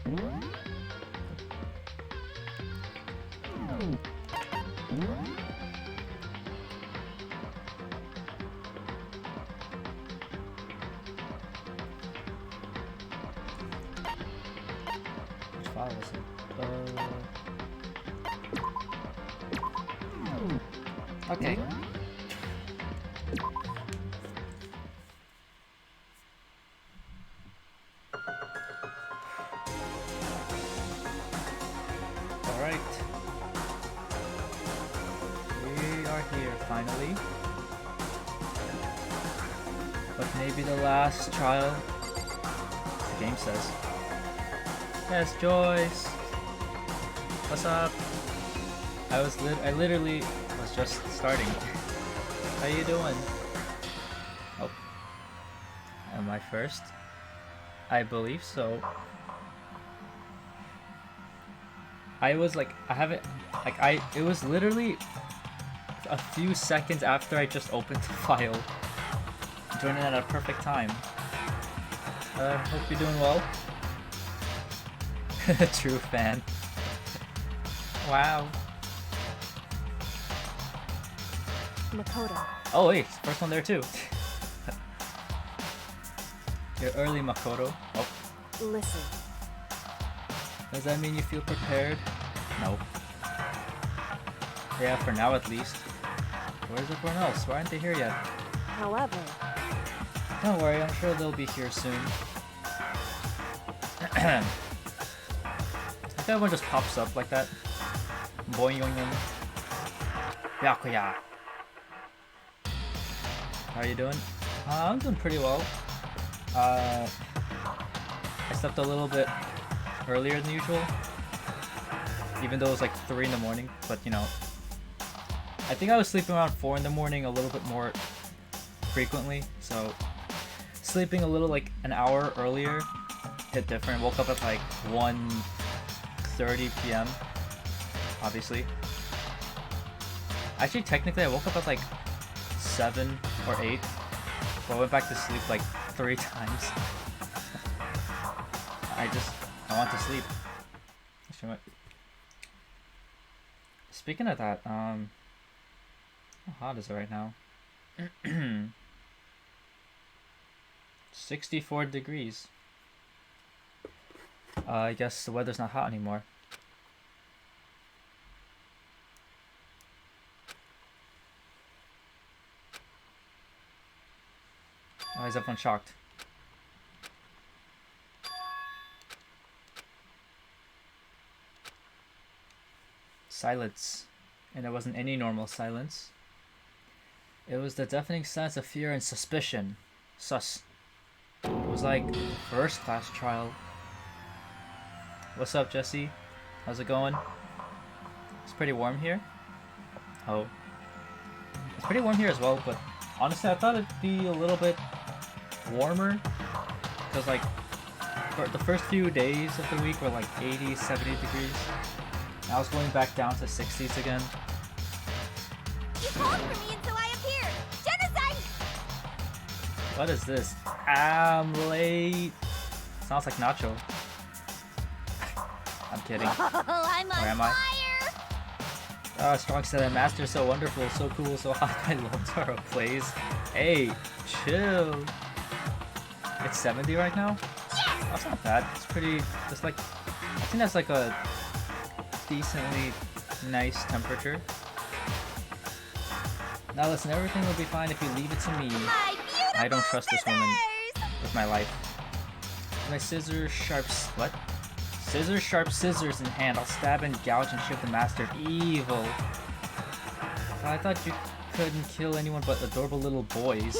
Which file was it? Okay. Alright. We are here finally. But maybe the last trial, the game says. Yes, Joyce! What's up? I literally was just starting. How you doing? Oh. Am I first? I believe so. I was like, it was literally a few seconds after I just opened the file. Joining at a perfect time. Hope you're doing well. True fan. Wow. Makoto. Oh wait, first one there too. You're early, Makoto. Oh. Listen. Does that mean you feel prepared? No. Yeah, for now at least. Where's everyone else? Why aren't they here yet? However, Don't worry, I'm sure they'll be here soon. Like everyone just pops up like that. Boing yoing yoing. Byakuya. How are you doing? I'm doing pretty well. I slept a little bit earlier than usual. Even though it was like 3 in the morning, but you know. I think I was sleeping around 4 in the morning a little bit more frequently, so sleeping a little like an hour earlier hit different. Woke up at like 1:30 p.m. obviously. Actually, technically I woke up at like 7 or 8, but I went back to sleep like 3 times. I want to sleep. Actually, speaking of that, how hot is it right now? 64 degrees. I guess the weather's not hot anymore. Why is everyone shocked? Silence. And it wasn't any normal silence. It was the deafening sense of fear and suspicion. Sus. It was like first class trial. What's up, Jesse? How's it going? It's pretty warm here. Oh. It's pretty warm here as well, but honestly I thought it'd be a little bit warmer. Because like, for the first few days of the week were like 80, 70 degrees. Now it's going back down to 60s again. you called for me and so I appeared. Genocide! What is this? I'm late. Sounds like Nacho. I'm kidding. Oh, I'm on Where am I? fire! Strong said that master is so wonderful, so cool, so hot. I love Taro plays. Hey, chill. It's 70 right now? That's not bad. It's pretty, it's like, I think that's like a decently nice temperature. Now listen, everything will be fine if you leave it to me. My beautiful I don't trust this woman scissors! with my life. My scissors what? Scissors, sharp scissors in hand, I'll stab and gouge and ship the master of evil. I thought you couldn't kill anyone but adorable little boys.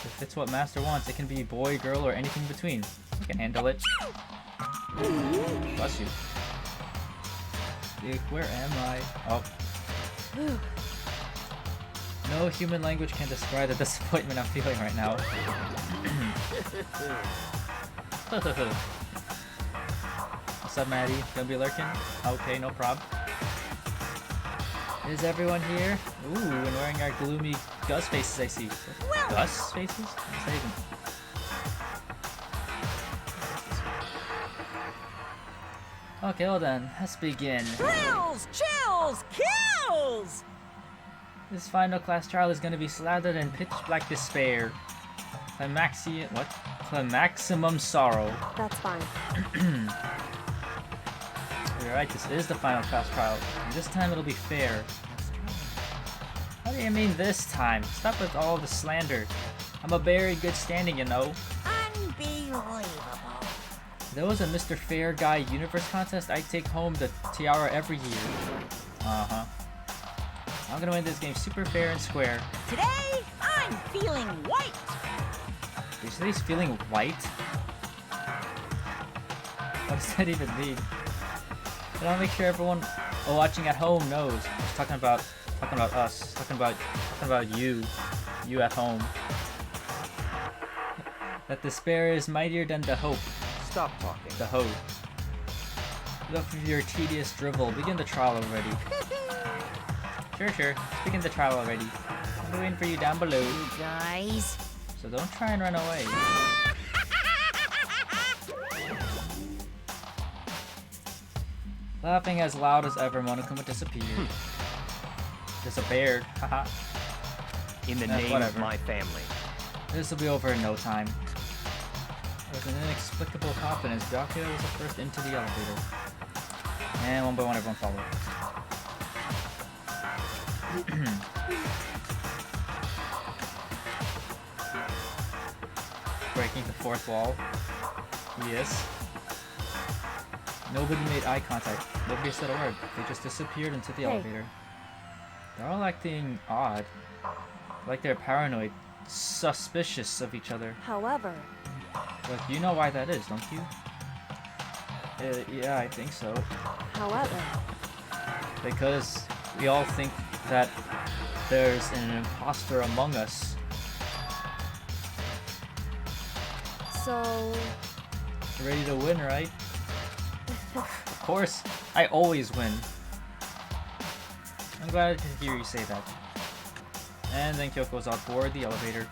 If it's what master wants, it can be boy, girl, or anything in between. I can handle it. Bless you. Where am I? Oh. No human language can describe the disappointment I'm feeling right now. What's up, Maddie? Gonna be lurking? Okay, no prob. Is everyone here? Ooh, and wearing our gloomy Gus faces, I see. Gus faces? What's that even? Okay, well then, let's begin. Thrills, chills, kills! This final class trial is gonna be slathered in pitch black despair. Climaximum sorrow. That's fine. You're right, this is the final class trial. And this time it'll be fair. What do you mean this time? Stop with all the slander. I'm a very good standing, you know. Unbelievable. If there was a Mr. Fair Guy Universe contest, I'd take home the tiara every year. Uh-huh. I'm gonna win this game super fair and square. Today, I'm feeling white. Did you say he's feeling white? What does that even mean? I want to make sure everyone watching at home knows. I was talking about us. Talking about you at home. That despair is mightier than the hope. Stop talking. The hope. Enough of your tedious drivel. Begin the trial already. Sure. Begin the trial already. I'm waiting for you down below. You guys. So don't try and run away. Laughing as loud as ever, Monokuma disappeared. Disappeared. Haha. In the name whatever. of my family. This will be over in no time. With an inexplicable confidence, Byakuya was the first into the elevator. And one by one, everyone followed. Breaking the fourth wall. Yes. Nobody made eye contact. Nobody said a word. They just disappeared into the Hey. elevator. They're all acting odd. Like they're paranoid, suspicious of each other. However, But you know why that is, don't you? Yeah, I think so. however, Because we all think that there's an imposter among us. so Ready to win, right? Of course, I always win. I'm glad to hear you say that. And then Kyoko's out board the elevator.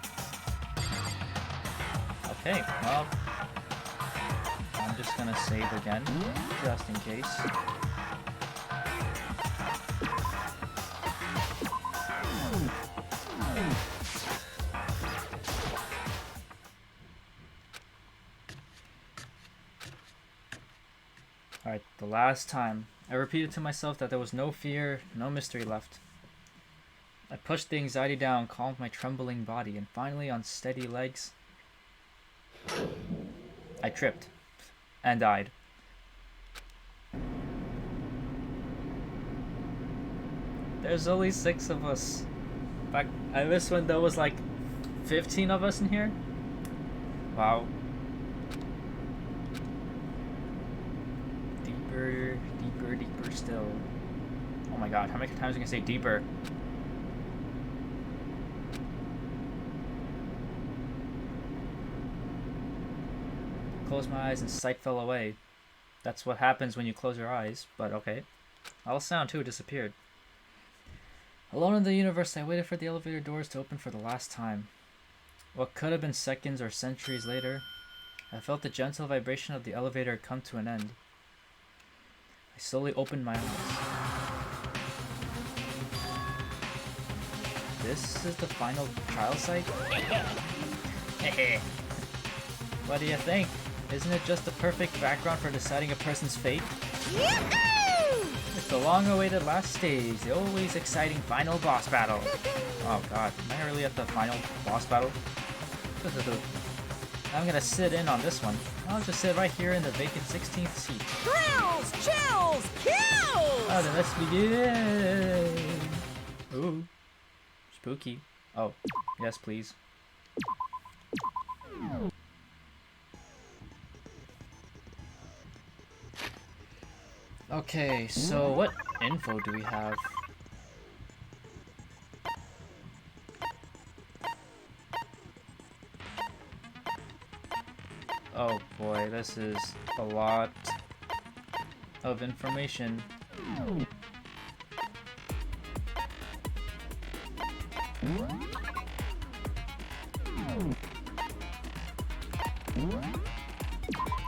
Okay, well, I'm just gonna save again, just in case. Alright, the last time. I repeated to myself that there was no fear, no mystery left. I pushed the anxiety down, calmed my trembling body, and finally, on steady legs, I tripped and died. There's only 6 of us. Back I miss when there was like 15 of us in here. Wow. Deeper, deeper, deeper still. Oh my god, how many times are you gonna say deeper? Closed my eyes and sight fell away. That's what happens when you close your eyes, but okay. All sound too disappeared. Alone in the universe, I waited for the elevator doors to open for the last time. What could have been seconds or centuries later, I felt the gentle vibration of the elevator come to an end. I slowly opened my eyes. This is the final trial site? What do you think? Isn't it just the perfect background for deciding a person's fate? Yahoo! It's the long-awaited last stage, the always exciting final boss battle. Oh god, am I really at the final boss battle? I'm gonna sit in on this one. I'll just sit right here in the vacant 16th seat. Thrills, chills, kills! Oh, then let's begin! Ooh. Spooky. Oh, yes please. Okay, so what info do we have? Oh boy, this is a lot of information.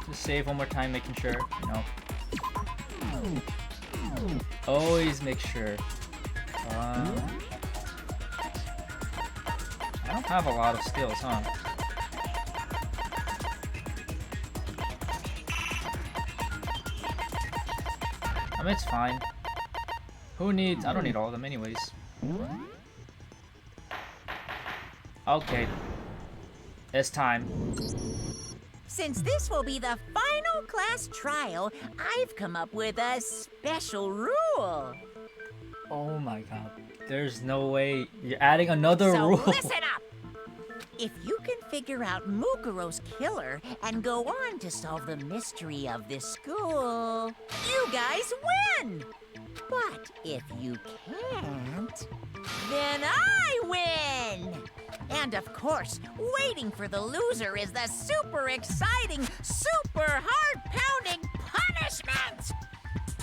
Just save one more time, making sure, you know. Always make sure. I don't have a lot of skills, huh? I mean, it's fine. Who needs? I don't need all of them anyways. Okay. It's time. Since this will be the final class trial, I've come up with a special rule. Oh my god. There's no way you're adding another So rule. listen up! If you can figure out Mukuro's killer and go on to solve the mystery of this school, you guys win! But if you can't, then I win! And of course, waiting for the loser is the super exciting, super heart-pounding punishment!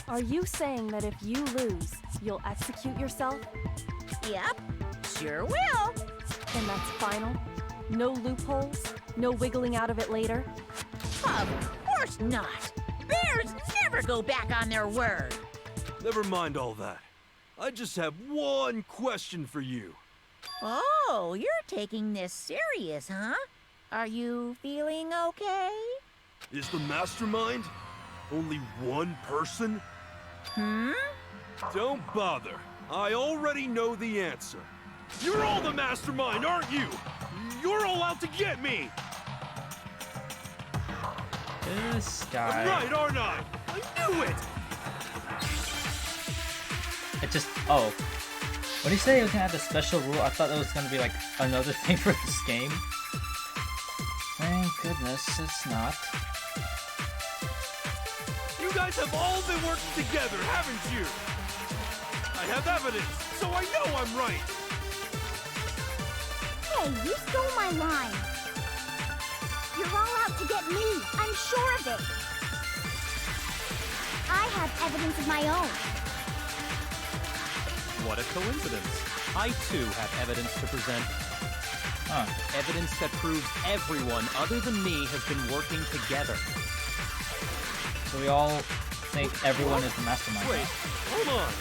Are you saying that if you lose, you'll execute yourself? Yep, sure will. Then that's final? No loopholes? No wiggling out of it later? Of course not! Bears never go back on their word! Never mind all that. I just have one question for you. Oh, you're taking this serious, huh? Are you feeling okay? Is the mastermind only one person? Hmm? Don't bother. I already know the answer. You're all the mastermind, aren't you? You're all out to get me! This I'm guy. right, aren't I? I knew it! It just. Oh. When you say you can add a special rule, I thought it was gonna be like another thing for this game. Thank goodness it's not. You guys have all been working together, haven't you? I have evidence, so I know I'm right. Hey, you stole my line. You're all out to get me. I'm sure of it. I have evidence of my own. What a coincidence. I too have evidence to present. Huh. Evidence that proves everyone other than me has been working together. So we all think everyone is the mastermind. Wait, hold on.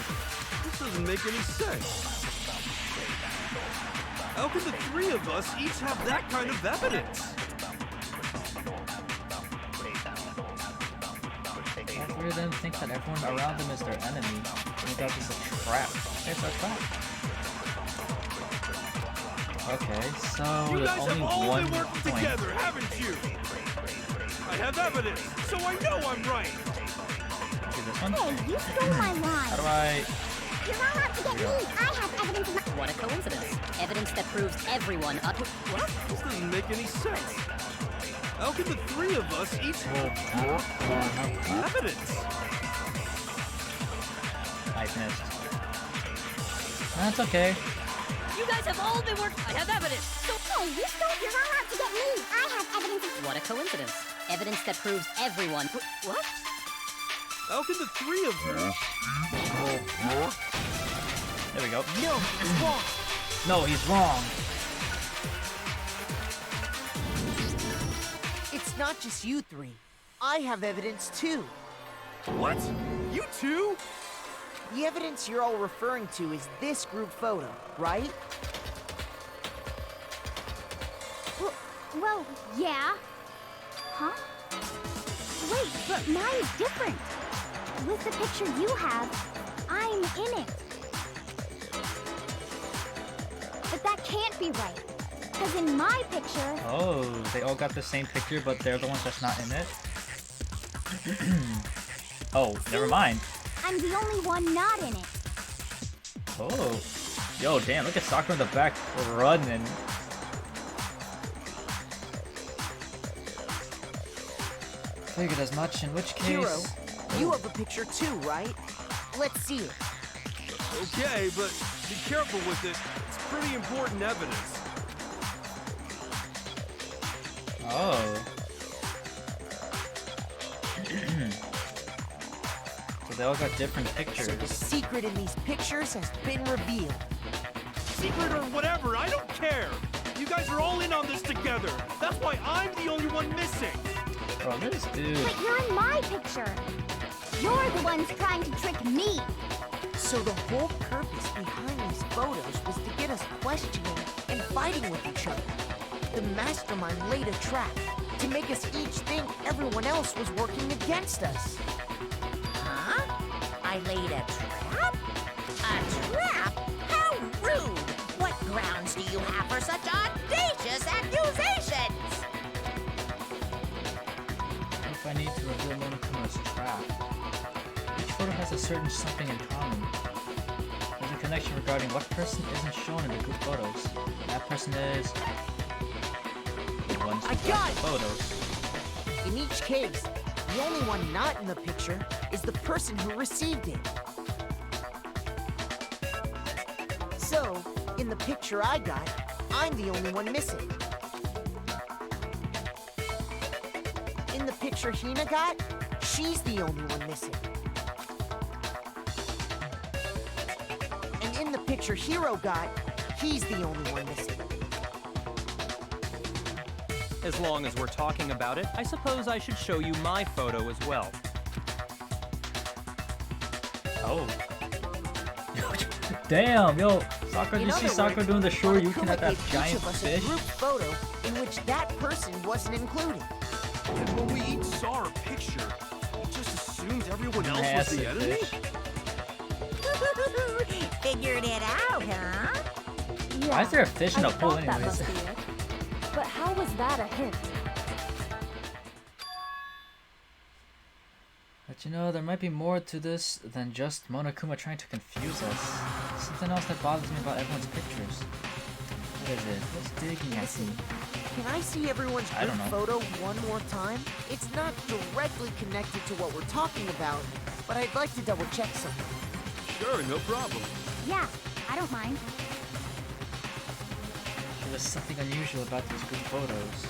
This doesn't make any sense. How can the three of us each have that kind of evidence? All three of them think that everyone around them is their enemy. Maybe that is a trap. It's a trap. Okay, so You there's guys have only all one been working point. together, haven't you? I have evidence, so I know I'm right. See this one? Hey, you stole my How do line. I? You're all out to get me. I have evidence of my... What a coincidence. Evidence that proves everyone up. What? This doesn't make any sense. How can the three of us each have evidence? I missed. That's okay. You guys have all been working. I have evidence. So Hey, you stole... You're all out to get me. I have evidence of... what a coincidence. Evidence that proves everyone. What? How can the three of us? There we go. No, it's wrong. No, he's wrong. It's not just you three. I have evidence too. What? You too? The evidence you're all referring to is this group photo, right? Well, yeah. Huh? Wait, but mine's different. With the picture you have, I'm in it. But that can't be right. Because in my picture... Oh, they all got the same picture, but they're the ones that's not in it. Oh, never mind. I'm the only one not in it. Oh, yo, damn! Look at Sakura in the back running. Figured as much. In which case, Hero, you have a picture too, right? Let's see it. Okay, but be careful with it. It's pretty important evidence. oh. So they all got different So pictures. the secret in these pictures has been revealed. Secret or whatever, I don't care. You guys are all in on this together. That's why I'm the only one missing. Bro, this dude. But you're in my picture. You're the ones trying to trick me. So the whole purpose behind these photos was to get us questioning and fighting with each other. The mastermind laid a trap to make us each think everyone else was working against us. Huh? I laid a trap? A trap? How rude! What grounds do you have for such audacious accusations? If I need to reveal Monokuma's trap, each photo has a certain something in common. There's a connection regarding what person isn't shown in the group photos. That person is the ones who got the photos. In each case, the only one not in the picture is the person who received it. So, in the picture I got, I'm the only one missing. In the picture Hina got, she's the only one missing. And in the picture Hiro got, he's the only one missing. As long as we're talking about it, I suppose I should show you my photo as well. Oh. Damn, yo, Sakura, you see Sakura doing the short you can at that giant fish? A group photo in which that person wasn't included. And when we each saw our picture, we just assumed everyone else was the enemy? Figured it out, huh? Yeah, Why is there a fish in I a pool thought that anyways? must be it. But how was that a hint? But you know, there might be more to this than just Monokuma trying to confuse us. Something else that bothers me about everyone's pictures. What is it? What's digging at me? Can I see everyone's I group don't know. photo one more time? It's not directly connected to what we're talking about, but I'd like to double check something. Sure, no problem. Yeah, I don't mind. There was something unusual about these group photos.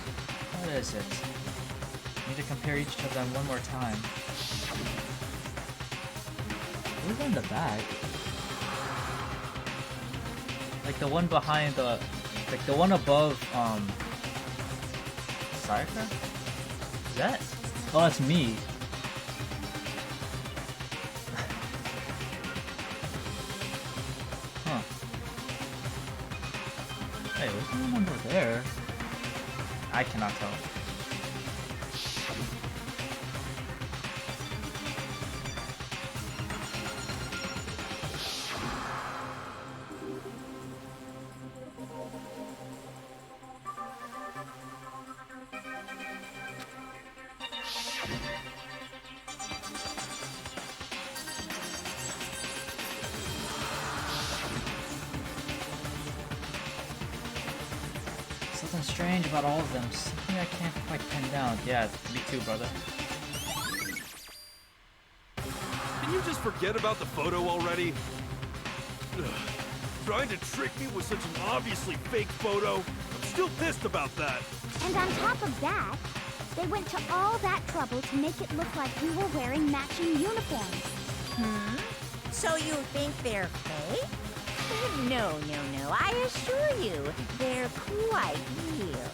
What is it? I need to compare each of them one more time. Who's in the back? Like the one behind the... Like the one above, Sayaka? Is that? Oh, that's me. Huh. Hey, what's the number there? I cannot tell. Something strange about all of them. Something I can't quite pin down. Yeah, me too, brother. Can you just forget about the photo already? Ugh. Trying to trick me with such an obviously fake photo? I'm still pissed about that. And on top of that, they went to all that trouble to make it look like we were wearing matching uniforms. So you think they're fake? No, I assure you, they're quite real.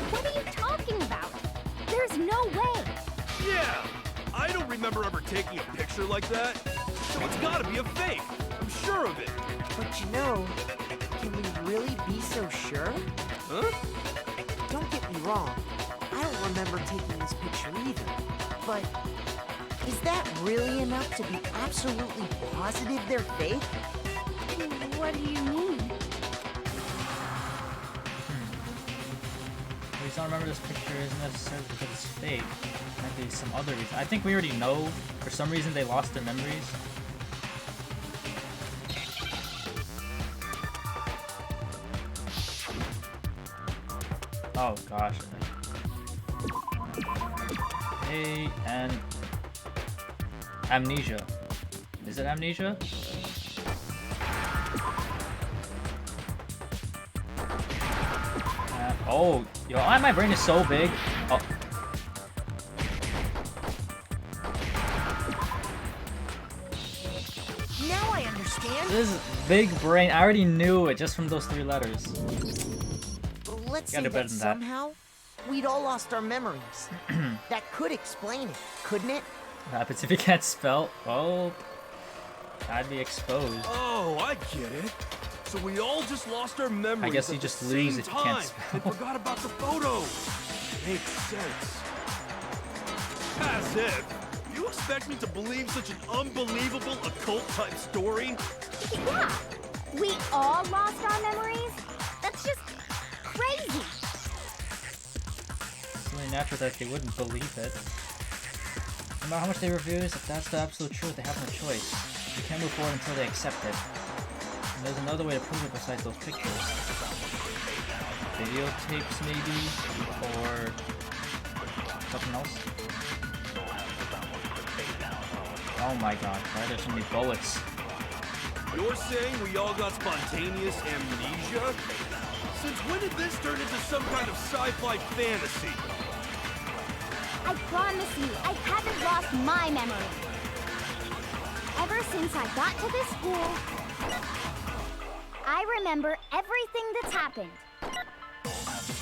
What are you talking about? There's no way. Yeah! I don't remember ever taking a picture like that. So it's gotta be a fake. I'm sure of it. But you know, can we really be so sure? Huh? Don't get me wrong, I don't remember taking this picture either. But is that really enough to be absolutely positive they're fake? What do you mean? The reason I remember this picture isn't necessarily because it's fake. It might be some other reason. I think we already know. For some reason, they lost their memories. Oh gosh. and Amnesia. Is it Amnesia? Oh, yo, my brain is so big. Oh. Now I understand. This is big brain. I already knew it just from those 3 letters. Let's Gotta say do better that than that. somehow we'd all lost our memories. That could explain it, couldn't it? What happens if you can't spell? Oh, I'd be exposed. Oh, I get it. So we all just lost our memories. I guess you at just the lose same if you can't time spell. and forgot about the photo. Makes sense. As if. You expect me to believe such an unbelievable occult-type story? Yeah, we all lost our memories? That's just crazy. It's only natural that they wouldn't believe it. No matter how much they refuse, if that's the absolute truth, they have no choice. They can't move forward until they accept it. And there's another way to prove it besides those pictures. Videotapes, maybe? Or something else? Oh my god, why are there so many bullets? You're saying we all got spontaneous amnesia? Since when did this turn into some kind of sci-fi fantasy? I promise you, I haven't lost my memory. Ever since I got to this school, I remember everything that's happened.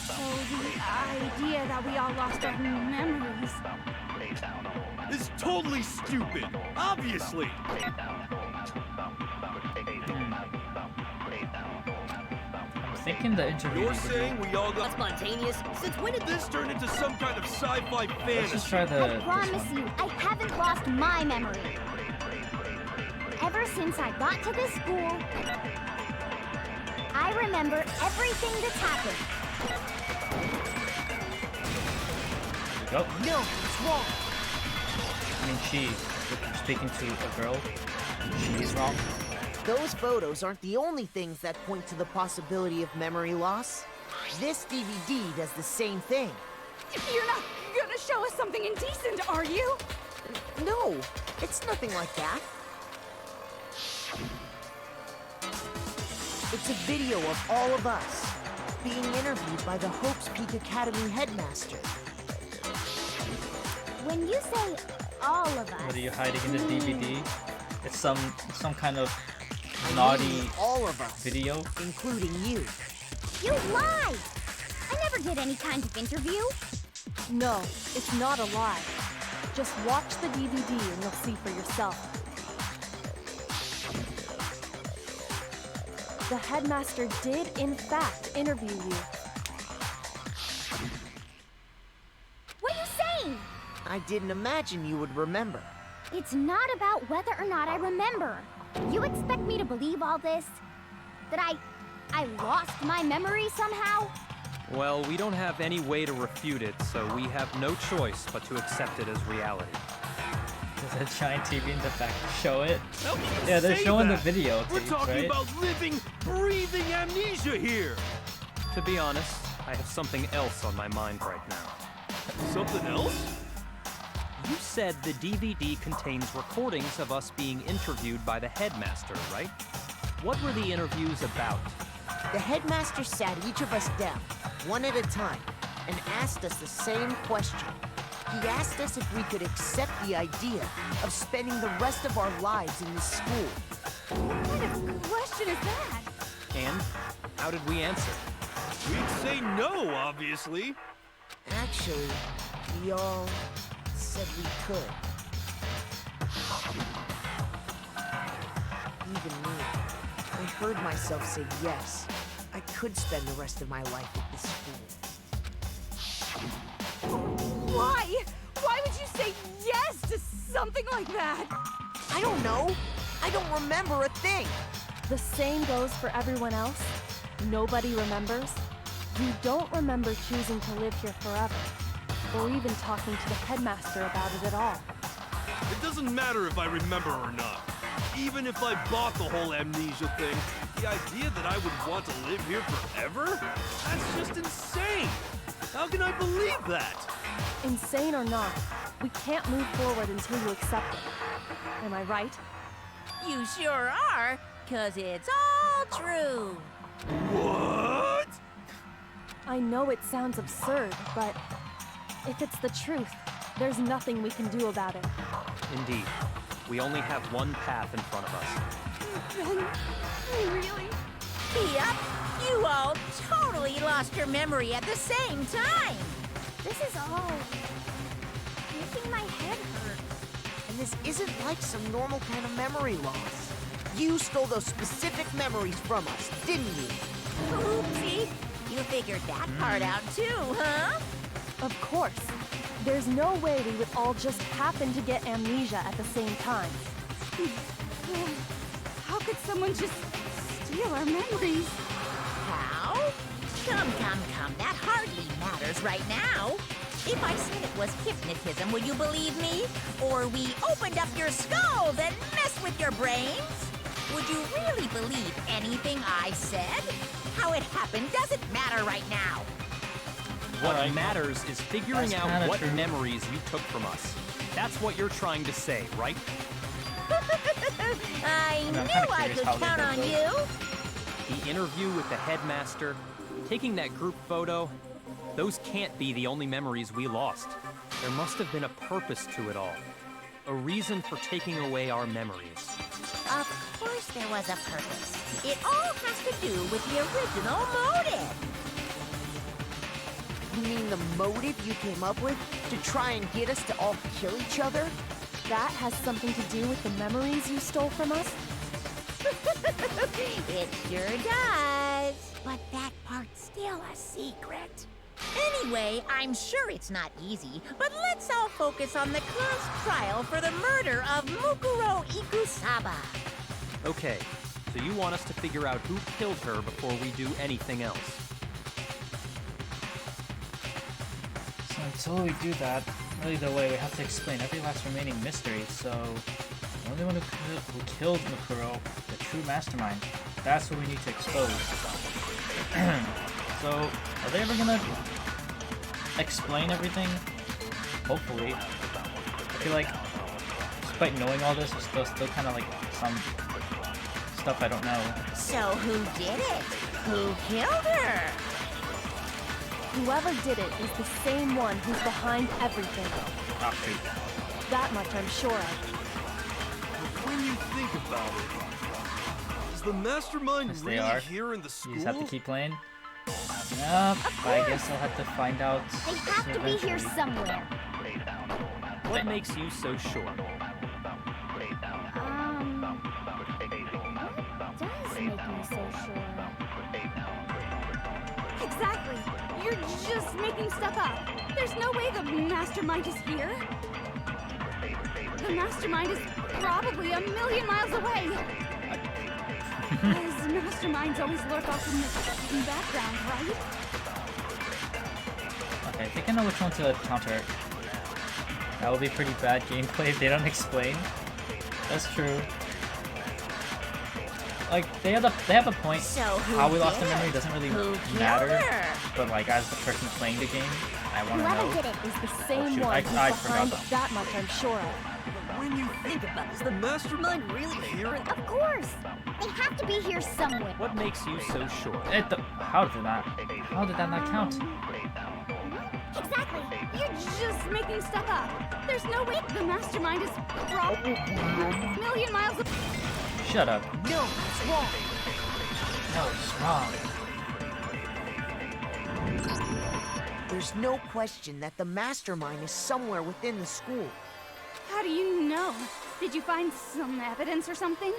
So the idea that we all lost our memories. It's totally stupid. Obviously. I'm thinking the interview. You're saying we all got Spontaneous? Since when did this turn into some kind of sci-fi Let's fantasy? just try I the. promise you, I haven't lost my memory. Ever since I got to this school, I remember everything that's happened. Oh, No, it's wrong. I mean, she's speaking to a girl. She's wrong. Those photos aren't the only things that point to the possibility of memory loss. This DVD does the same thing. You're not gonna show us something indecent, are you? No, it's nothing like that. It's a video of all of us being interviewed by the Hopes Peak Academy headmaster. When you say all of us, What are you hiding in the DVD? It's some kind of naughty All of us, video. including you. you lie! I never did any kind of interview. No, it's not a lie. Just watch the DVD and you'll see for yourself. The headmaster did, in fact, interview you. What are you saying? I didn't imagine you would remember. It's not about whether or not I remember. You expect me to believe all this? That I lost my memory somehow? Well, we don't have any way to refute it, so we have no choice but to accept it as reality. There's a giant TV in the back to show it. How can you Yeah, they're say showing that? the video We're tapes, talking right? about living, breathing amnesia here. To be honest, I have something else on my mind right now. Something else? You said the DVD contains recordings of us being interviewed by the headmaster, right? What were the interviews about? The headmaster sat each of us down, one at a time, and asked us the same question. He asked us if we could accept the idea of spending the rest of our lives in this school. What kind of question is that? And how did we answer? We'd say no, obviously. Actually, we all said we could. Even me. I heard myself say yes. I could spend the rest of my life at this school. Why? Why would you say yes to something like that? I don't know. I don't remember a thing. The same goes for everyone else. Nobody remembers. You don't remember choosing to live here forever, or even talking to the headmaster about it at all. It doesn't matter if I remember or not. Even if I bought the whole amnesia thing, the idea that I would want to live here forever? That's just insane! How can I believe that? Insane or not, we can't move forward until you accept it. Am I right? You sure are, 'cause it's all true. What? I know it sounds absurd, but if it's the truth, there's nothing we can do about it. Indeed, we only have one path in front of us. Really? Yep, you all totally lost your memory at the same time. This is all making my head hurt. this isn't like some normal kind of memory loss. You stole those specific memories from us, didn't you? Oopsie! You figured that part out too, huh? Of course. There's no way we would all just happen to get amnesia at the same time. How could someone just steal our memories? How? Come. That hardly matters right now. If I said it was hypnotism, would you believe me? Or we opened up your skulls and messed with your brains? Would you really believe anything I said? How it happened doesn't matter right now. What matters is figuring That's out kinda what true. memories you took from us. That's what you're trying to say, right? I I'm knew kinda I curious could how they count did on those. you. The interview with the headmaster, taking that group photo, those can't be the only memories we lost. There must have been a purpose to it all. A reason for taking away our memories. Of course there was a purpose. It all has to do with the original motive. You mean the motive you came up with to try and get us to all kill each other? That has something to do with the memories you stole from us? It sure does. But that part's still a secret. Anyway, I'm sure it's not easy, but let's all focus on the class trial for the murder of Mukuro Ikusaba. Okay, so you want us to figure out who killed her before we do anything else. So until we do that, either way, we have to explain every last remaining mystery. So the only one who killed Mukuro, the true mastermind, that's what we need to expose. So are they ever gonna explain everything? Hopefully. I feel like, despite knowing all this, there's still kind of like some stuff I don't know. So who did it? Who killed her? Whoever did it is the same one who's behind everything. Ah, shoot. That much I'm sure of. When you think about it, is the mastermind Yes, they really are. here in the You school? just have to keep playing. Yep, I guess I'll have to find out. They have to be here eventually. somewhere. What makes you so sure? What does make me so sure? Exactly. You're just making stuff up. There's no way the mastermind is here. The mastermind is probably a million miles away. Because masterminds always lurk off in the background, right? Okay, I think I know which one to counter. That would be pretty bad gameplay if they don't explain. That's true. Like, they have a point. So who How we lost the did memory it? doesn't really Who killed matter. her? But like, as the person playing the game, I want to Whoever know. did it Is the same shoot, one I who's forgot behind that. that much I'm sure of. When you think about it, is the mastermind really here? Of course. They have to be here somewhere. What makes you so sure? How did that not count? Exactly. You're just making stuff up. There's no way the mastermind is probably a million miles away. Shut up. No, it's wrong. No, it's wrong. There's no question that the mastermind is somewhere within the school. How do you know? Did you find some evidence or something?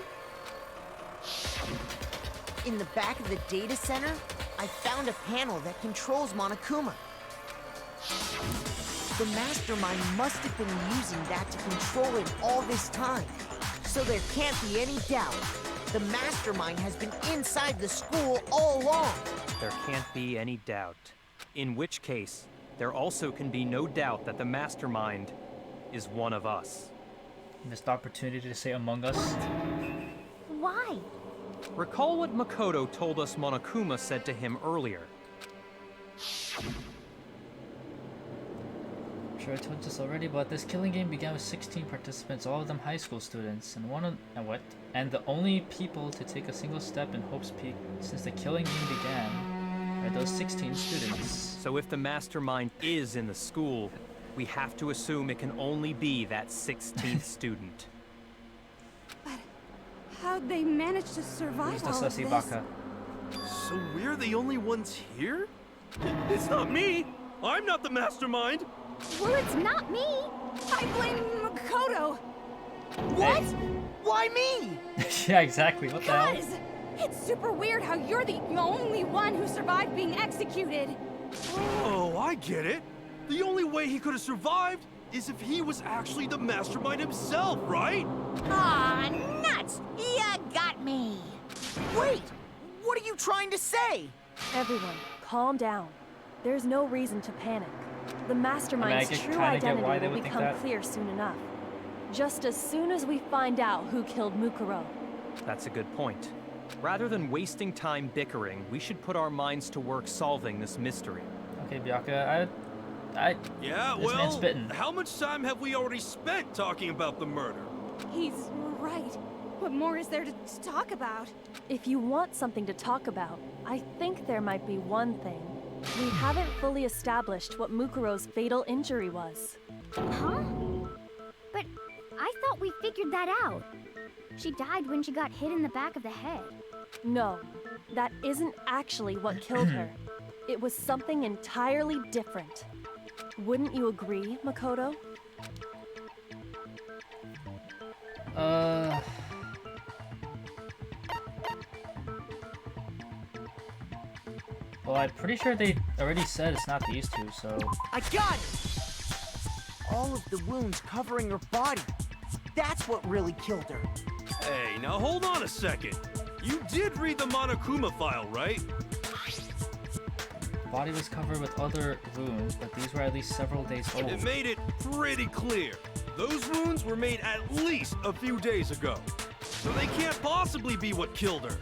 In the back of the data center, I found a panel that controls Monokuma. The mastermind must have been using that to control it all this time. So there can't be any doubt. The mastermind has been inside the school all along. There can't be any doubt. In which case, there also can be no doubt that the mastermind is one of us. Missed opportunity to say Among Us. Why? Recall what Makoto told us Monokuma said to him earlier. I'm sure I told you this already, but this killing game began with 16 participants, all of them high school students, and the only people to take a single step in Hope's Peak since the killing game began are those 16 students. So if the mastermind is in the school, we have to assume it can only be that 16th student. How'd they manage to survive Who's the all of sussy this? baka? So we're the only ones here? It's not me! I'm not the mastermind! Well, it's not me. I blame Makoto. What? Why me? Yeah, exactly. What the hell? Guys, it's super weird how you're the only one who survived being executed. Oh, I get it. The only way he could have survived is if he was actually the mastermind himself, right? Aw, nuts! You got me! Wait! What are you trying to say? Everyone, calm down. There's no reason to panic. The Mastermind's can true kinda get why identity they will would think become that. clear soon enough. Just as soon as we find out who killed Mukuro. That's a good point. Rather than wasting time bickering, we should put our minds to work solving this mystery. Okay, Byakuya, Yeah, This man's well, spitting. how much time have we already spent talking about the murder? He's right. What more is there to talk about? If you want something to talk about, I think there might be one thing. We haven't fully established what Mukuro's fatal injury was. Huh? But I thought we figured that out. She died when she got hit in the back of the head. No, that isn't actually what killed her. It was something entirely different. Wouldn't you agree, Makoto? Well, I'm pretty sure they already said it's not these two, so... I got it! All of the wounds covering her body. That's what really killed her. Hey, now hold on a second. You did read the Monokuma file, right? Body was covered with other wounds, but these were at least several days old. It made it pretty clear. Those wounds were made at least a few days ago. So they can't possibly be what killed her.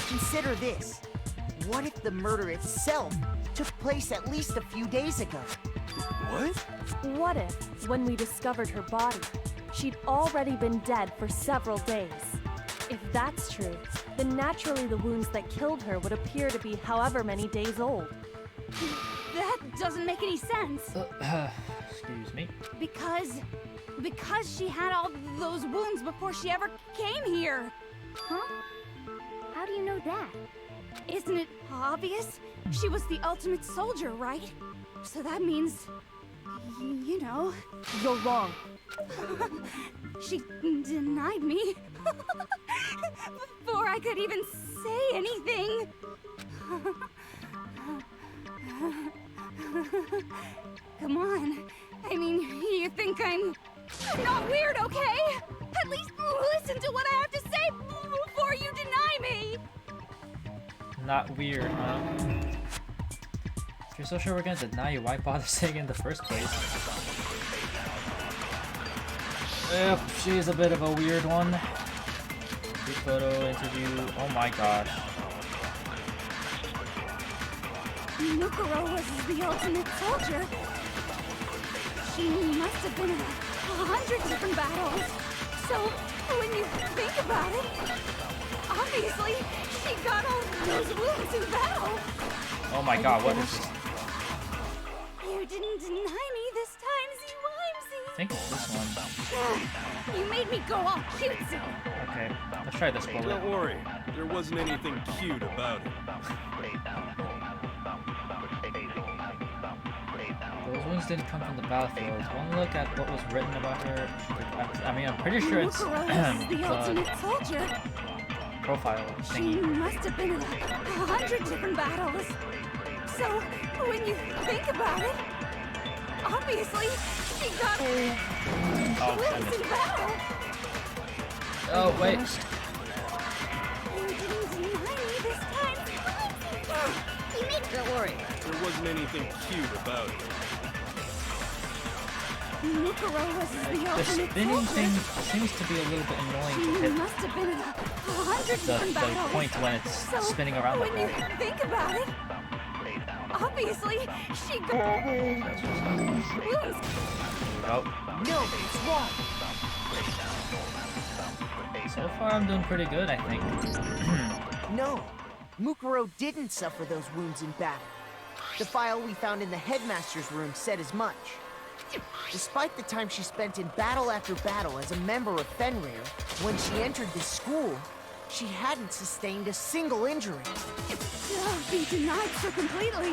Consider this. What if the murder itself took place at least a few days ago? What? What if, when we discovered her body, she'd already been dead for several days? If that's true, then naturally the wounds that killed her would appear to be however many days old. That doesn't make any sense. Excuse me. Because she had all those wounds before she ever came here. Huh? How do you know that? Isn't it obvious? She was the ultimate soldier, right? So that means, you know, You're wrong. she denied me before I could even say anything. Come on. I mean, you think I'm not weird, okay? At least listen to what I have to say before you deny me. Not weird, huh? If you're so sure we're gonna deny you, why bother saying it in the first place? Yep, she's a bit of a weird one. Group photo, interview, oh my gosh. Mukuro was the ultimate soldier. She must have been in 100 different battles. So, when you think about it, obviously, she got all those wounds in battle. Oh my god, what is this? You didn't deny me this time, I think it's this one. Z-Wimsey. You made me go all cutesy. Okay, let's try this bullet. Don't worry, there wasn't anything cute about it. Those wounds didn't come from the battlefield. One look at what was written about her. I mean, I'm pretty sure it's Mukuro was the the ultimate soldier. profile She thingy. must have been in 100 different battles. So, when you think about it, obviously, she got Oh, wounds in battle. Oh, wait. You didn't deny me this time. You made Don't worry. There wasn't anything cute about it. Mukuro was the The ultimate spinning soldier. thing seems to be a little bit annoying to She hit must have been in 100 different the battles. point when it's So, spinning around like when you that. think about it, obviously, she got wounds. Oh, No, it's wrong. so far I'm doing pretty good, I think. No, Mukuro didn't suffer those wounds in battle. The file we found in the headmaster's room said as much. Despite the time she spent in battle after battle as a member of Fenrir, when she entered this school, she hadn't sustained a single injury. Be denied so completely.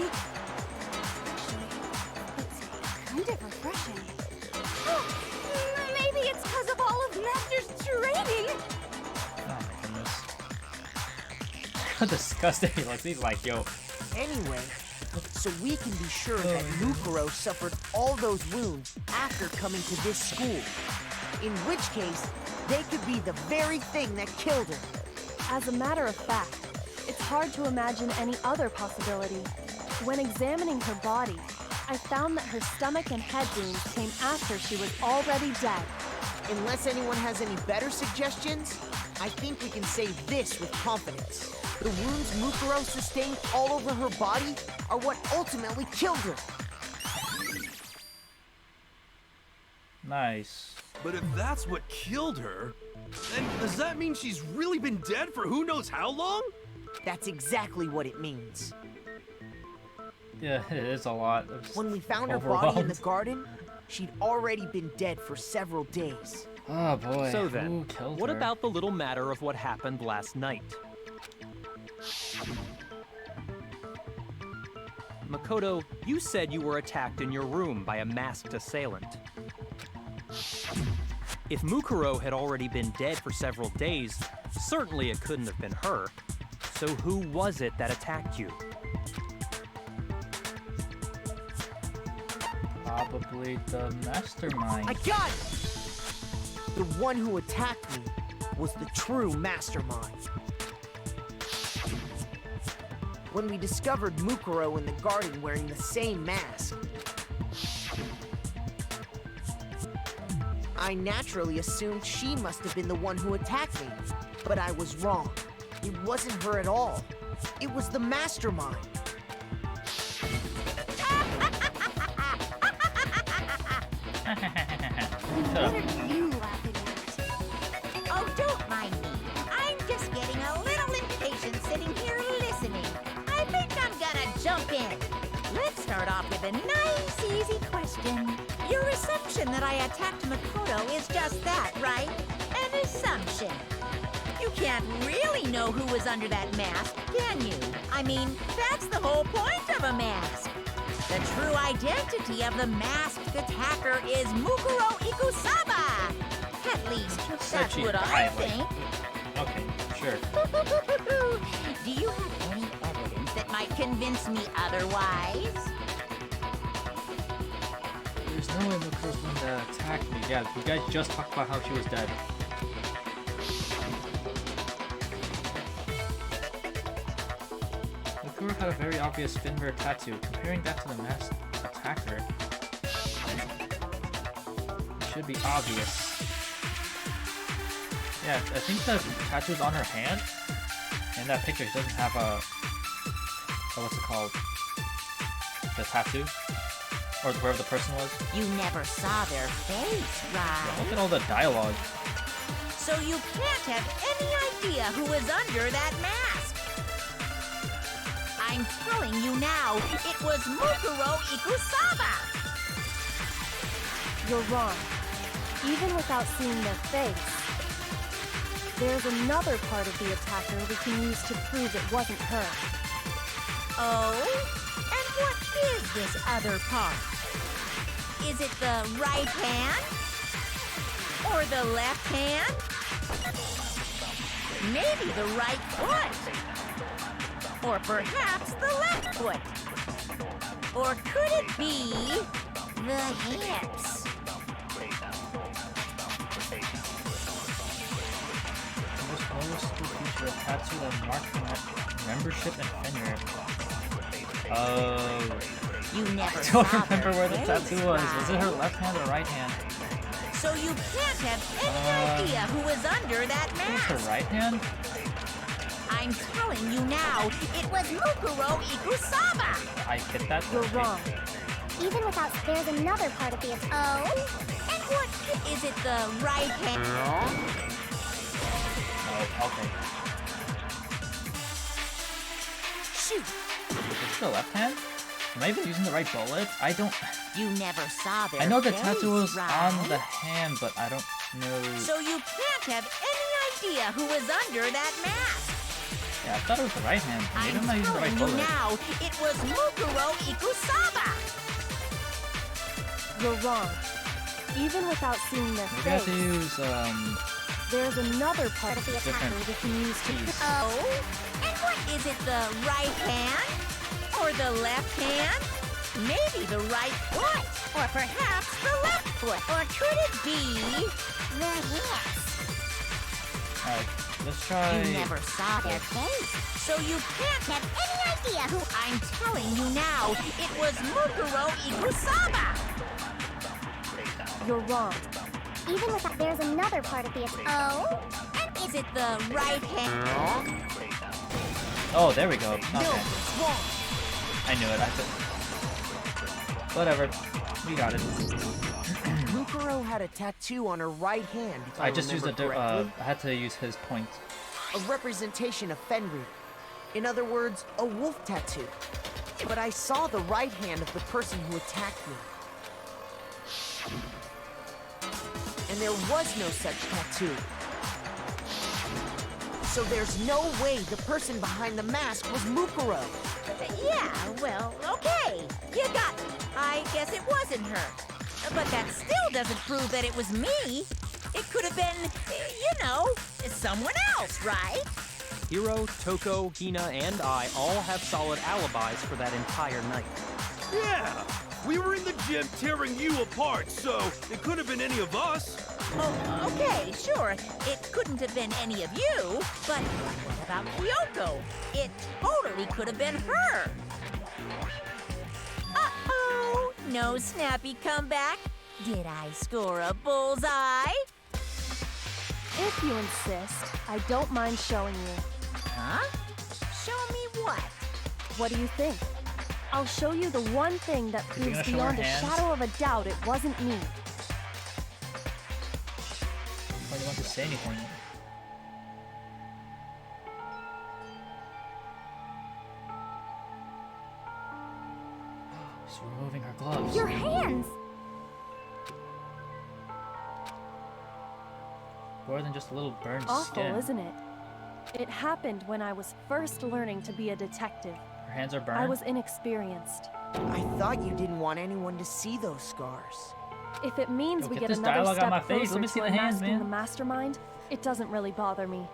It's kind of refreshing. Maybe it's because of all of Master's true how disgusting he looks. He's like, yo. Anyway, so we can be sure that Mukuro suffered all those wounds after coming to this school. In which case, they could be the very thing that killed her. As a matter of fact, it's hard to imagine any other possibility. When examining her body, I found that her stomach and head wounds came after she was already dead. Unless anyone has any better suggestions, I think we can say this with confidence. The wounds Mukuro sustained all over her body are what ultimately killed her. Nice. But if that's what killed her, then does that mean she's really been dead for who knows how long? That's exactly what it means. Yeah, it is a lot. When we found her body in the garden, she'd already been dead for several days. Oh boy. So then, who killed what her? about the little matter of what happened last night? Makoto, you said you were attacked in your room by a masked assailant. If Mukuro had already been dead for several days, certainly it couldn't have been her. So who was it that attacked you? Probably the mastermind. I got it! The one who attacked me was the true mastermind. When we discovered Mukuro in the garden wearing the same mask, I naturally assumed she must have been the one who attacked me, but I was wrong. It wasn't her at all. It was the mastermind. What are you laughing at? Oh, don't mind me. I'm just getting a little impatient sitting here listening. I think I'm gonna jump in. Let's start off with a nice, easy question. Your assumption that I attacked Makoto is just that, right? An assumption. You can't really know who was under that mask, can you? I mean, that's the whole point of a mask. The true identity of the masked attacker is Mukuro Ikusaba. At least, that's she what I died, like- think. Okay, sure. Do you have any evidence that might convince me otherwise? There's no way Mukuro's going to attack me. Yeah, you guys just talked about how she was dead. Mukuro had a very obvious Finver tattoo. Comparing that to the masked attacker, it should be obvious. Yeah, I think the tattoo's on her hand. In that picture, she doesn't have a... what's it called? The tattoo? Or wherever the person was. You never saw their face, Yeah, right? look at all the dialogue. So you can't have any idea who is under that mask. I'm telling you now, it was Mukuro Ikusaba. You're wrong. Even without seeing their face, there's another part of the attacker we can use to prove it wasn't her. Oh? And what is this other part? Is it the right hand? Or the left hand? Maybe the right foot? Or perhaps the left foot? Or could it be the hips? Most notable school feature a tattoo that marked my membership and tenure. You never I saw don't remember their where the face, tattoo was. Was it her right? left hand or right hand? So you can't have any idea who was under that It was her mask. right hand? I'm telling you now, it was Mukuro Ikusaba. I hit that? You're Okay. wrong. Even without, there's another part of the attack. Oh? And what is it, the right hand? Oh, okay. Shoot, Is it the left hand? Am I even using the right bullet? I don't... you never saw their I know the face, tattoo was right? on the hand, but I don't know... So you can't have any idea who was under that mask. Yeah, I thought it was the right hand. Maybe I'm not using the right telling you bullet. now, it was Mukuro Ikusaba. You're wrong. Even without seeing their Maybe I have face, to use, there's another part of the attacker different we can use to keys. Oh? And What is it, the right hand? Or the left hand? Maybe the right foot? Or perhaps the left foot? Or could it be the hips? Alright, let's try. You never saw their face, so you can't have any idea who I'm telling you now. It was Mukuro Ikusaba. You're wrong. Even with that, there's another part of the Oh? And is it the right hand? Oh, there we go. Okay. No, it's wrong. I knew it. I had to... Whatever. We got it. Mukuro had a tattoo on her right hand, if I just used remember a... correctly. I had to use his point. A representation of Fenrir. In other words, a wolf tattoo. But I saw the right hand of the person who attacked me. And there was no such tattoo. So there's no way the person behind the mask was Mukuro. Yeah, well, okay. You got me. I guess it wasn't her. But that still doesn't prove that it was me. It could have been, you know, someone else, right? Hiro, Toko, Hina, and I all have solid alibis for that entire night. Yeah! We were in the gym tearing you apart, so it could have been any of us. Oh, okay, sure. It couldn't have been any of you, but what about Kyoko? It totally could have been her. Uh-oh, no snappy comeback. Did I score a bullseye? If you insist, I don't mind showing you. Huh? Show me what? What do you think? I'll show you the one thing that Is he proves gonna show her beyond a hands? shadow of a doubt it wasn't me. Why do you want to say anything? She's removing her gloves. Your hands! More than just a little burned Awful, skin. isn't it? It happened when I was first learning to be a detective. Her hands are burned. I was inexperienced. I thought you didn't want anyone to see those scars. If it means Yo, we get get this another dialogue out step my face. closer Let me see to the hands, unmasking man. the mastermind, it doesn't really bother me.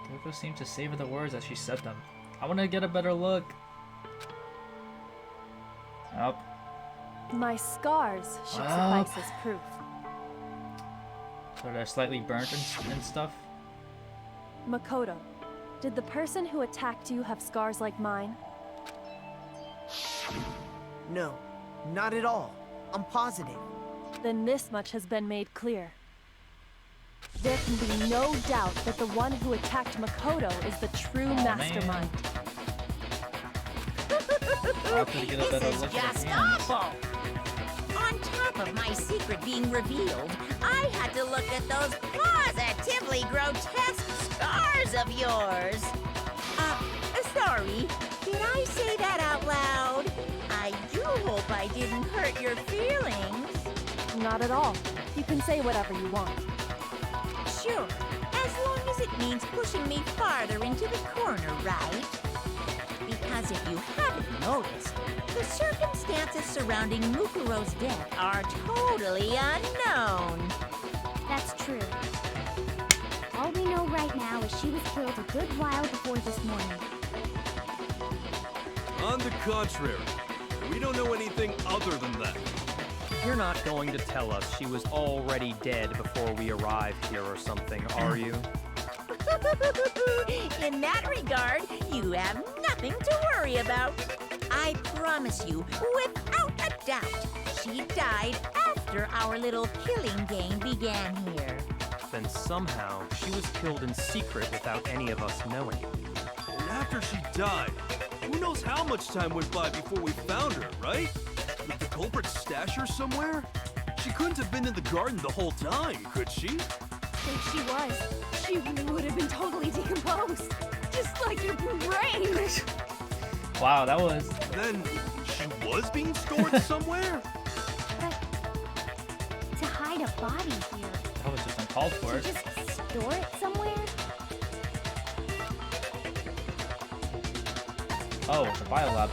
Kyoko seemed to savor the words as she said them. I want to get a better look. Nope. My scars should Well. suffice as proof. So they're slightly burnt and stuff. Makoto, did the person who attacked you have scars like mine? No, not at all. I'm positive. Then this much has been made clear. There can be no doubt that the one who attacked Makoto is the true man. mastermind. How could we get a better This is look at her just hands? awful. On top of my secret being revealed, I had to look at those positively grotesque scars of yours. Sorry, did I say that out loud? I do hope I didn't hurt your feelings. Not at all. You can say whatever you want. Sure, as long as it means pushing me farther into the corner, right? Because if you haven't noticed, the circumstances surrounding Mukuro's death are totally unknown. That's true. All we know right now is she was killed a good while before this morning. On the contrary, we don't know anything other than that. You're not going to tell us she was already dead before we arrived here or something, are you? In that regard, you have nothing to worry about. I promise you, without a doubt, she died after our little killing game began here. Then somehow she was killed in secret without any of us knowing. And after she died, who knows how much time went by before we found her, right? Did the culprit stash her somewhere? She couldn't have been in the garden the whole time, could she? If she was, she would have been totally decomposed. Just like your brain. Wow, that was... Then she was being stored somewhere? But to hide a body here, That was just uncalled for. to just store it somewhere? Oh, the biolab.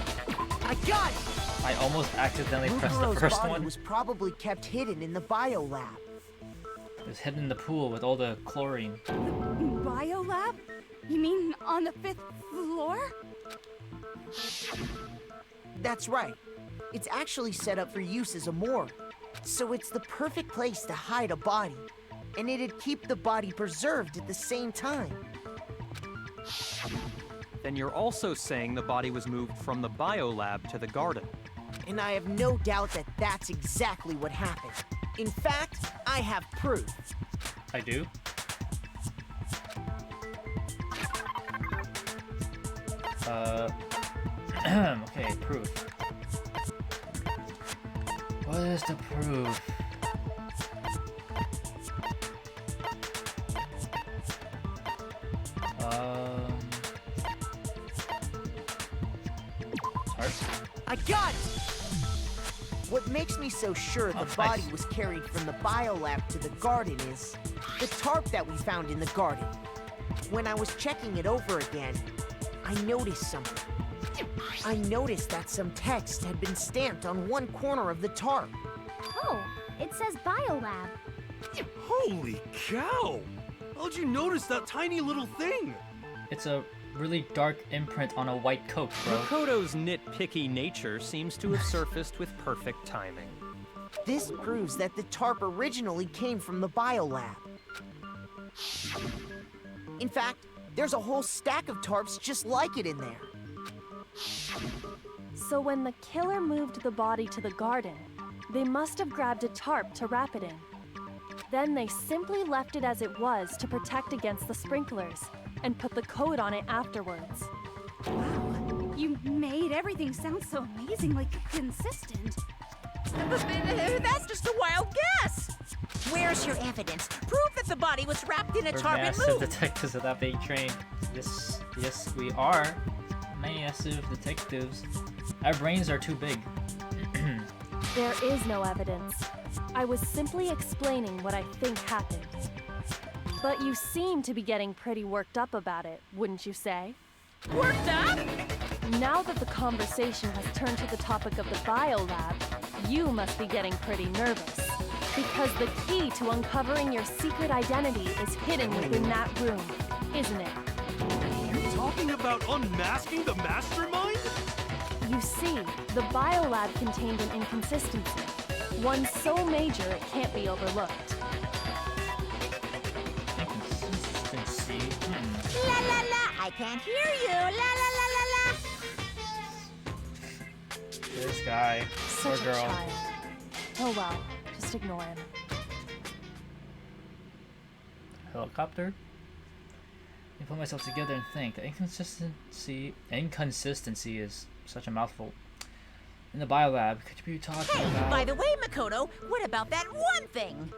I got it! I almost accidentally pressed the Mukuro's first body one. was probably kept hidden in the biolab. It was hidden in the pool with all the chlorine. Biolab? You mean on the 5th floor? That's right. It's actually set up for use as a morgue. So it's the perfect place to hide a body. And it'd keep the body preserved at the same time. Then you're also saying the body was moved from the biolab to the garden. And I have no doubt that that's exactly what happened. In fact, I have proof. I do. Okay, proof. What is the proof? Tarp? I got it! What makes me so sure the body was carried from the biolab to the garden is the tarp that we found in the garden. When I was checking it over again, I noticed something. I noticed that some text had been stamped on one corner of the tarp. Oh, it says Biolab. Holy cow! How'd you notice that tiny little thing? It's a really dark imprint on a white coat, bro. Makoto's nitpicky nature seems to have surfaced with perfect timing. This proves that the tarp originally came from the biolab. In fact, there's a whole stack of tarps just like it in there. So when the killer moved the body to the garden, they must have grabbed a tarp to wrap it in. Then they simply left it as it was to protect against the sprinklers, and put the coat on it afterwards. Wow, you made everything sound so amazingly consistent. That's just a wild guess! Where's your evidence? Prove that the body was wrapped in a We're tarp and massive moved! detectives without being trained. Yes, we are massive detectives. Our brains are too big. There is no evidence. I was simply explaining what I think happened. But you seem to be getting pretty worked up about it, wouldn't you say? Worked up? Now that the conversation has turned to the topic of the biolab, you must be getting pretty nervous. Because the key to uncovering your secret identity is hidden within that room, isn't it? You talking about unmasking the mastermind? You see, the biolab contained an inconsistency. One so major it can't be overlooked. Inconsistency. La la la! I can't hear you! La la la la la! This guy. Poor Such a girl. child. Oh well, just ignore him. Helicopter? I put myself together and think. The inconsistency is such a mouthful. In the biolab, could you be talking Hey, about... by the way, Makoto, what about that one thing?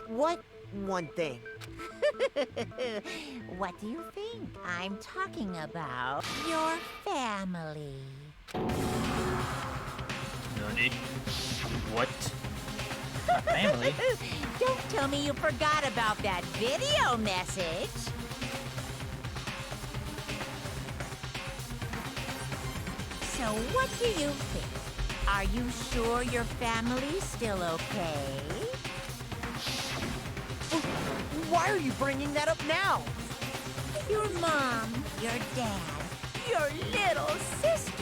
What one thing? What do you think? I'm talking about your family. Nani? What? My family? Don't tell me you forgot about that video message. So what do you think? Are you sure your family's still okay? Why are you bringing that up now? Your mom, your dad, your little sister.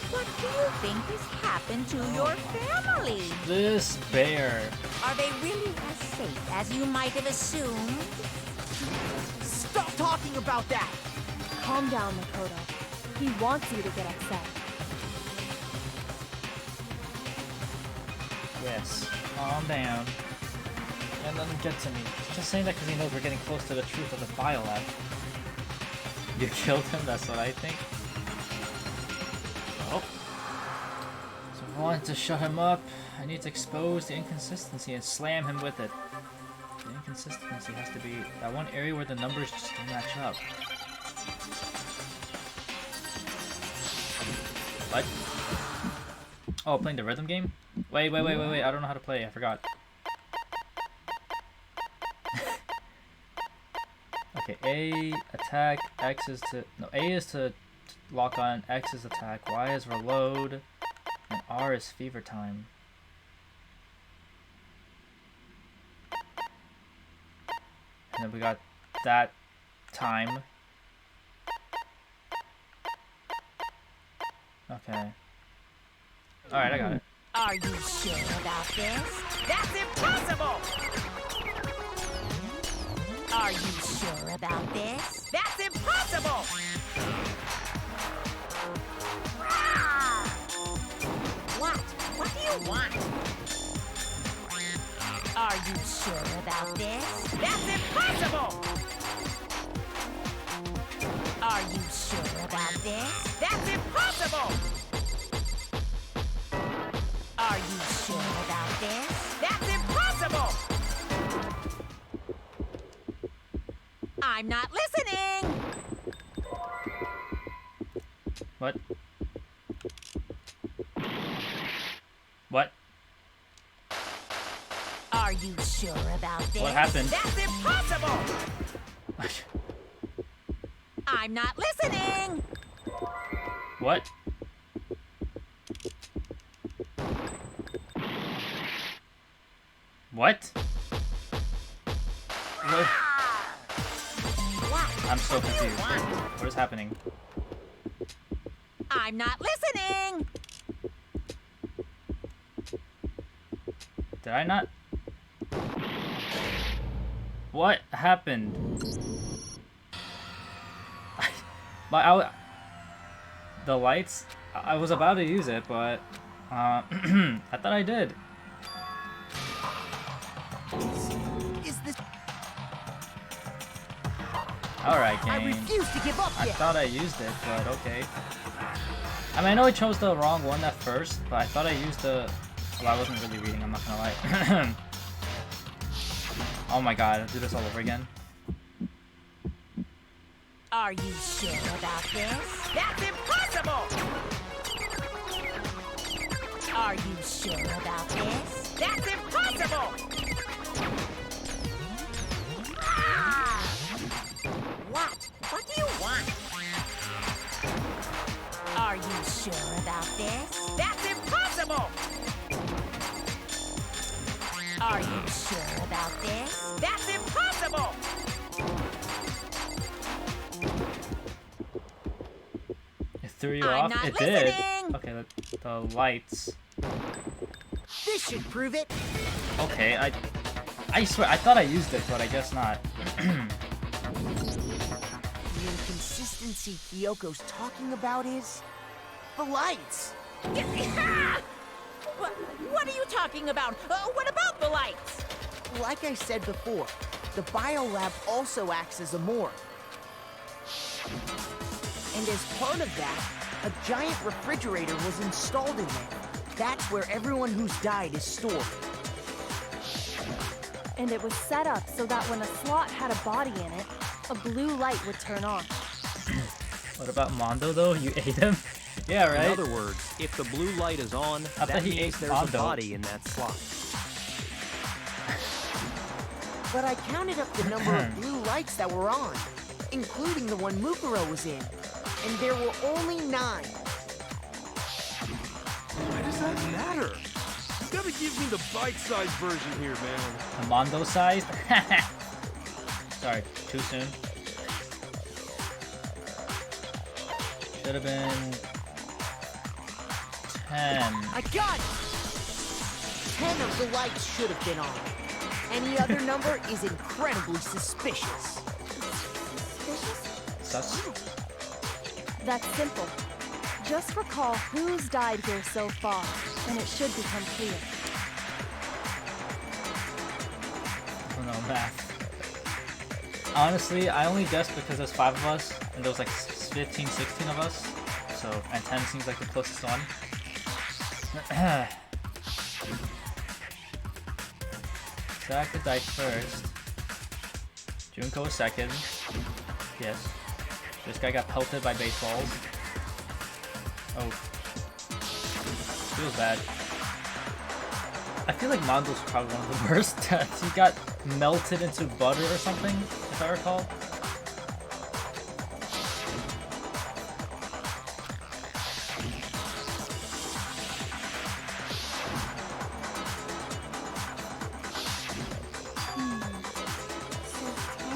What do you think has happened to your family? This bear. Are they really as safe as you might have assumed? Stop talking about that! Calm down, Makoto. He wants you to get upset. Yes. Calm down. And let him get to me. He's just saying that because he knows we're getting close to the truth of the biolab. You killed him? That's what I think. Oh. So if I want to shut him up, I need to expose the inconsistency and slam him with it. The inconsistency has to be that one area where the numbers just don't match up. What? Oh, playing the rhythm game? Wait, I don't know how to play, I forgot. Okay, A, attack, X is to... No, A is to lock on, X is attack, Y is reload, and R is fever time. And then we got that time. Okay. Alright, I got it. Are you sure about this? That's impossible! Are you sure about this? That's impossible! What? What do you want? Are you sure about this? That's impossible! Are you sure about this? That's impossible! Are you sure about this? That's impossible! I'm not listening! What? What? Are you sure about this? What happened? That's impossible! I'm not listening! What? What? What? What? I'm so What do you confused. want? What is happening? I'm not listening! Did I not? What happened? The lights? I was about to use it, but I thought I did. Is this? Alright, I game. refuse to give up I yet. thought I used it, but okay. I mean, I know I chose the wrong one at first, but I thought I used the... Well, I wasn't really reading, I'm not gonna lie. Oh my god, I'll do this all over again. Are you sure about this? That's impossible! Are you sure about this? That's impossible! What? What do you want? Are you sure about this? That's impossible! Are you sure about this? That's impossible! It threw you I'm off? not It did. listening. Okay, the lights. This should prove it. Okay, I swear, I thought I used it, but I guess not. The inconsistency Kyoko's talking about is the lights. What are you talking about? What about the lights? Like I said before, the biolab also acts as a morgue. And as part of that, a giant refrigerator was installed in there. That's where everyone who's died is stored. And it was set up so that when a slot had a body in it, a blue light would turn on. What about Mondo though? You ate him? Yeah, right? In other words, if the blue light is on, I thought that he means ate there's Mondo. a body in that slot. But I counted up the number of blue lights that were on, including the one Mukuro was in, and there were only 9. Why does that matter? You gotta give me the bite-sized version here, man. The Mondo sized? Sorry, too soon. Should have been 10. I got it! 10 of the lights should have been on. Any other number is incredibly suspicious. Sus? That's simple. Just recall who's died here so far, and it should become clear. Oh no, math. Honestly, I only guessed because there's 5 of us, and there was like 15, 16 of us. So, and 10 seems like the closest one. Sakura died first. Junko was second. Yes. This guy got pelted by baseballs. Oh. Feels bad. I feel like Mondo's probably one of the worst deaths. He got melted into butter or something, if I recall.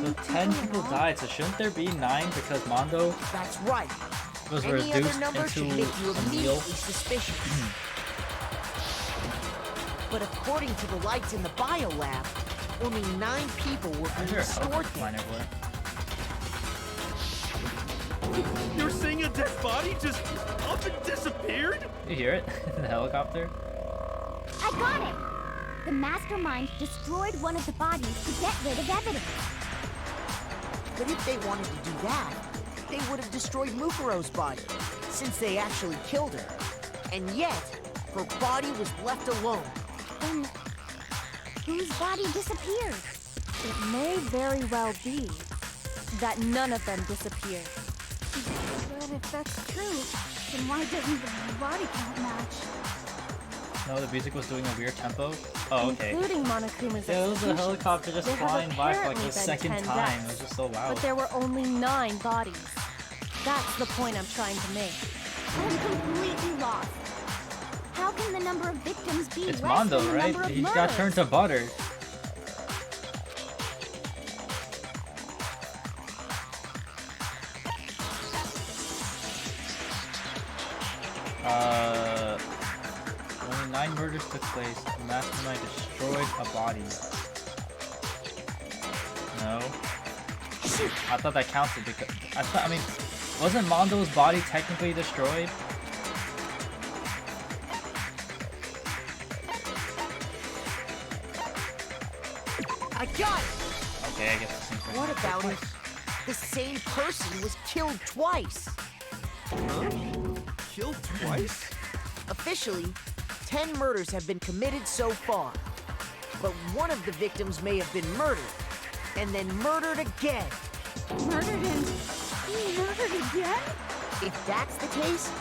So 10 people died, so shouldn't there be 9 because Mondo That's right. was Any other reduced number should into make you a meal? immediately suspicious. But according to the lights in the biolab, only 9 people were I being hear a stored helicopter there. flying everywhere. You're saying a dead body just up and disappeared? You hear it? The helicopter? I got it! The mastermind destroyed one of the bodies to get rid of evidence. But if they wanted to do that, they would have destroyed Mukuro's body, since they actually killed her. And yet, her body was left alone. Then, whose body disappeared? It may very well be that none of them disappeared. But if that's true, then why doesn't the body count match? No, the music was doing a weird tempo. Oh, okay. Including Monokuma's Yeah, it was a execution. helicopter just There have flying by for like apparently the been second 10 time. deaths, It was just so loud. But there were only 9 bodies. That's the point I'm trying to make. I'm completely lost. How can the number of victims be It's less Mondo, than the right? number of He got murders? turned to butter. Only 9 murders took place. The mastermind destroyed a body. No. I thought that counted because I mean, wasn't Mondo's body technically destroyed? I got it! Okay, I guess the same person. What took about place. if the same person was killed twice? Huh? Killed twice? Officially, 10 murders have been committed so far. But one of the victims may have been murdered, and then murdered again. Murdered and murdered again? If that's the case,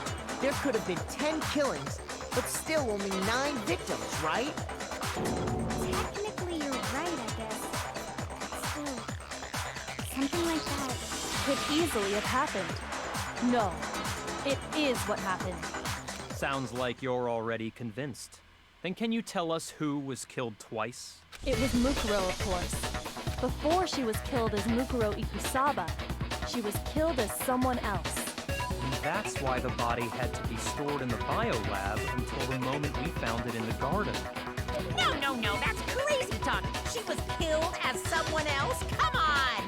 there could have been 10 killings, but still only 9 victims, right? Technically, you're right, I guess. Still, something like that. Could easily have happened. No, it is what happened. Sounds like you're already convinced. Then can you tell us who was killed twice? It was Mukuro, of course. Before she was killed as Mukuro Ikusaba, she was killed as someone else. And that's why the body had to be stored in the biolab until the moment we found it in the garden. No, that's crazy talk. She was killed as someone else? Come on!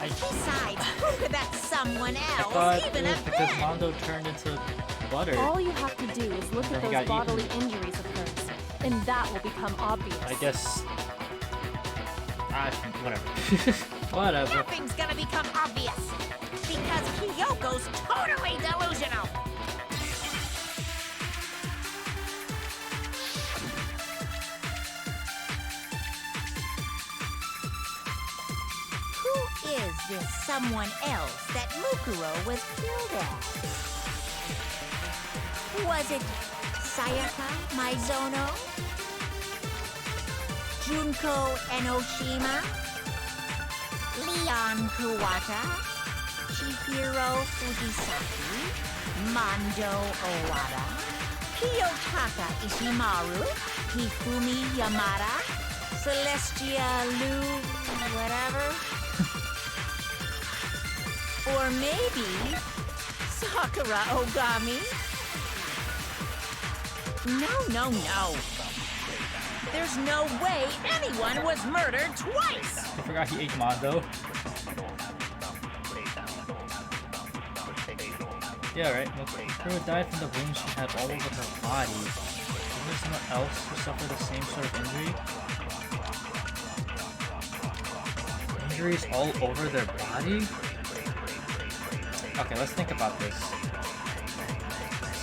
Besides, who could that someone I else thought even it was have because been? Mondo turned into butter. All you have to do is look Then at he those got bodily eaten. injuries of hers, and that will become obvious. I guess. Whatever. Whatever. Nothing's gonna become obvious. Because Kyoko's totally delusional. Who is this someone else that Mukuro was killed as? Was it Sayaka Maizono? Junko Enoshima? Leon Kuwata? Chihiro Fujisaki? Mondo Owada? Kiyotaka Ishimaru? Hifumi Yamada? Celestia Lu... whatever? Or maybe... Sakura Ogami? No. There's no way anyone was murdered twice! I forgot he ate Mondo. Yeah, right. Mukuro died from the wounds she had all over her body. Is there someone else who suffered the same sort of injury? Injuries all over their body? Okay, let's think about this.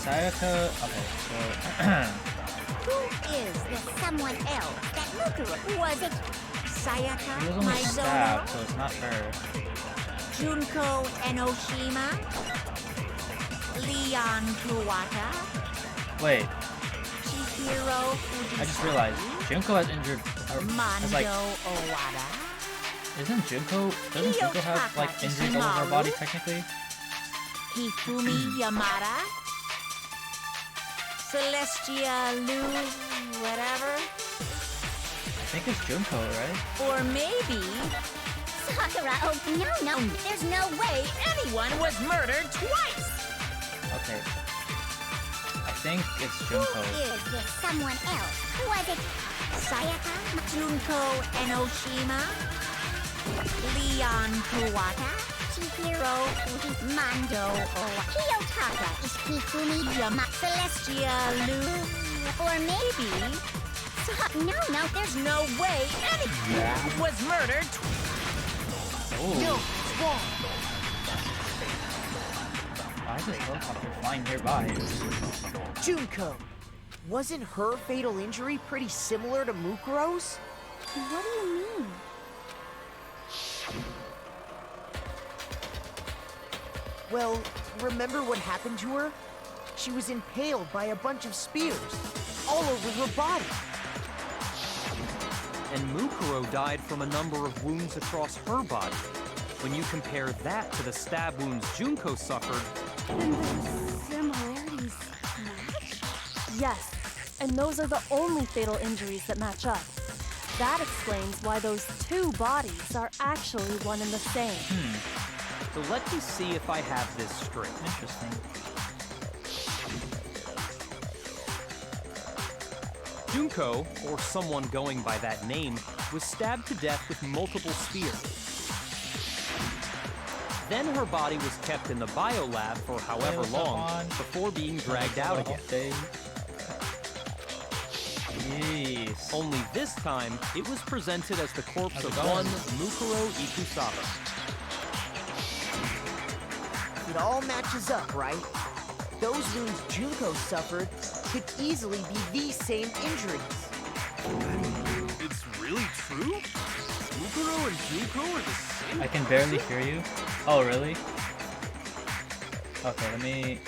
Sayaka... Okay, so... Who is this someone else that Mukuro? Was it Sayaka She was only stabbed, Maizono? so it's not her. Junko Enoshima? Leon Kuwata? Wait, Chihiro Fujisaki? I just realized. Junko has injured... Mondo has like... Owada? Isn't Junko... Doesn't Junko have like injuries all over her body technically? Hifumi Yamada? Celestia Lu... whatever? I think it's Junko, right? Or maybe Sakura, oh, no. There's no way anyone was murdered twice! Okay. I think it's Who Junko. is this someone else? Was it Sayaka? Junko Enoshima? Leon Kawata? Chihiro? Mando Kiyotaka? Is Hifumi Yama? Celestia Lu? Or maybe... No, There's no way anyone was murdered Oh. Why is this helicopter flying nearby? Junko, wasn't her fatal injury pretty similar to Mukuro's? What do you mean? Well, remember what happened to her? She was impaled by a bunch of spears, all over her body. And Mukuro died from a number of wounds across her body. When you compare that to the stab wounds Junko suffered, And the similarities match? Yes, and those are the only fatal injuries that match up. That explains why those two bodies are actually one and the same. so let me see if I have this straight. Interesting. Junko, or someone going by that name, was stabbed to death with multiple spears. Then her body was kept in the biolab for however what's up, long Juan? before being dragged out again. Jeez. Only this time, it was presented as the corpse How's it of going? one Mukuro Ikusaba. It all matches up, right? Those wounds Junko suffered could easily be these same injuries. It's really true? Mukuro and Junko are the same? I can barely hear you. Oh, really? Okay, let me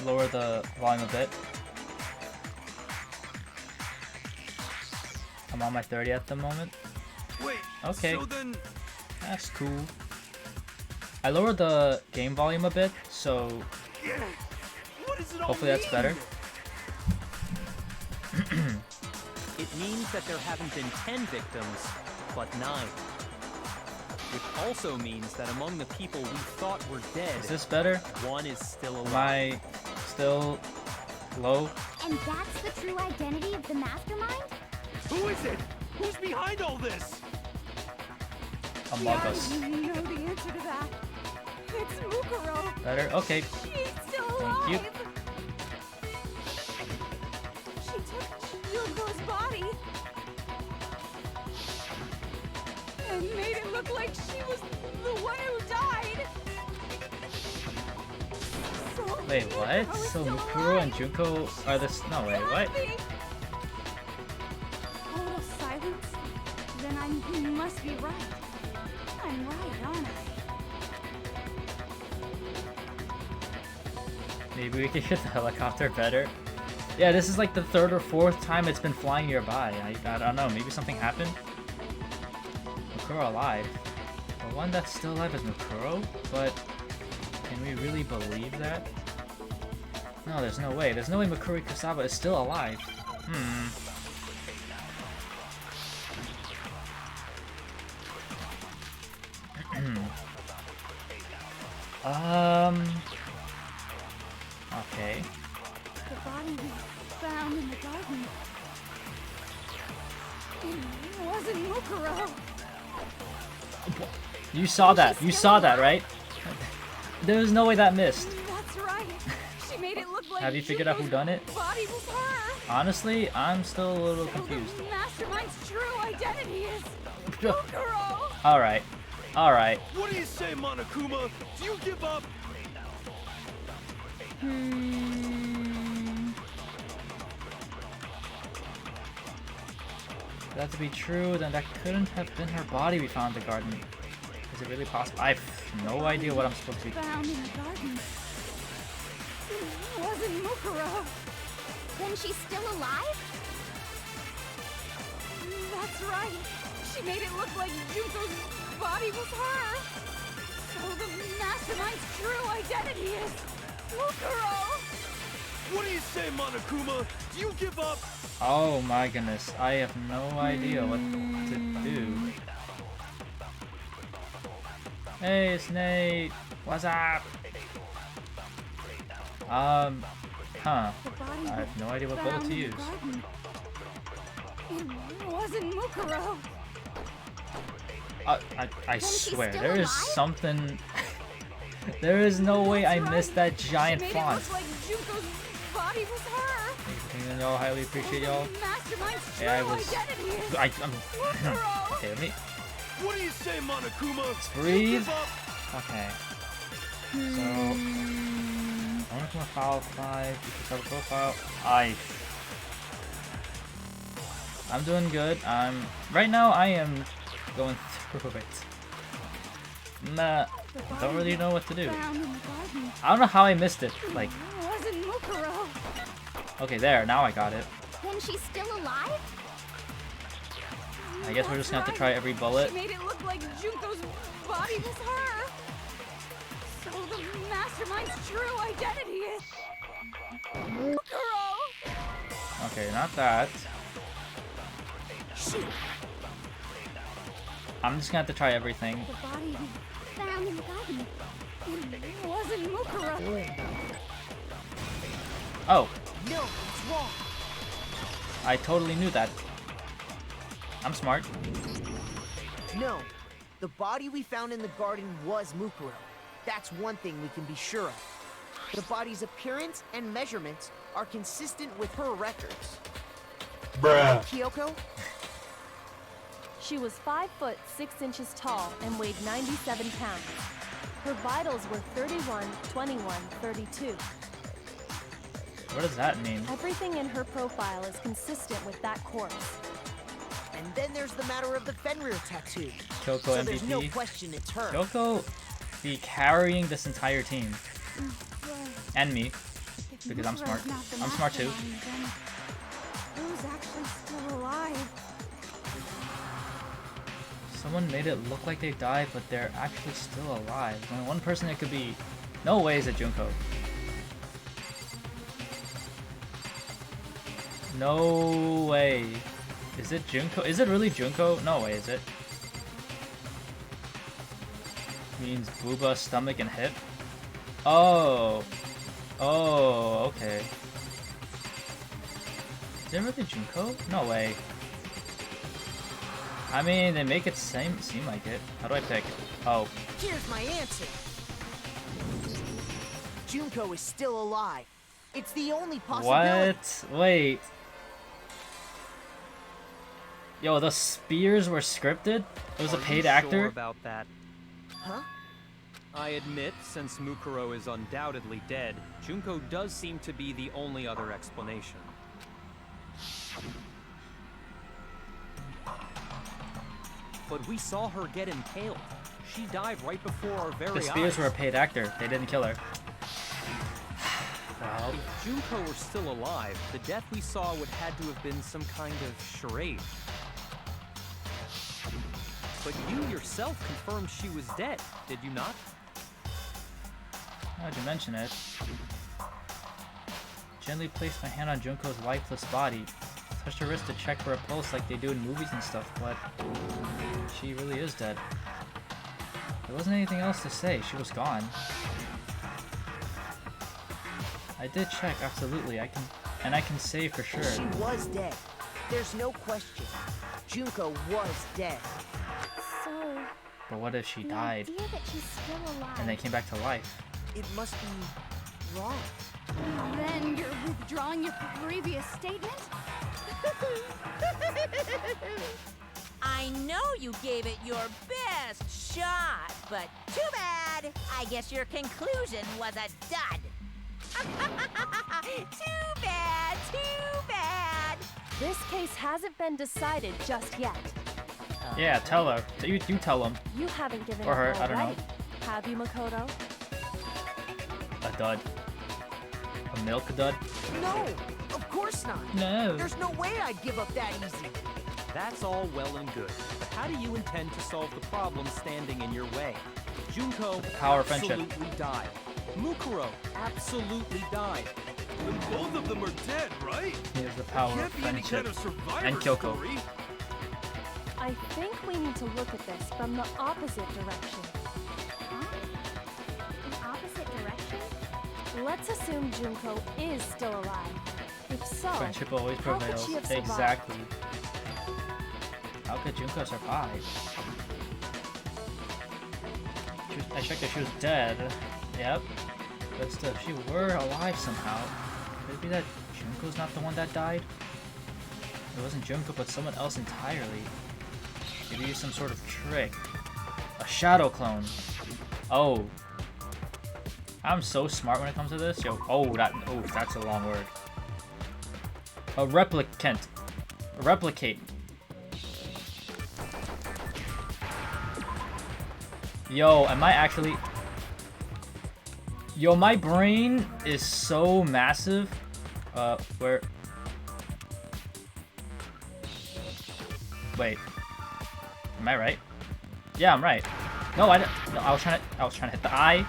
lower the volume a bit. I'm on my 30 at the moment. Wait, Okay. so then... That's cool. I lowered the game volume a bit, so Yeah, what does it all hopefully that's mean? better. It means that there haven't been 10 victims, but 9. Which also means that among the people we thought were dead, Is this better? one is still Am alive. I still low? And that's the true identity of the mastermind? Who is it? Who's behind all this? Among Us. I know the answer to that. It's Mukuro. Better? Okay. She's still Thank alive. you. She took Junko's body and made it look like she was the one who died. So Wait, what? Mukuro is So still Mukuro and alive. Junko are this? No way, what? Happy. Total silence? Then I must be right. I'm right, aren't I? Maybe we could get the helicopter better. Yeah, this is like the 3rd or 4th time it's been flying nearby. I don't know, maybe something happened? Mukuro alive. The one that's still alive is Mukuro, but can we really believe that? No, there's no way. There's no way Mukuro Ikusaba is still alive. Okay. The body we found in the garden. It wasn't Mukuro. You saw that. You saw that, right? There was no way that missed. That's right. She made it look like Have you figured out who done it? body was her. Honestly, I'm still a little So confused. the mastermind's true identity is Mukuro. Alright. Alright. What do you say, Monokuma? Do you give up? For that to be true, then that couldn't have been her body we found in the garden. Is it really possible? I have no idea what I'm supposed to be. Found in the garden. It wasn't Mukuro. Then she's still alive? That's right. She made it look like Junko's body was her. So the mastermind's true identity is Mukuro. What do you say, Monokuma? Do you give up? Oh my goodness, I have no idea what to do. Hey, it's Nate. What's up? Huh. I have no idea what bullet to use. It wasn't Mukuro. I swear, there is something... There is no way I missed that giant She made font. it look like Junko's body was her. And y'all, highly appreciate y'all. Mastermind's true Yeah, I was... identity is I'm... Mukuro. Okay, let me... What do you say, Monokuma? Let's Do you breathe. give up? Okay. So... Monokuma file 5, you can cover profile. I'm doing good. Right now I am going through it. Nah, don't really know what to do. Found in the garden. I don't know how I missed it. Like, It wasn't Mukuro. okay, there, now I got it. Then she's still alive? I guess we're just gonna have to try every bullet. She made it look like Junko's body was her. So the Mastermind's true identity is Mukuro. Okay, not that. I'm just gonna have to try everything. The body we found in the garden. It wasn't Mukuro. Oh, No, it's wrong. I totally knew that. I'm smart. No, the body we found in the garden was Mukuro. That's one thing we can be sure of. The body's appearance and measurements are consistent with her records. Right, Kyoko? She was 5 foot 6 inches tall and weighed 97 pounds. Her vitals were 31, 21, 32. What does that mean? Everything in her profile is consistent with that course. And then there's the matter of the Fenrir tattoo. Kyoko So MVP. there's no question it's her. Kyoko be carrying this entire team. And me. If Because I'm Mukuro's smart. not the I'm smart too. Mastermind, then who's actually still alive? Someone made it look like they died, but they're actually still alive. Only one person it could be. No way is it Junko. No way. Is it Junko? Is it really Junko? No way, is it? Means Booba, stomach, and hip? Oh. Oh, okay. Is it really Junko? No way. I mean, they make it seem like it. How do I pick? Oh. Here's my answer. Junko is still alive. It's the only possibility. What? Wait. Yo, the spears were scripted? It was a Are paid you actor? Sure about that? Huh? I admit, since Mukuro is undoubtedly dead, Junko does seem to be the only other explanation. But we saw her get impaled. She died right before our very The eyes. spears were a paid actor. They didn't kill her. Well, If Junko were still alive, the death we saw would had to have been some kind of charade. But you yourself confirmed she was dead, did you not? how'd you mention it? Gently placed my hand on Junko's lifeless body. Touched her wrist to check for a pulse like they do in movies and stuff, but she really is dead. There wasn't anything else to say. She was gone. I did check, absolutely. I can say for sure. She was dead. There's no question. Junko was dead. So, But what if she the died idea that she's still alive. and then came back to life? It must be wrong. Then you're withdrawing your previous statement? I know you gave it your best shot, but too bad. I guess your conclusion was a dud. Too bad, too bad. This case hasn't been decided just yet. Yeah, tell her. You tell him. You haven't given Or up her, I don't know. already, have you, Makoto? A dud. A milk dud? No, of course not. No. There's no way I'd give up that easy. That's all well and good, but how do you intend to solve the problem standing in your way? Junko Power of friendship. absolutely died. Mukuro absolutely died. Then both of them are dead, right? He has the power of Can't be any friendship. kind of survivor And Kyoko. story. I think we need to look at this from the opposite direction. Huh? The opposite direction? Let's assume Junko is still alive. If so, Friendship always how could prevails. she have survived? Exactly. How could Junko survive? I checked if she was dead. Yep. But still, if she were alive somehow, could it be that Junko's not the one that died? It wasn't Junko, but someone else entirely. Maybe some sort of trick. A shadow clone. Oh. I'm so smart when it comes to this. Yo, that's a long word. A replicant. Replicate. Yo, am I actually... Yo, my brain is so massive. Where... Wait. Am I right? Yeah, I'm right. No, I was trying to hit the eye.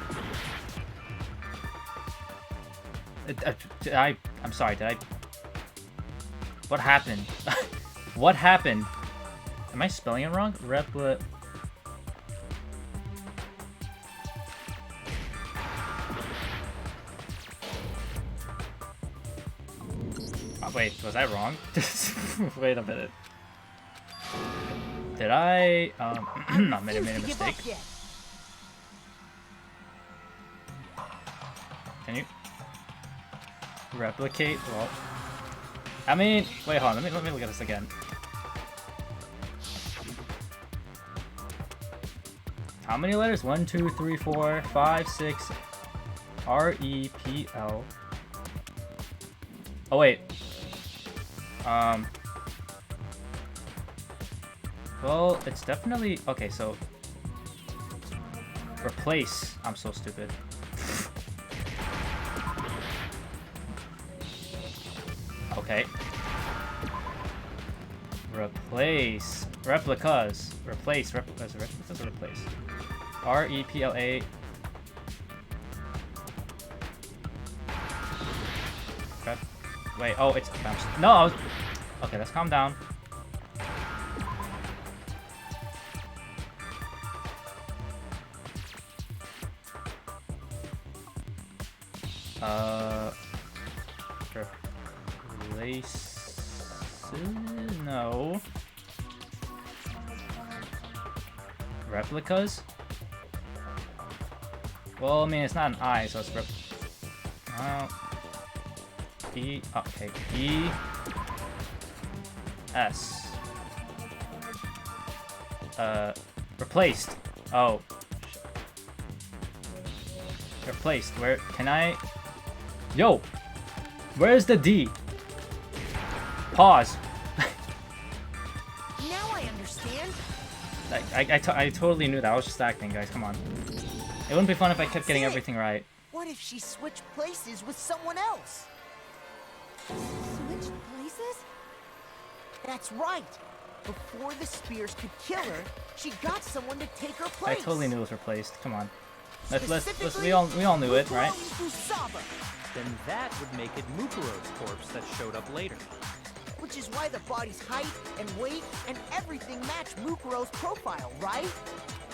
I'm sorry, did I... What happened? What happened? Am I spelling it wrong? Oh, wait, was I wrong? Wait a minute. Did I I made a mistake. Can you replicate? Well, I mean, wait, hold on. Let me look at this again. How many letters? 1, 2, 3, 4, 5, 6. R-E-P-L. Oh wait. Well, it's definitely okay. So replace. I'm so stupid. Okay. Replace. Replicas. Replace. Replicas or replace. R-E-P-L-A. Okay. Wait. Oh, it's no. I was, okay, let's calm down. No. Replicas? Well, I mean, it's not an I, so it's E, okay, E, S. Replaced. Oh. Replaced. Where, can I? Yo! Where's the D? Pause. Now I understand. I totally knew that. I was just acting, guys. Come on. It wouldn't be fun if I kept getting everything right. What if she switched places with someone else? Switched places? That's right. Before the Spears could kill her, she got someone to take her place. I totally knew it was replaced. Come on. Let's we all knew it, right? Then that would make it Mukuro's corpse that showed up later. Which is why the body's height and weight and everything match Mukuro's profile, right?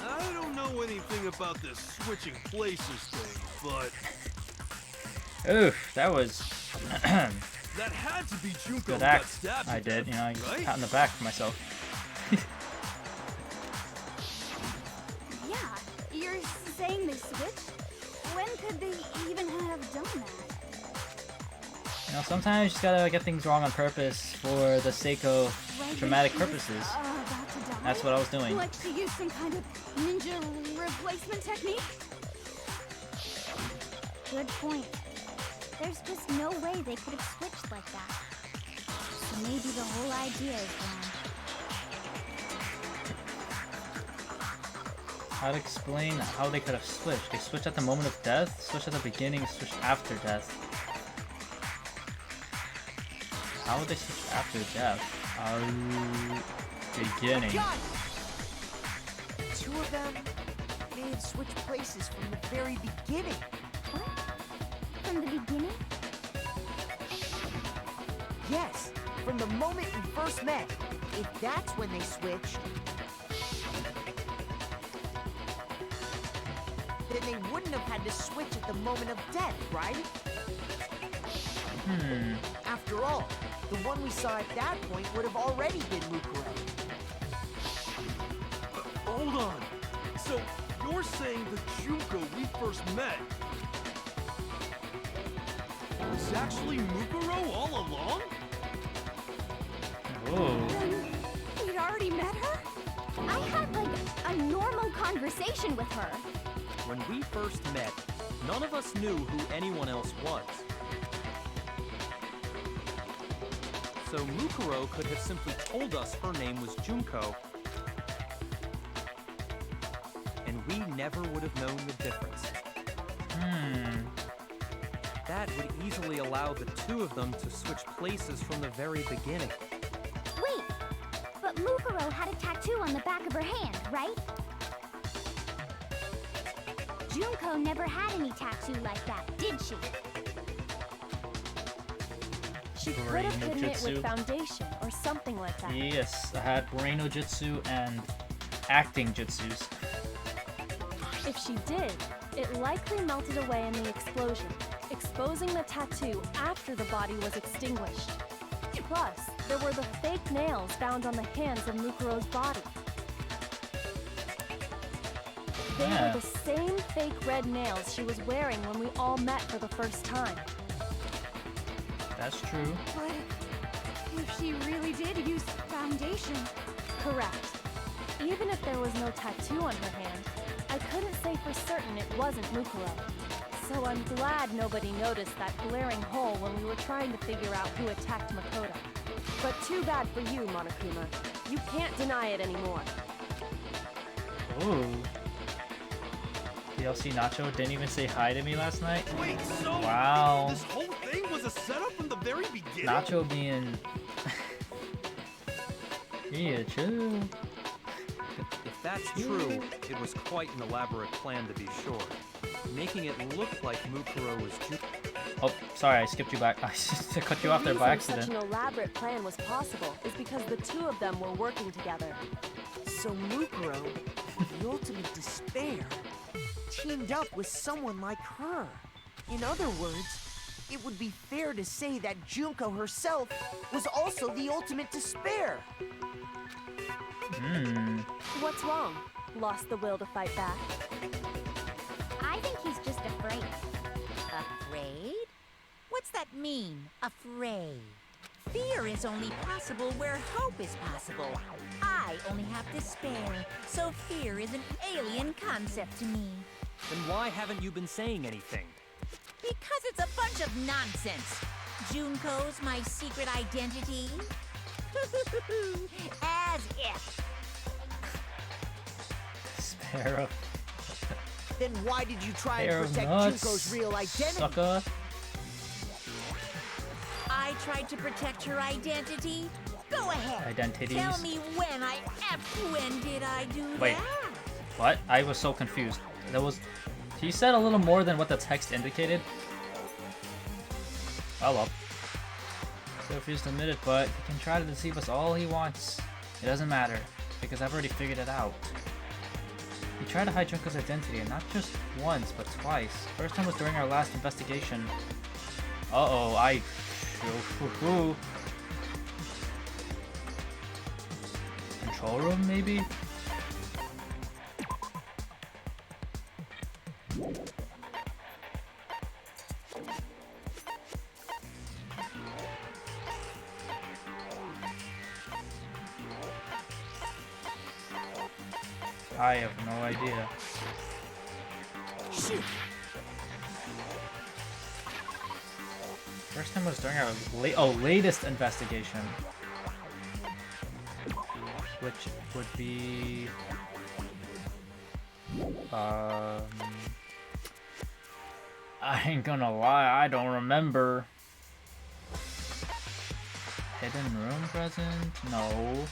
I don't know anything about this switching places thing, but... Oof, that was... that had to be Junko good who act. got stabbed. I did, you know, I right? pat in the back for myself. Yeah, you're saying they switched? When could they even have done that? You know, sometimes you just gotta get things wrong on purpose for the sake of Like dramatic she was, purposes. about to die? That's what I was doing. Like to use some kind of ninja replacement technique? Good point. There's just no way they could have switched like that. So maybe the whole idea is wrong. How to explain how they could have switched? They switched at the moment of death, switched at the beginning, switched after death. How would they switch after death? Beginning. Two of them may have switched places from the very beginning. What? From the beginning? Yes, from the moment we first met. If that's when they switched, then they wouldn't have had to switch at the moment of death, right? After all, the one we saw at that point would have already been Mukuro. Hold on. So, you're saying the Junko we first met was actually Mukuro all along? Oh. We'd already met her? I had, like, a normal conversation with her. When we first met, none of us knew who anyone else was. So Mukuro could have simply told us her name was Junko, and we never would have known the difference. That would easily allow the two of them to switch places from the very beginning. Wait, but Mukuro had a tattoo on the back of her hand, right? Junko never had any tattoo like that, did she? She could Brain have hidden it jutsu. with foundation or something like that. Yes, I had brain no jutsu and acting jutsus. If she did, it likely melted away in the explosion, exposing the tattoo after the body was extinguished. Plus, there were the fake nails found on the hands of Mukuro's body. They Yeah. were the same fake red nails she was wearing when we all met for the first time. That's true. But if she really did use foundation, Correct. Even if there was no tattoo on her hand, I couldn't say for certain it wasn't Mukuro. So I'm glad nobody noticed that glaring hole when we were trying to figure out who attacked Makoto. But too bad for you, Monokuma. You can't deny it anymore. Ooh. DLC Nacho didn't even say hi to me last night. Wait, so Wow. this whole thing was a setup from the very beginning? Nacho being... yeah, chill. If that's true, it was quite an elaborate plan to be sure. Making it look like Mukuro was Junko. Oh, sorry, I skipped you back. I cut you off there by The reason accident. such an elaborate plan was possible is because the two of them were working together. So Mukuro, the ultimate despair, teamed up with someone like her. In other words, it would be fair to say that Junko herself was also the ultimate despair. What's wrong? Lost the will to fight back? I think he's just afraid. Afraid? What's that mean, afraid? Fear is only possible where hope is possible. I only have despair, so fear is an alien concept to me. Then why haven't you been saying anything? Because it's a bunch of nonsense. Junko's my secret identity? As if. Sparrow. Then why did you try Pair and of protect nuts, Junko's real identity? sucker. I tried to protect her identity? Go ahead. Identities. Tell me when did I do Wait. that? What? I was so confused. There was... He said a little more than what the text indicated. Oh well. So refused to admit it, but he can try to deceive us all he wants. It doesn't matter, because I've already figured it out. He tried to hide Junko's identity, and not just once, but twice. First time was during our last investigation. Uh-oh, Control room, maybe? I have no idea. Shoot! First time was during our latest investigation, which would be I ain't gonna lie, I don't remember. Hidden room present? No.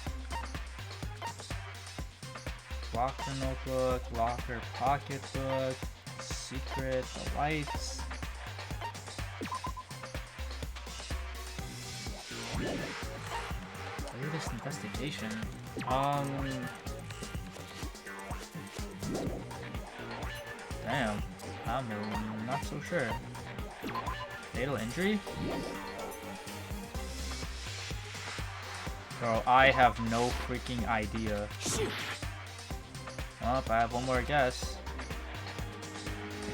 Locker notebook, locker pocketbook, secret, the lights. Latest investigation. Damn. I'm not so sure. Fatal injury? Bro, I have no freaking idea. Oh, I have one more guess.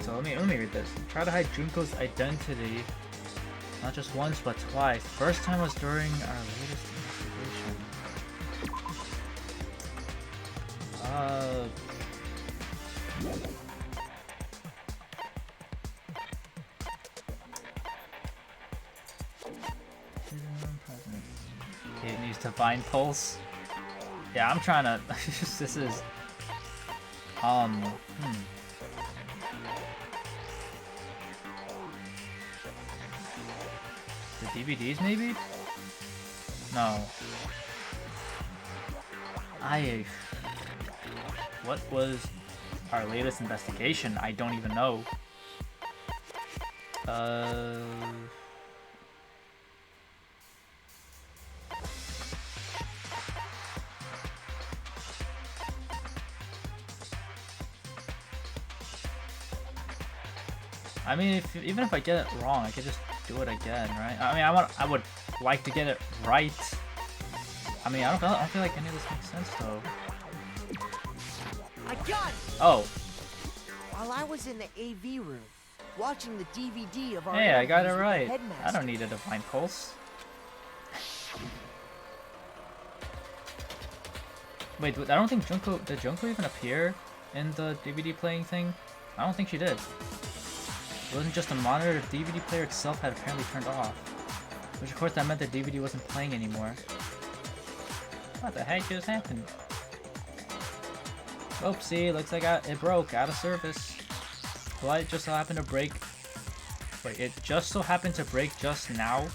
So let me read this. Try to hide Junko's identity. Not just once, but twice. First time was during our latest investigation. It needs to find Pulse. Yeah, I'm trying to. This is. The DVDs, maybe? No. What was our latest investigation? I don't even know. I mean, even if I get it wrong, I could just do it again, right? I mean, I would like to get it right. I mean, I don't feel like any of this makes sense though. I got it! Oh. While I was in the AV room, watching the DVD of our Hey, I got it interviews with the right. headmaster. I don't need a Divine Pulse. Wait, I don't think Junko... Did Junko even appear in the DVD playing thing? I don't think she did. It wasn't just a monitor, the DVD player itself had apparently turned off. Which of course that meant the DVD wasn't playing anymore. What the heck just happened? Oopsie, looks like it broke, out of service. The light just so happened to break. Wait, it just so happened to break just now?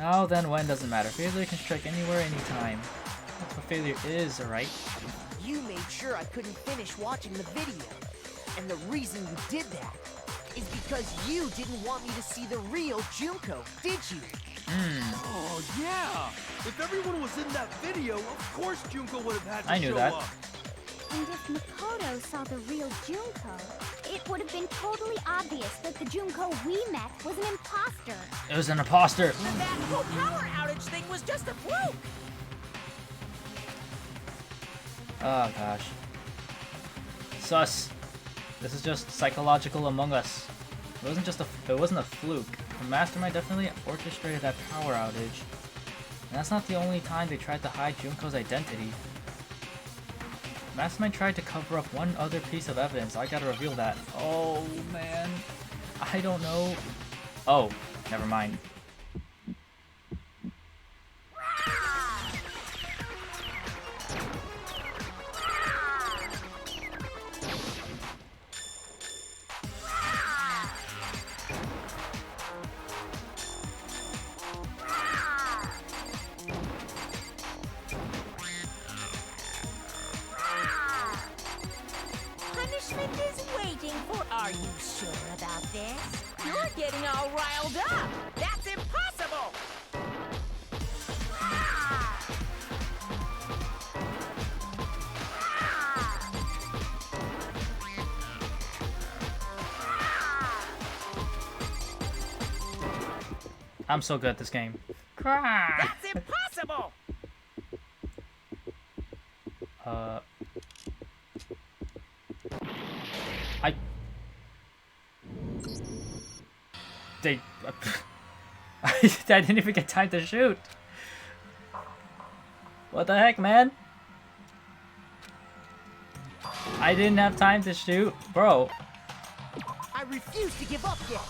Oh, then when doesn't matter. Failure can strike anywhere, anytime. That's what failure is, alright? You made sure I couldn't finish watching the video. And the reason you did that is because you didn't want me to see the real Junko, did you? Oh, yeah! If everyone was in that video, of course Junko would have had to I knew show that. up. And if Makoto saw the real Junko, it would have been totally obvious that the Junko we met was an imposter. It was an imposter! And that whole power outage thing was just a fluke! Oh gosh. Sus. This is just psychological Among Us. It wasn't a fluke. The Mastermind definitely orchestrated that power outage. And that's not the only time they tried to hide Junko's identity. Mastermind tried to cover up one other piece of evidence. I gotta reveal that. Oh man. I don't know. Oh, never mind. Punishment is waiting for. Are you sure about this? You're getting all riled up. That's impossible. I'm so good at this game. That's impossible. I didn't even get time to shoot. What the heck, man? I didn't have time to shoot, bro. I refuse to give up yet.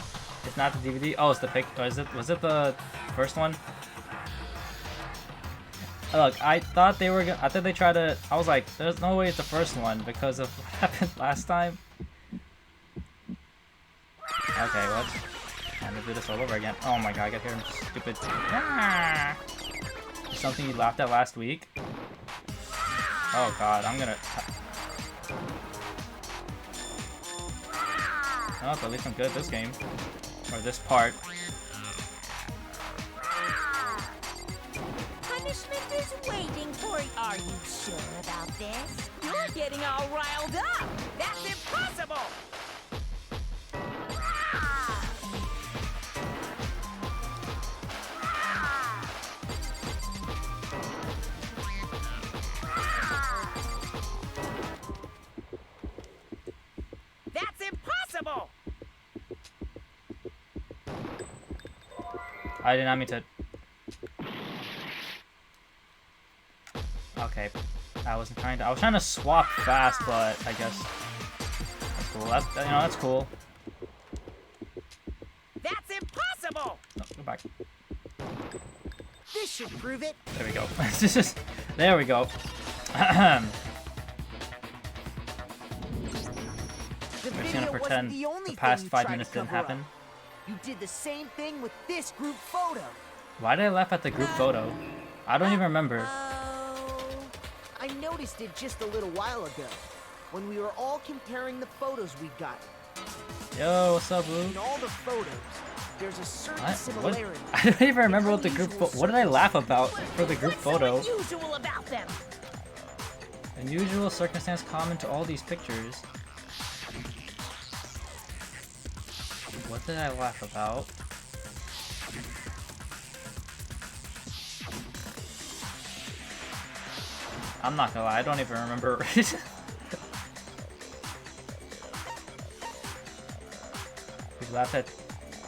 It's not the DVD. Oh, it's the pic. Or was it the first one? Look, I thought they were gonna. I thought they tried to. I was like, there's no way it's the first one because of what happened last time. Okay, what? Time to do this all over again. Oh my god, I got here stupid. Ah! Something you laughed at last week. Oh god, I'm gonna. Oh, but at least I'm good at this game. Or this part. Are you sure about this? You're getting all riled up. That's impossible. That's impossible. I did not mean to. Okay, I wasn't trying to. I was trying to swap fast, but I guess that's cool. That's, you know, that's cool. That's impossible. No, go back. This should prove it. There we go. There we go. The We're just video gonna wasn't pretend the only the past thing you 5 tried minutes to didn't cover happen. up. You did the same thing with this group photo. Why did I laugh at the group photo? I don't even remember. I noticed it just a little while ago, when we were all comparing the photos we got. Yo, what's up, Blue? In all the photos, there's a certain What? similarity. I don't even remember what the group what did I laugh about for the group photo? What's so unusual about them? Unusual circumstance common to all these pictures. What did I laugh about? I'm not gonna lie, I don't even remember. We laughed at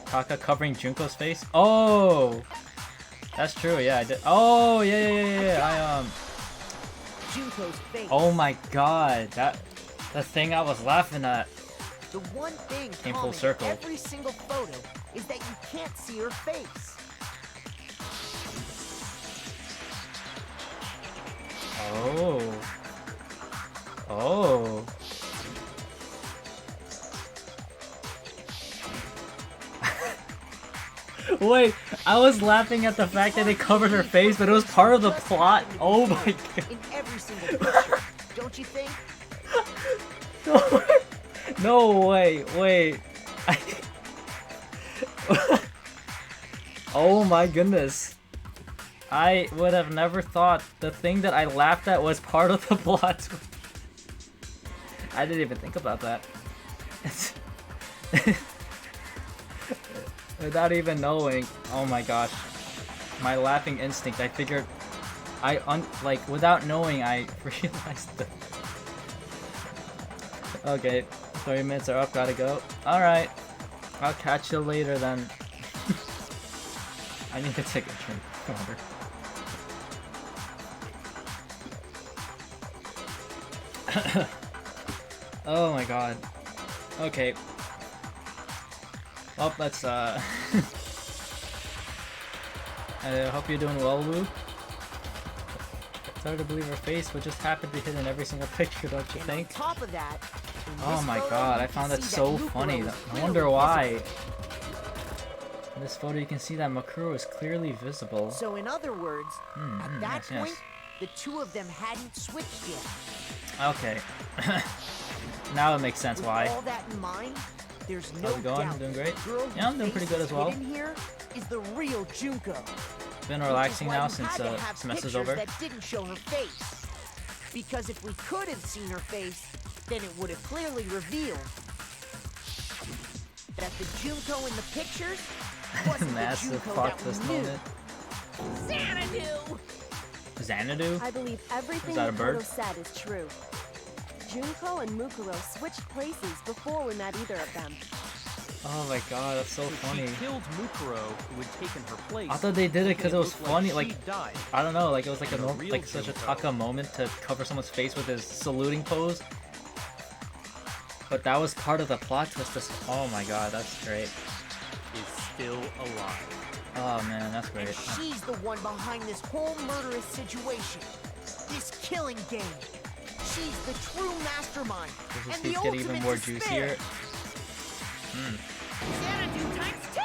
Taka covering Junko's face? Oh! That's true, yeah, I did. Oh, yeah. Junko's face. Oh my god, the thing I was laughing at. The one thing Came full common circle. in every single photo is that you can't see her face. Oh. Oh. Wait, I was laughing at the fact that it covered her face, but it was part of the plot. Oh my god. In every single picture, don't you think? No way, wait. Oh my goodness. I would have never thought the thing that I laughed at was part of the plot. I didn't even think about that. Without even knowing. Oh my gosh. My laughing instinct, I figured like without knowing I realized that. Okay, 30 minutes are up, gotta go. Alright. I'll catch you later then. I need to take a drink of water. Oh my god. Okay. Well, let's I hope you're doing well, Lou. It's hard to believe her face would just happen to be hidden in every single picture, don't you And think? on top of that, in Oh this my photo, god, you I can found that see so Mukuro funny. is I clearly wonder why. visible. In this photo you can see that Makuro is clearly visible. So in other words, at that yes, point, yes. the two of them hadn't switched yet. Okay. Now it makes sense With why. all that in mind, there's no How's it going? doubt Doing that great? the girl Yeah, I'm whose doing pretty face good is as well. hidden here is the real Junko. Been Which is relaxing why now you since had to have semester's pictures over. that didn't show her face. Because if we could have seen her face, then it would have clearly revealed that the Junko in the pictures wasn't the Massive Junko plot that we twist knew. moment. Xanadu! Xanadu? I believe everything Is that a the photo bird? said is true. Junko and Mukuro switched places before we met either of them. Oh my god, that's so If funny. she killed Mukuro, who had taken her place. I thought they did it because it was looked funny, like like she died. I don't know, like it was like a The norm, real like such a Junko. Taka moment to cover someone's face with his saluting pose. But that was part of the plot twist. Oh my god, that's great. Is still alive. Oh man, that's And great. she's the one behind this whole murderous situation. This killing game. She's the true mastermind. This just and the keeps getting even ultimate more despair. juicier. Xanadu times 2!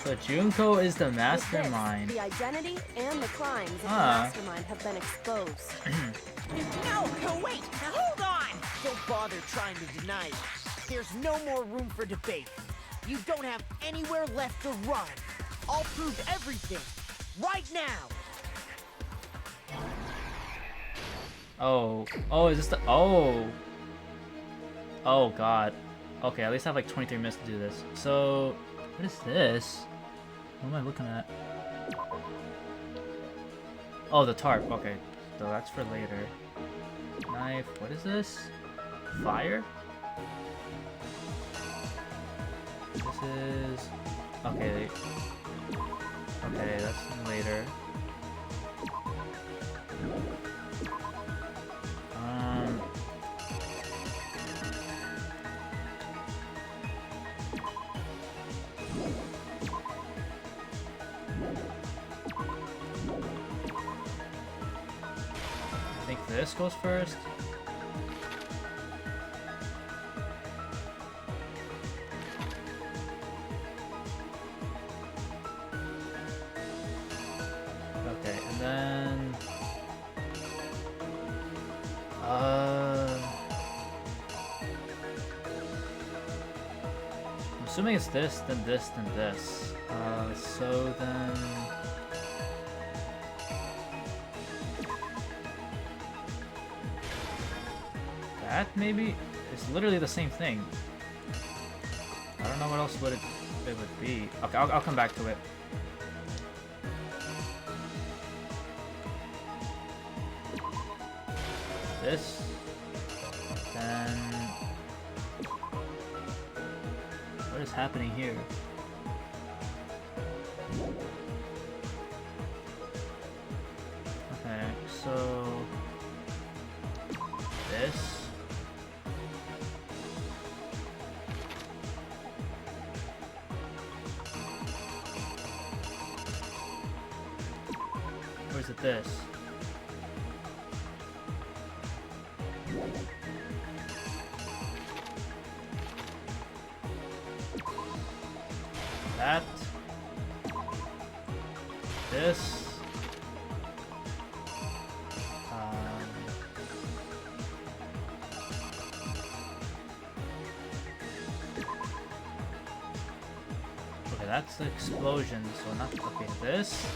So Junko is the With this, mastermind. the identity and the crimes of the Ah. mastermind have been exposed. No, wait! Hold on! Don't bother trying to deny it. There's no more room for debate. You don't have anywhere left to run. I'll prove everything. Right now. Oh. Oh, is this the... Oh. Oh, God. Okay, at least I have like 23 minutes to do this. So, what is this? What am I looking at? Oh, the tarp. Okay. So that's for later. Knife. What is this? Fire? This is... Okay. Okay, that's later. I think this goes first. Okay, and then I'm assuming it's this, then this, then this. So then that maybe? It's literally the same thing. I don't know what else would it would be. Okay, I'll come back to it. This, then what is happening here? Okay, so this. Or is it this? That. This. Okay, that's the explosion, so not okay. This.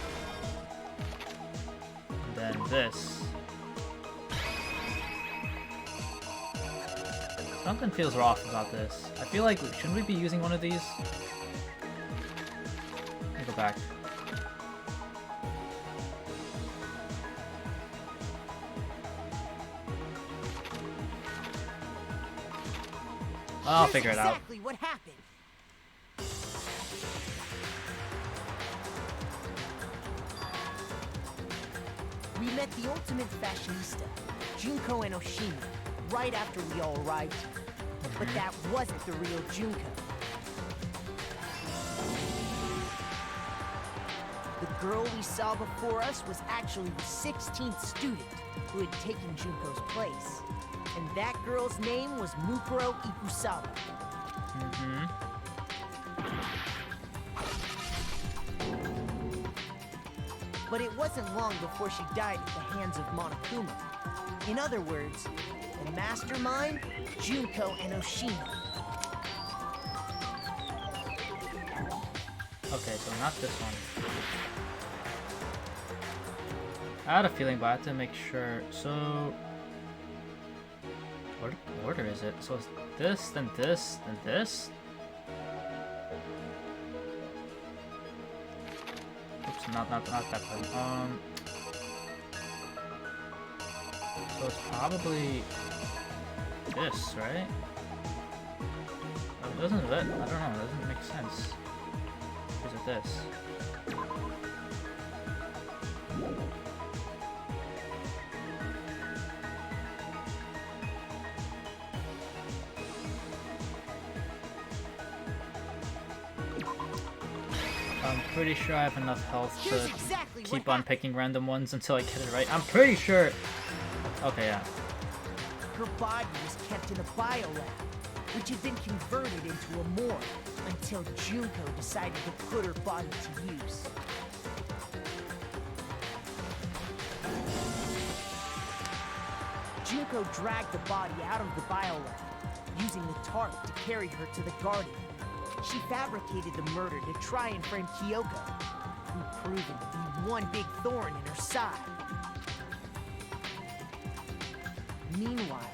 And then this. Something feels off about this. I feel like, shouldn't we be using one of these? Let me go back. I'll figure it out. Exactly what happened. We met the ultimate fashionista, Junko Enoshima, right after we all arrived here. But that wasn't the real Junko. The girl we saw before us was actually the 16th student who had taken Junko's place. And that girl's name was Mukuro Ikusawa. But it wasn't long before she died at the hands of Monokuma. In other words, the mastermind, Junko Enoshima. Okay, so not this one. I had a feeling, but I had to make sure. So, what order is it? So it's this, then this, then this? Oops, not that one. So it's probably this, right? Oh, doesn't it? I don't know. It doesn't make sense. Is it this? I'm pretty sure I have enough health to keep on picking random ones until I get it right. I'm pretty sure. Okay, yeah. Her body was kept in a biolab, which had been converted into a morgue until Junko decided to put her body to use. Junko dragged the body out of the biolab, using the tarp to carry her to the Guardian. She fabricated the murder to try and frame Kyoko, who proven to be one big thorn in her side. Meanwhile,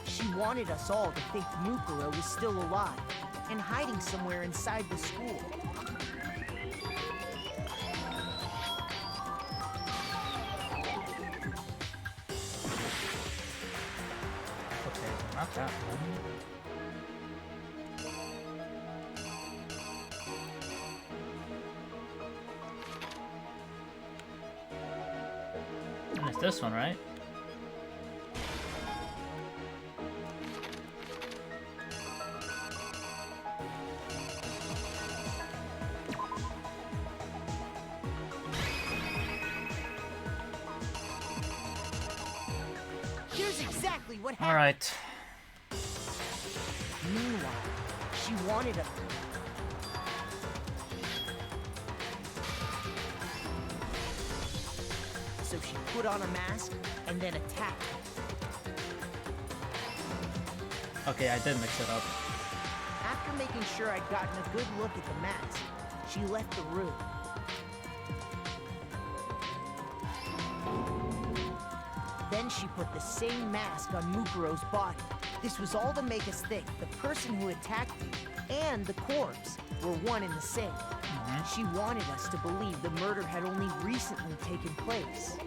she wanted us all to think Mukuro was still alive and hiding somewhere inside the school. Okay, not that one. And it's this one, right? Here's exactly what happened. All right. Meanwhile, she wanted us. So she put on a mask and then attacked. Okay, I did mix it up. After making sure I'd gotten a good look at the mask, she left the room. Then she put the same mask on Mukuro's body. This was all to make us think the person who attacked me and the corpse were one and the same. She wanted us to believe the murder had only recently taken place.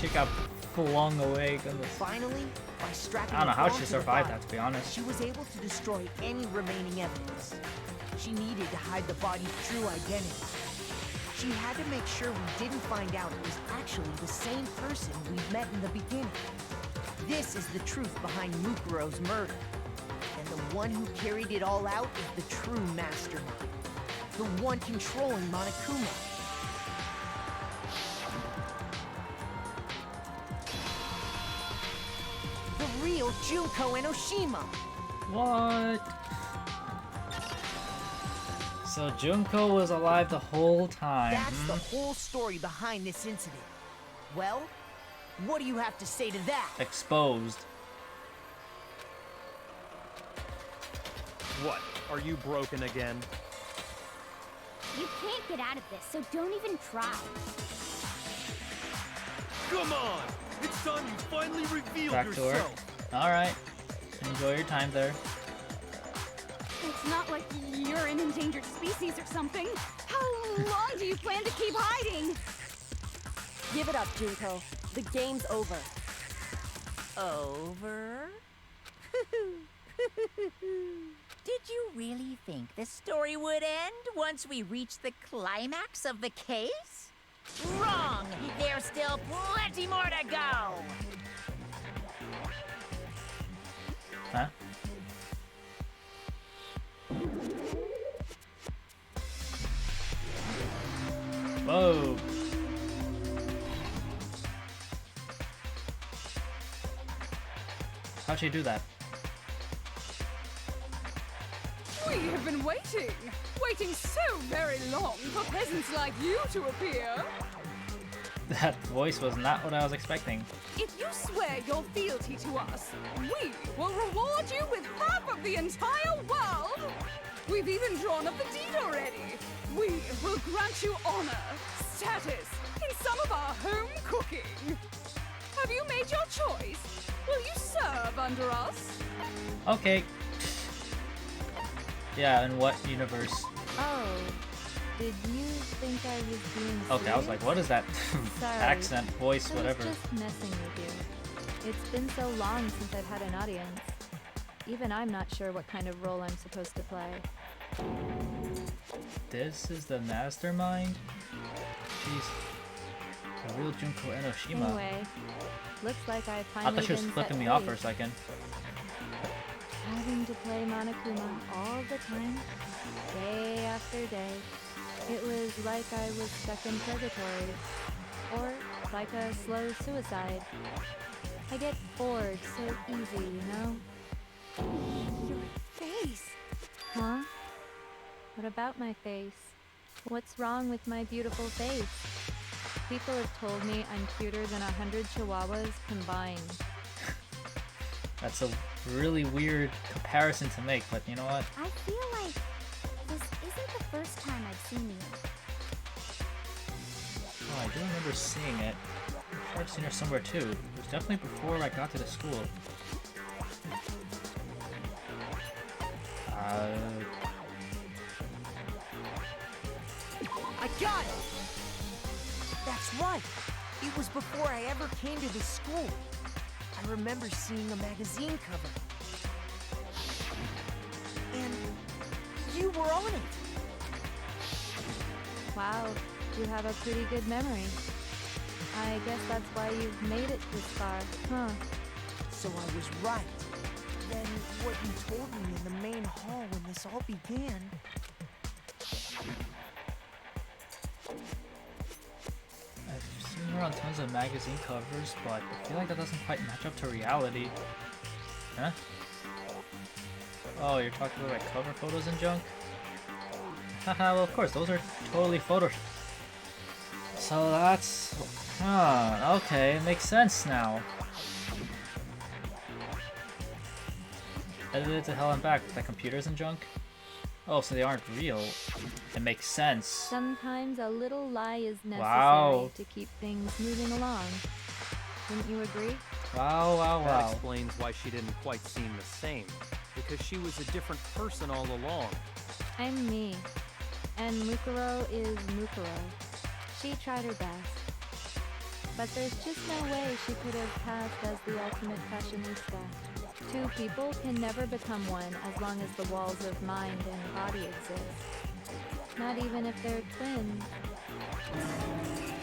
She got flung away. Goodness. Finally, by strapping I don't know a how bomb she to the survived body, that, to be honest. she was able to destroy any remaining evidence. She needed to hide the body's true identity. She had to make sure we didn't find out it was actually the same person we met in the beginning. This is the truth behind Mukuro's murder. And the one who carried it all out is the true mastermind. The one controlling Monokuma. The real Junko Enoshima. What? So Junko was alive the whole time. That's the whole story behind this incident. Well, what do you have to say to that? Exposed. What? Are you broken again? You can't get out of this, so don't even try. Come on! It's time you finally revealed Back to work. yourself! Alright. Enjoy your time there. It's not like you're an endangered species or something. How long do you plan to keep hiding? Give it up, Junko. The game's over. Over? Did you really think the story would end once we reached the climax of the case? Wrong! There's still plenty more to go! Huh? Whoa. How'd she do that? We have been waiting so very long for peasants like you to appear. That voice was not what I was expecting. If you swear your fealty to us, we will reward you with half of the entire world. We've even drawn up the deed already. We will grant you honor, status, in some of our home cooking. Have you made your choice? Will you serve under us? Okay. Yeah, in what universe? Oh, did you think I was being Okay, I was like, what is that Sorry. accent, voice, I was whatever? just messing with you. It's been so long since I've had an audience. Even I'm not sure what kind of role I'm supposed to play. This is the mastermind? Jeez. The real Junko Enoshima. Anyway, looks like I've I finally thought she was been flipping set me off for free. a second. Having to play Monokuma all the time, day after day. It was like I was stuck in purgatory. Or like a slow suicide. I get bored so easy, you know? Your face. Huh? What about my face? What's wrong with my beautiful face? People have told me I'm cuter than 100 chihuahuas combined. That's a really weird comparison to make, but you know what? I feel like this isn't the first time I've seen you. Oh, I do remember seeing it. I'm sure I've seen her somewhere too. It was definitely before I got to the school. I got it! That's right! It was before I ever came to this school. I remember seeing a magazine cover. And you were on it! Wow, you have a pretty good memory. I guess that's why you've made it this far, huh? So I was right. Then what you told me in the main hall when this all began... I've seen her on tons of magazine covers, but I feel like that doesn't quite match up to reality. Huh? Oh, you're talking about like cover photos and junk? Haha, well of course, those are totally photoshopped. So that's... Huh, okay, it makes sense now. Edited to hell and back with the computers and junk? Oh, so they aren't real. It makes sense. Sometimes a little lie is necessary Wow. to keep things moving along. Wouldn't you agree? Wow, wow, That wow. explains why she didn't quite seem the same. Because she was a different person all along. I'm me. And Mukuro is Mukuro. She tried her best. But there's just no way she could have passed as the ultimate fashionista. Two people can never become one as long as the walls of mind and body exist. Not even if they're twins.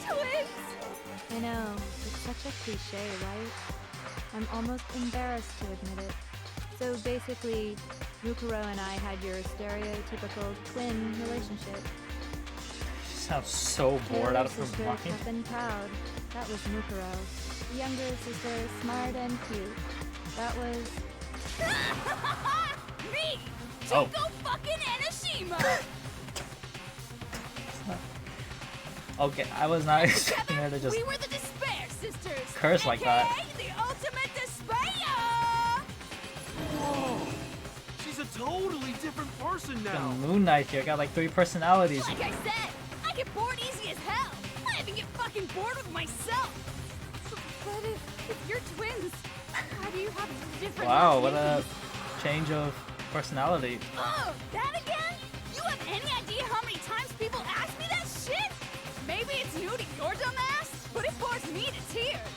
Twins! I know, it's such a cliche, right? I'm almost embarrassed to admit it. So basically, Mukuro and I had your stereotypical twin relationship. She sounds so bored out of her sister, mind. tough and proud. That was Mukuro. The younger sister, smart and cute. That was... Me! Oh. Tuko fucking Enoshima! Okay, I was not expecting her to just We were the Despair Sisters! curse like that. AKA the ultimate despair! Whoa! She's a totally different person The now. Moon Knight here got like 3 personalities. Like I said, I get bored easy as hell! I even get fucking bored with myself! But if you're twins, how do you have different Wow, what a names? change of personality. Oh, that again? You have any idea how many times people ask me that shit? Maybe it's new to your dumb ass, but it bores me to tears.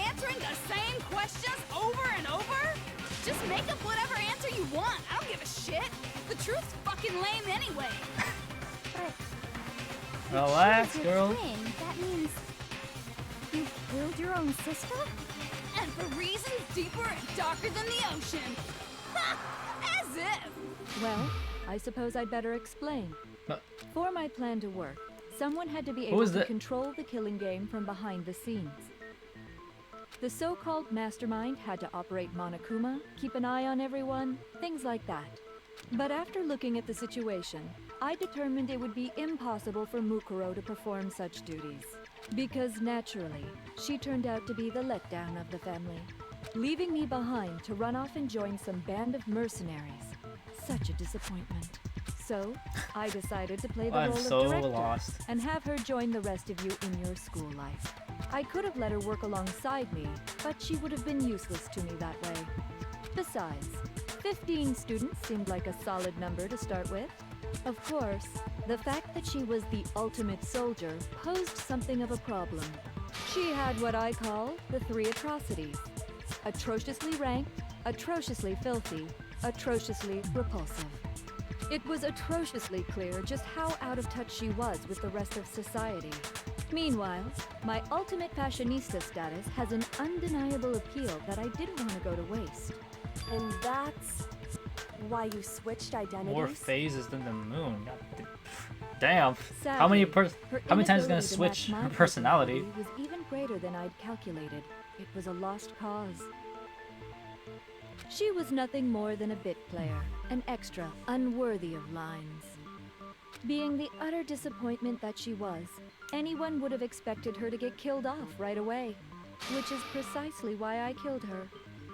Answering the same questions over and over? Just make up whatever answer you want. I don't give a shit. The truth's fucking lame anyway. But Relax, she was girl. your twin. That means you killed your own sister? And for reasons deeper and darker than the ocean. Ha! As if. Well, I suppose I'd better explain. But- For my plan to work, someone had to be Who able is to that? control the killing game from behind the scenes. The so-called mastermind had to operate Monokuma, keep an eye on everyone, things like that. But after looking at the situation, I determined it would be impossible for Mukuro to perform such duties. Because naturally, she turned out to be the letdown of the family, leaving me behind to run off and join some band of mercenaries. Such a disappointment. So, I decided to play the I'm role so of director lost. and have her join the rest of you in your school life. I could have let her work alongside me, but she would have been useless to me that way. Besides, 15 students seemed like a solid number to start with. Of course, the fact that she was the ultimate soldier posed something of a problem. She had what I call the 3 atrocities. Atrociously ranked, atrociously filthy, atrociously repulsive. It was atrociously clear just how out of touch she was with the rest of society. Meanwhile, my ultimate fashionista status has an undeniable appeal that I didn't want to go to waste. And that's why you switched identities? More phases than the moon. Damn. Sadly, How many her how many times is it gonna inability to switch match my her personality? was even greater than I'd calculated. It was a lost cause. She was nothing more than a bit player, an extra, unworthy of lines. Being the utter disappointment that she was, anyone would have expected her to get killed off right away, which is precisely why I killed her.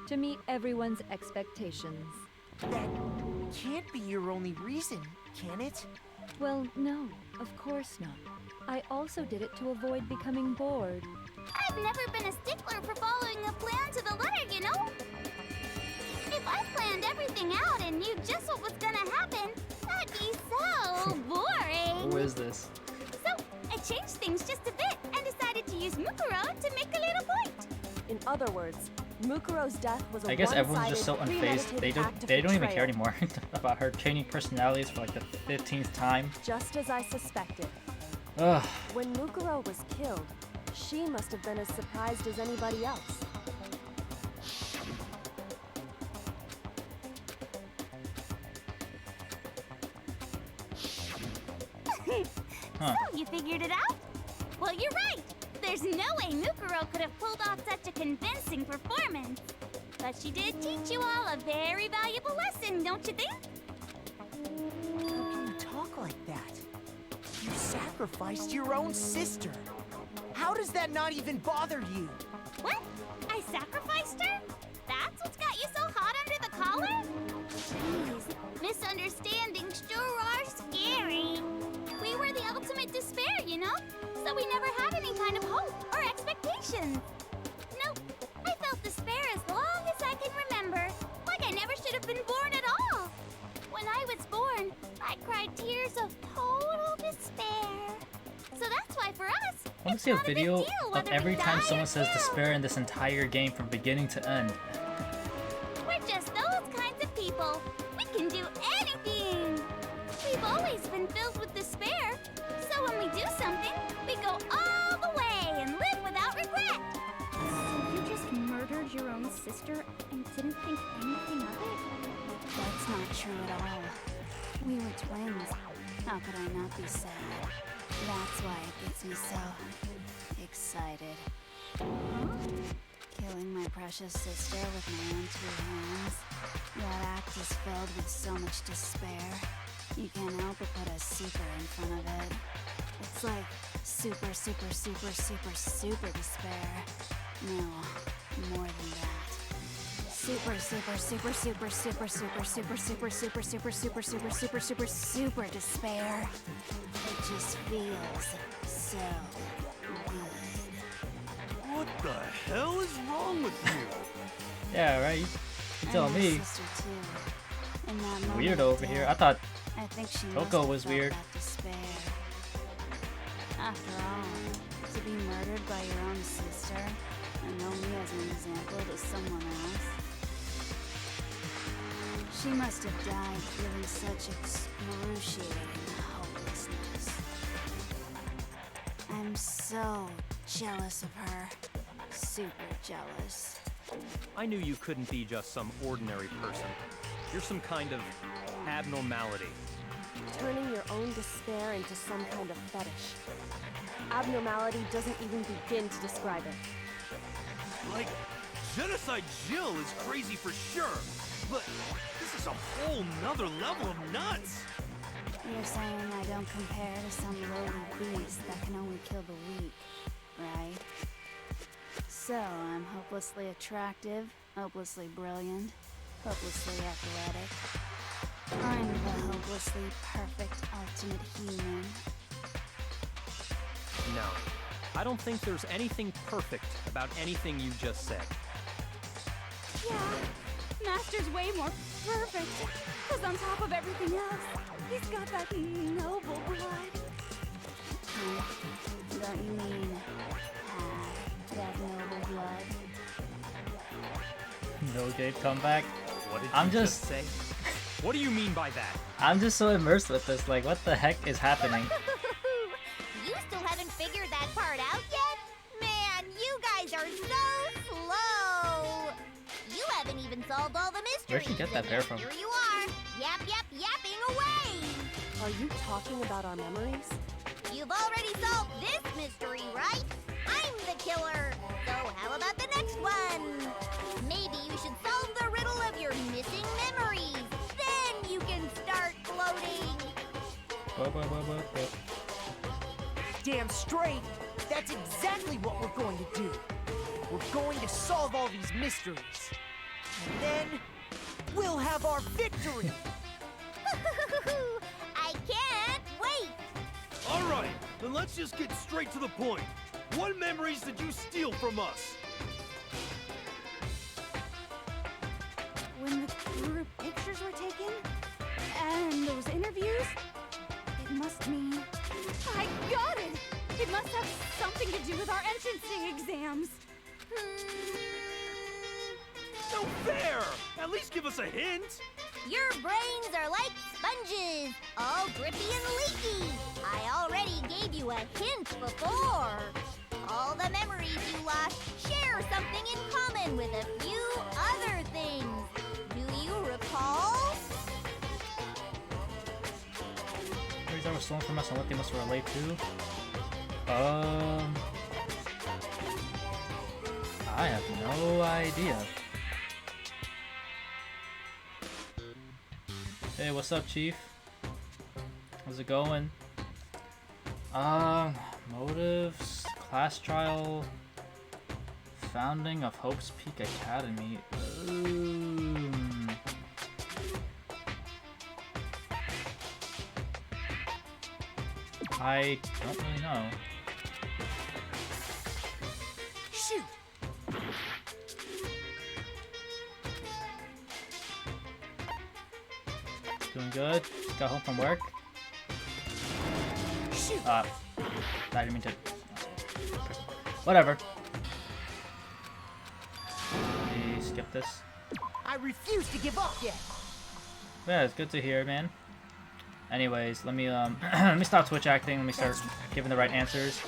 to meet everyone's expectations. That can't be your only reason, can it? Well, no, of course not. I also did it to avoid becoming bored. I've never been a stickler for following a plan to the letter, you know? If I planned everything out and knew just what was gonna happen, that'd be so boring. Who is this? So, I changed things just a bit and decided to use Mukuro to make a little point. In other words, Mukuro's death was a I guess everyone's just so one-sided, unfazed. They premeditated don't act of even care betrayal. anymore about her changing personalities for like the 15th time. Just as I suspected. Ugh. When Mukuro was killed, she must have been as surprised as anybody else. Huh. So, you figured it out? Well, you're right. There's no way Mukuro could have pulled off such a convincing performance. But she did teach you all a very valuable lesson, don't you think? How can you talk like that? You sacrificed your own sister. How does that not even bother you? What? I sacrificed her? That's what's got you so hot under the collar? Jeez, misunderstandings sure are scary. We were the ultimate despair, you know? So we never had any kind of hope or expectations. Nope, I felt despair as long as I can remember. Like I never should have been born at all. When I was born, I cried tears of total despair. So that's why for us, I want to see a video of every time someone says despair in this entire game from beginning to end. We're just those kinds of people. We can do anything. We've always been filled with despair. So when we do something, we go all the way and live without regret. So you just murdered your own sister and didn't think anything of it? That's not true at all. We were twins. How could I not be sad? That's why it gets me so excited. Killing my precious sister with my own two hands. That act is filled with so much despair. You can't help but put a super in front of it. It's like super, super, super, super, super despair. No, more than that. Super, super, super, super, super, super, super, super, super, super, super, super, super, super, super despair. It just feels so good. What the hell is wrong with you? Yeah, right? You tell And my me. sister, too. In that moment Weird of over here. death, I thought I think she must Coco have was felt weird. that despair. After all, to be murdered by your own sister and know me as an example to someone else. She must have died feeling such excruciating hopelessness. I'm so jealous of her. Super jealous. I knew you couldn't be just some ordinary person. You're some kind of abnormality. Turning your own despair into some kind of fetish. Abnormality doesn't even begin to describe it. Like, Genocide Jill is crazy for sure, but this is a whole nother level of nuts. You're saying I don't compare to some lowly beast that can only kill the weak, right? So I'm hopelessly attractive, hopelessly brilliant, hopelessly athletic. I'm the hopelessly perfect ultimate human. No, I don't think there's anything perfect about anything you just said. Yeah, Master's way more perfect. Because on top of everything else, he's got that noble blood. Don't you mean that noble blood? no Jade comeback. What did I'm you just- say? What do you mean by that? I'm just so immersed with this. Like, what the heck is happening? You still haven't figured that part out yet? Man, you guys are so slow. You haven't even solved all the mysteries. Where'd she get that and bear from? Here you are, yapping away. Are you talking about our memories? You've already solved this mystery, right? I'm the killer. So how about the next one? Maybe you should solve the riddle of your missing memories. Then you can start gloating. Damn straight, that's exactly what we're going to do. We're going to solve all these mysteries. have our victory! I can't wait! Alright, then let's just get straight to the point. What memories did you steal from us? When the group pictures were taken, and those interviews, it must mean... I got it! It must have something to do with our entrancing exams. No fair! At least give us a hint! Your brains are like sponges, all drippy and leaky. I already gave you a hint before. All the memories you lost share something in common with a few other things. Do you recall? Memories that were stolen from us and what they must relate to? I have no idea. Hey, what's up, Chief? How's it going? Motives, class trial, founding of Hope's Peak Academy. I don't really know. Shoot! Doing good. Just got home from work. Shoot! I didn't mean to. Whatever. Let me skip this. I refuse to give up yet! Yeah, it's good to hear, man. Anyways, let me let me stop Twitch acting. Let me start giving the right answers.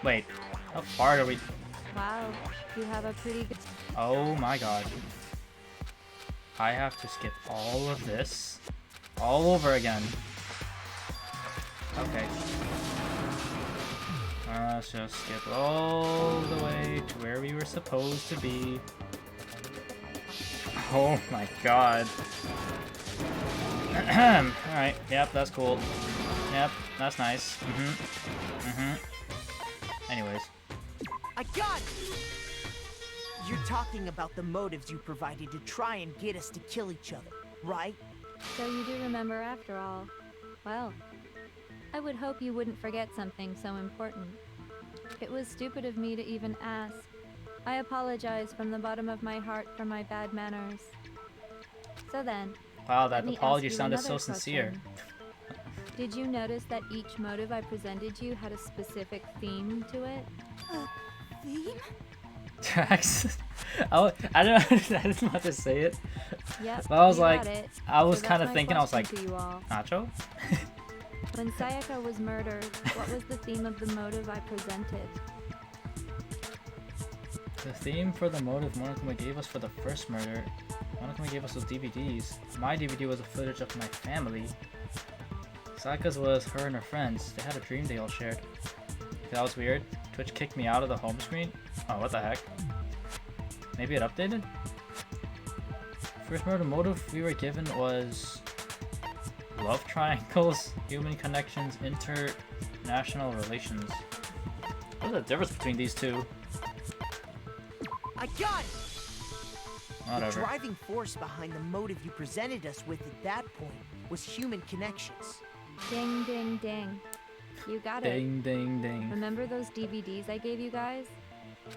Wait, how far are we? Wow, you have a pretty good... Oh my god. I have to skip all of this all over again. Okay. Let's just skip all the way to where we were supposed to be. Oh my god. Alright, yep, that's cool. Yep, that's nice. Anyways. I got it! You're talking about the motives you provided to try and get us to kill each other, right? So you do remember after all. Well, I would hope you wouldn't forget something so important. It was stupid of me to even ask. I apologize from the bottom of my heart for my bad manners. So then, Wow, that let me apology ask you sounded another so sincere. question. Did you notice that each motive I presented you had a specific theme to it? Theme? Tracks. I didn't know how to say it. Yep, But I was you like, got it. I was So kind of that's my thinking, I was like, question to you all. Nacho? When Sayaka was murdered, what was the theme of the motive I presented? The theme for the motive Monokuma gave us for the first murder, Monokuma gave us those DVDs. My DVD was a footage of my family. Sayaka's was her and her friends. They had a dream they all shared. That was weird. Twitch kicked me out of the home screen? Oh, what the heck? Maybe it updated? First murder motive we were given was love triangles, human connections, international relations. What's the difference between these two? I got it! Whatever. The driving force behind the motive you presented us with at that point was human connections. Ding, ding, ding. You got it. Ding, ding, ding. Remember those DVDs I gave you guys?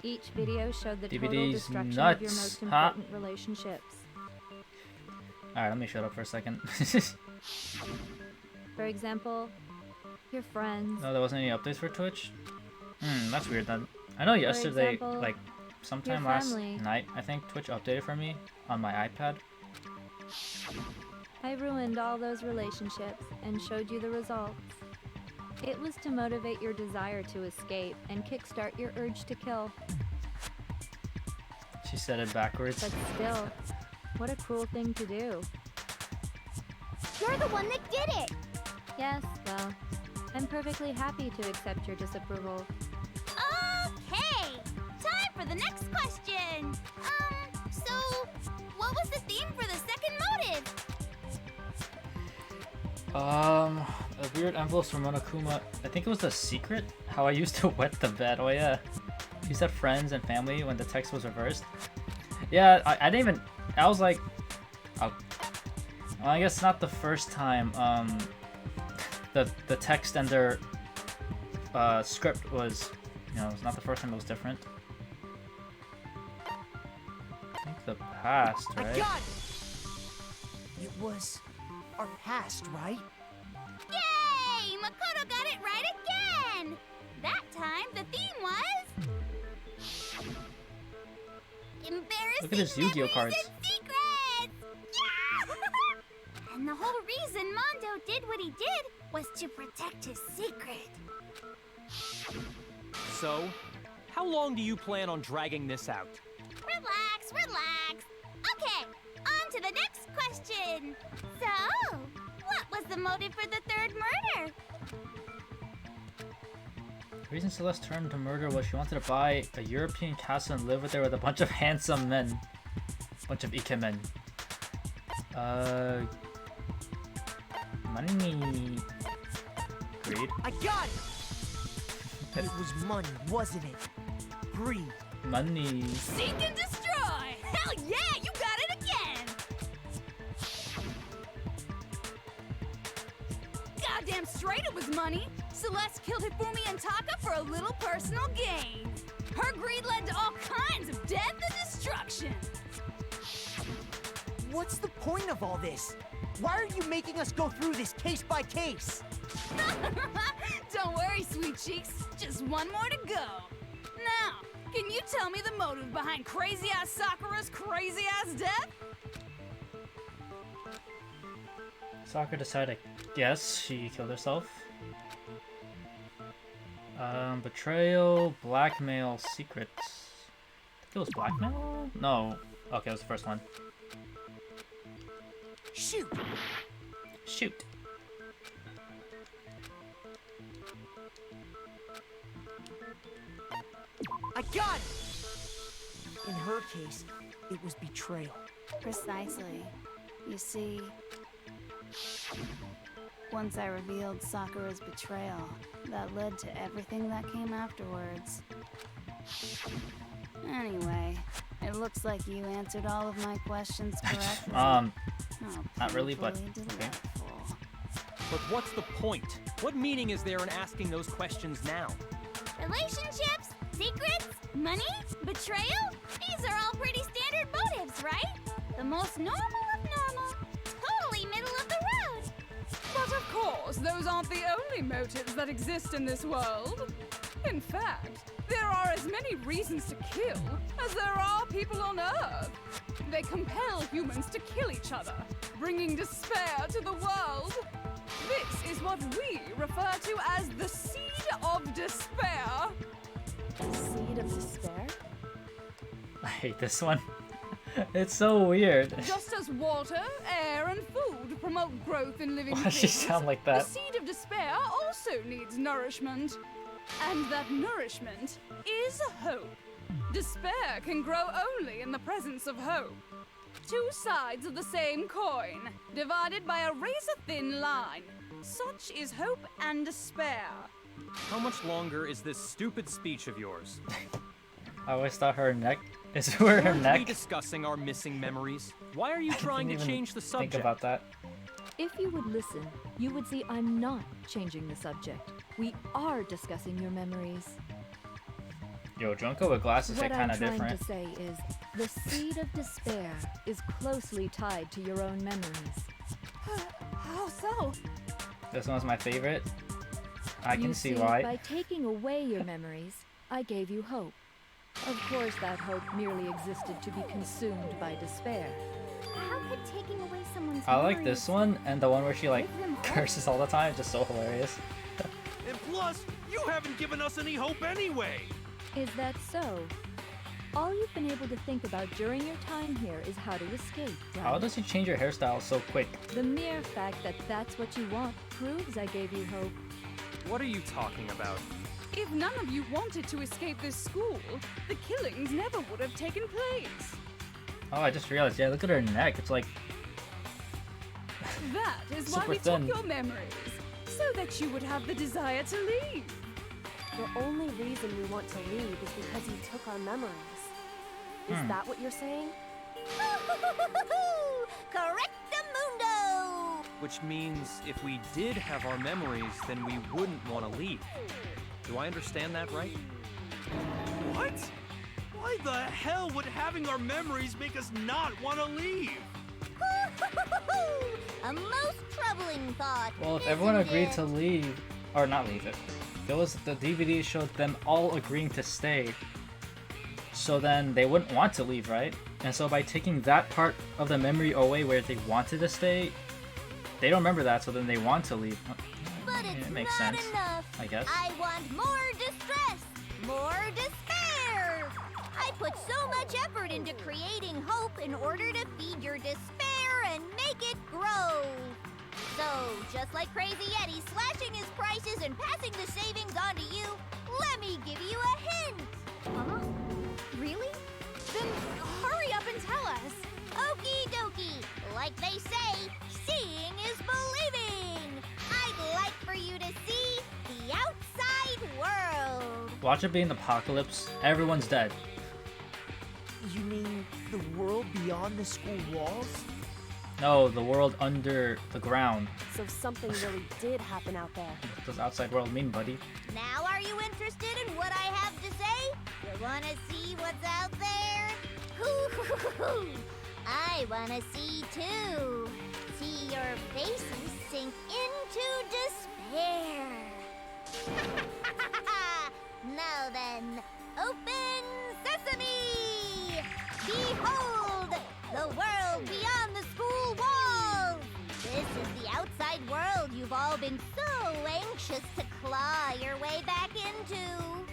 Each video showed the total DVDs destruction of your nuts, most huh? important relationships. Alright, let me shut up for a second. For example, your friends. No, there wasn't any updates for Twitch? That's weird then. I know yesterday, example, like, sometime your last family. night, I think Twitch updated for me on my iPad. I ruined all those relationships and showed you the results. It was to motivate your desire to escape and kickstart your urge to kill. She said it backwards. But still, what a cruel thing to do. You're the one that did it! Yes, well, I'm perfectly happy to accept your disapproval. Okay! Time for the next question! So, what was the theme for the second motive? The weird envelopes from Monokuma. I think it was The Secret? How I used to wet the bed. Oh yeah. She said friends and family when the text was reversed. Yeah, I didn't even... I was like... Well, I guess not the first time. The text and their script was, it's not the first time it was different. I think the past, right? I got it! It was our past, right? Yay! Makoto got it right again! That time, the theme was... embarrassing Look at his Yu-Gi-Oh memories cards. and secrets! Yeah! And the whole reason Mondo did what he did was to protect his secret. So, how long do you plan on dragging this out? Relax, relax. Okay, on to the next question. So, what was the motive for the third murder? The reason Celeste turned to murder was she wanted to buy a European castle and live there with a bunch of handsome men. Bunch of ikemen. Money. Greed. I got it! It was money, wasn't it? Greed. Money. Seek and destroy! Hell yeah, you got it again! Goddamn straight it was money! Celeste killed Hifumi and Taka for a little personal gain. Her greed led to all kinds of death and destruction. What's the point of all this? Why are you making us go through this case by case? Don't worry, sweet cheeks. Just one more to go. Now, can you tell me the motive behind crazy-ass Sakura's crazy-ass death? Sakura decided, yes, she killed herself. Betrayal, blackmail, secrets. I think it was blackmail? No. Okay, it was the first one. Shoot! Shoot. I got it! In her case, it was betrayal. Precisely. You see, once I revealed Sakura's betrayal, that led to everything that came afterwards. Anyway, it looks like you answered all of my questions correctly. Not really, but Painfully okay. delightful. But what's the point? What meaning is there in asking those questions now? Relationships, secrets, money, betrayal? These are all pretty standard motives, right? The most normal of normal. Totally middle of the road. But of course, those aren't the only motives that exist in this world. In fact, there are as many reasons to kill as there are people on Earth. They compel humans to kill each other, bringing despair to the world. This is what we refer to as the Seed of Despair. Seed of despair? I hate this one. It's so weird. Just as water, air, and food promote growth in living Why things, does she sound like that? the seed of despair also needs nourishment. And that nourishment is hope. Despair can grow only in the presence of hope. Two sides of the same coin, divided by a razor-thin line. Such is hope and despair. How much longer is this stupid speech of yours? I always thought her neck is where her Aren't we neck. discussing our missing memories? Why are you trying to Didn't change the even subject? Think about that. If you would listen, you would see I'm not changing the subject. We are discussing your memories. Yo, Junko with glasses What hit kind I'm of trying different. to say is, the seed of despair is closely tied to your own memories. How so? This one's my favorite. I can You see see, why. by taking away your memories, I gave you hope. Of course, that hope merely existed to be consumed by despair. How could taking away someone's I like memories this one and the one where she like give them hope? curses all the time. Just so hilarious. And plus, you haven't given us any hope anyway. Is that so? All you've been able to think about during your time here is how to escape, right? How does she change her hairstyle so quick? The mere fact that that's what you want proves I gave you hope. What are you talking about? If none of you wanted to escape this school, the killings never would have taken place. Oh, I just realized. Yeah, look at her neck. It's like That is why Super we thin. took your memories, so that you would have the desire to leave. The only reason we want to leave is because you took our memories. Is that what you're saying? Correct Which means if we did have our memories, then we wouldn't want to leave. Do I understand that right? What? Why the hell would having our memories make us not want to leave? A most troubling thought. Well, if everyone isn't agreed it? to leave, or not leave it, it was the DVD showed them all agreeing to stay. So then they wouldn't want to leave, right? And so by taking that part of the memory away where they wanted to stay, they don't remember that, so then they want to leave. But it's It makes not sense, enough. I guess. I want more distress, more despair. I put so much effort into creating hope in order to feed your despair and make it grow. So, just like Crazy Eddie slashing his prices and passing the savings on to you, let me give you a hint. Huh? Really? Then hurry up and tell us. Okie dokie. Like they say, seeing is believing. I'd like for you to see the outside world. Watch it be an apocalypse, everyone's dead. You mean the world beyond the school walls? No, the world under the ground. So something really did happen out there. What does outside world mean, buddy? Now are you interested in what I have to say? You wanna see what's out there? Hoo-hoo-hoo-hoo. I wanna see too. See your faces sink into despair. Now then, open sesame! Behold, the world beyond the school walls! This is the outside world you've all been so anxious to claw your way back into.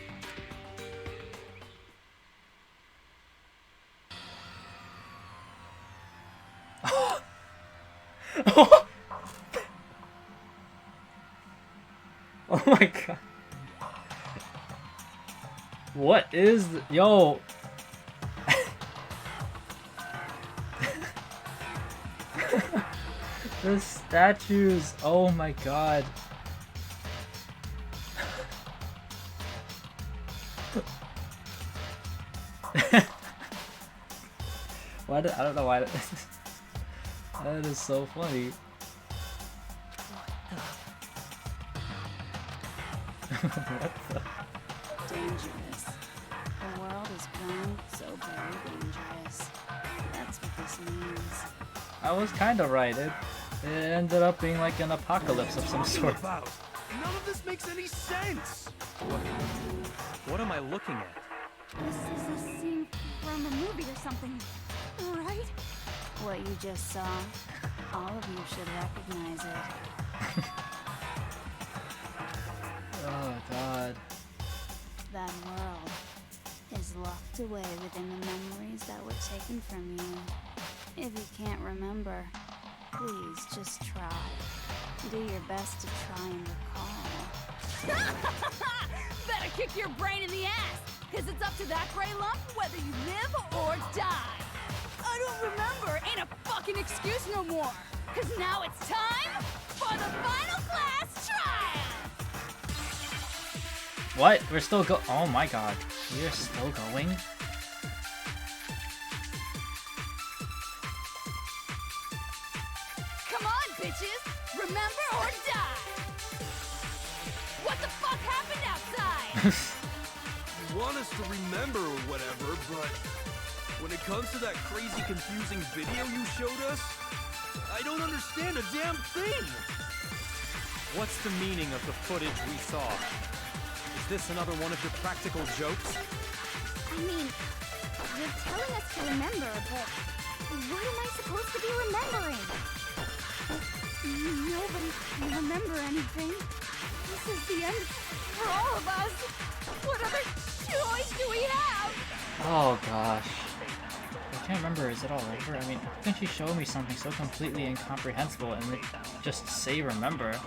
Oh my god. What is yo? The statues. Oh my god. I don't know why. That is so funny. What the? Dangerous. The world has grown so very dangerous. That's what this means. I was kind of right. It ended up being like an apocalypse of some sort. About? None of this makes any sense. What am I looking at? This is a scene from a movie or something, right? What you just saw, all of you should recognize it. Oh god. That world is locked away within the memories that were taken from you. If you can't remember, please just try. Do your best to try and recall. Better kick your brain in the ass, because it's up to that gray lump whether you live or die. I don't remember ain't a fucking excuse no more, because now it's time for the final class trial. What? We're still go- Oh my god. We are still going? Come on, bitches, remember or die. What the fuck happened outside? You want us to remember or whatever, but when it comes to that crazy confusing video you showed us, I don't understand a damn thing. What's the meaning of the footage we saw? Is this another one of your practical jokes? I mean, you're telling us to remember, but what am I supposed to be remembering? Nobody can remember anything. This is the end for all of us. What other choice do we have? Oh gosh. I can't remember, is it all over? I mean, how can she show me something so completely incomprehensible and then just say remember?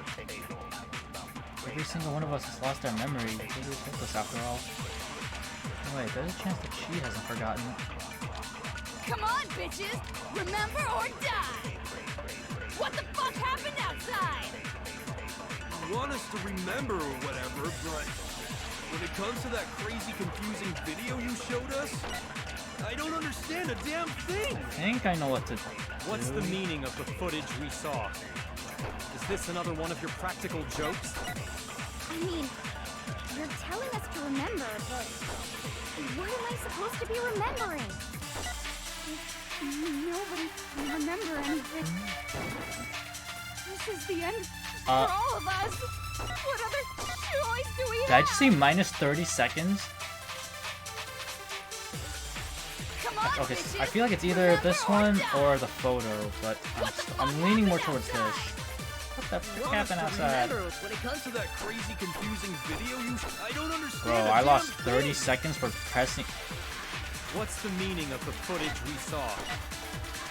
Every single one of us has lost our memory. Maybe we took this after all. Wait, there's a chance that she hasn't forgotten. Come on, bitches, remember or die. What the fuck happened outside? You want us to remember or whatever, but when it comes to that crazy confusing video you showed us, I don't understand a damn thing. I think I know what to do. What's the meaning of the footage we saw? Is this another one of your practical jokes? I mean, you're telling us to remember, but what am I supposed to be remembering? Nobody can remember anything. This is the end for all of us. What other choice do we have? Did I just see minus 30 seconds? Come on, Okay, bitches. I feel like it's either this one or the photo, but I'm leaning more towards this. What the frick happened outside? Remember, when it comes to that crazy, confusing video, I don't understand. Bro, a I damn lost thing. 30 seconds for pressing. What's the meaning of the footage we saw?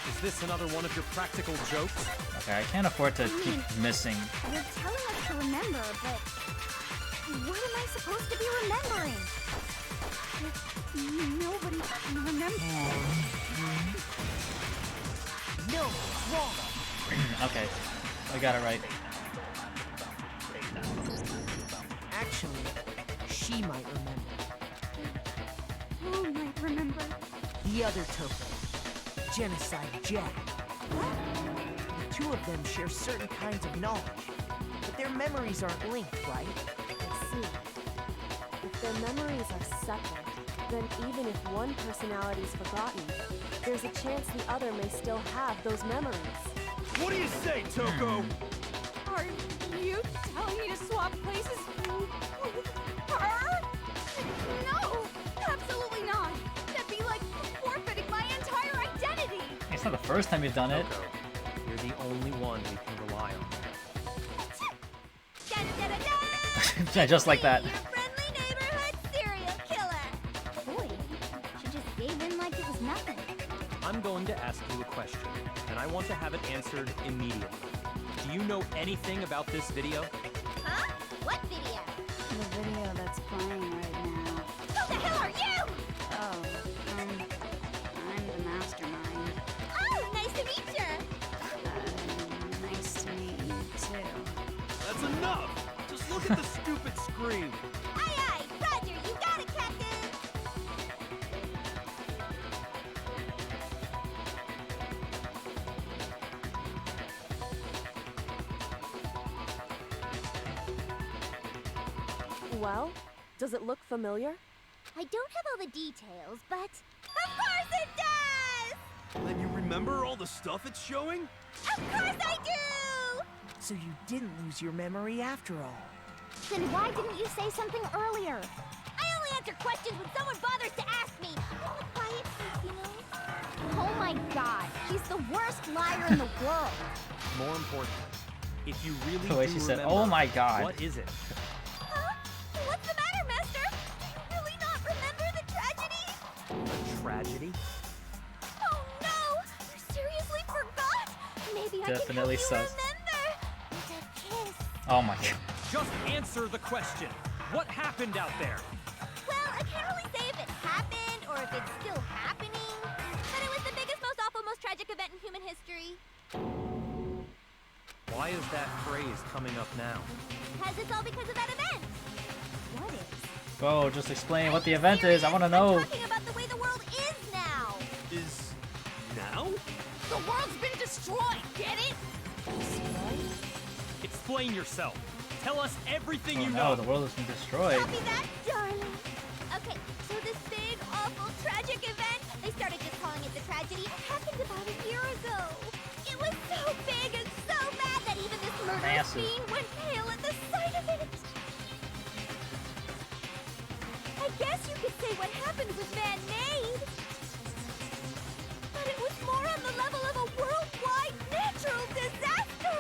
Is this another one of your practical jokes? Okay, I can't afford to keep missing. You're telling us to remember, but what am I supposed to be remembering? Nobody can remember. No, wrong. Okay, I got it right. Actually, she might remember. Who might remember? The other Toko, Genocide Jack. The two of them share certain kinds of knowledge, but their memories aren't linked, right? I see. If their memories are separate, then even if one personality is forgotten, there's a chance the other may still have those memories. What do you say, Toko? Are you telling me to swap places with her? No, absolutely not. That'd be like forfeiting my entire identity. It's not the first time you've done it. Toko, you're the only one we can rely on. Yeah, just like that. Your friendly neighborhood serial killer. Boy, she just gave in like it was nothing. I'm going to ask you a question, and I want to have it answered immediately. Do you know anything about this video? Huh? What video? The video that's playing right now. Who the hell are you? Oh, I'm the mastermind. Oh, nice to meet you. Nice to meet you too. That's enough. Just look at the stupid screen. Aye, aye, Roger, you got it, Captain. Well, does it look familiar? I don't have all the details, but of course it does! Then you remember all the stuff it's showing? Of course I do! So you didn't lose your memory after all. Then why didn't you say something earlier? I only answer questions when someone bothers to ask me. I'm the quiet type, you know? Oh my god, he's the worst liar in the world. More important, if you really The way do she said, remember, "Oh my God." what is it? Huh? What's the matter, Master? Do you really not remember the tragedy? A tragedy? Oh no! You seriously forgot? Maybe I Definitely can help you sus. remember. It's a kiss. Oh my god. Just answer the question. What happened out there? Well, I can't really say if it happened or if it's still happening, but it was the biggest, most awful, most tragic event in human history. Why is that phrase coming up now? Because it's all because of that event. What is? Bro, just explain what the event is. I want to know. I'm talking about the way the world is now. Is now? The world's been destroyed, get it? Explain yourself. Tell us everything Oh you no, know. the world has been destroyed. Copy that, darling. Okay, so this big, awful, tragic event, they started just calling it the tragedy, happened about a year ago. It was so big and so bad that even this murderous Massive. fiend went pale at the sight of it. I guess you could say what happened was man-made. But it was more on the level of a worldwide natural disaster.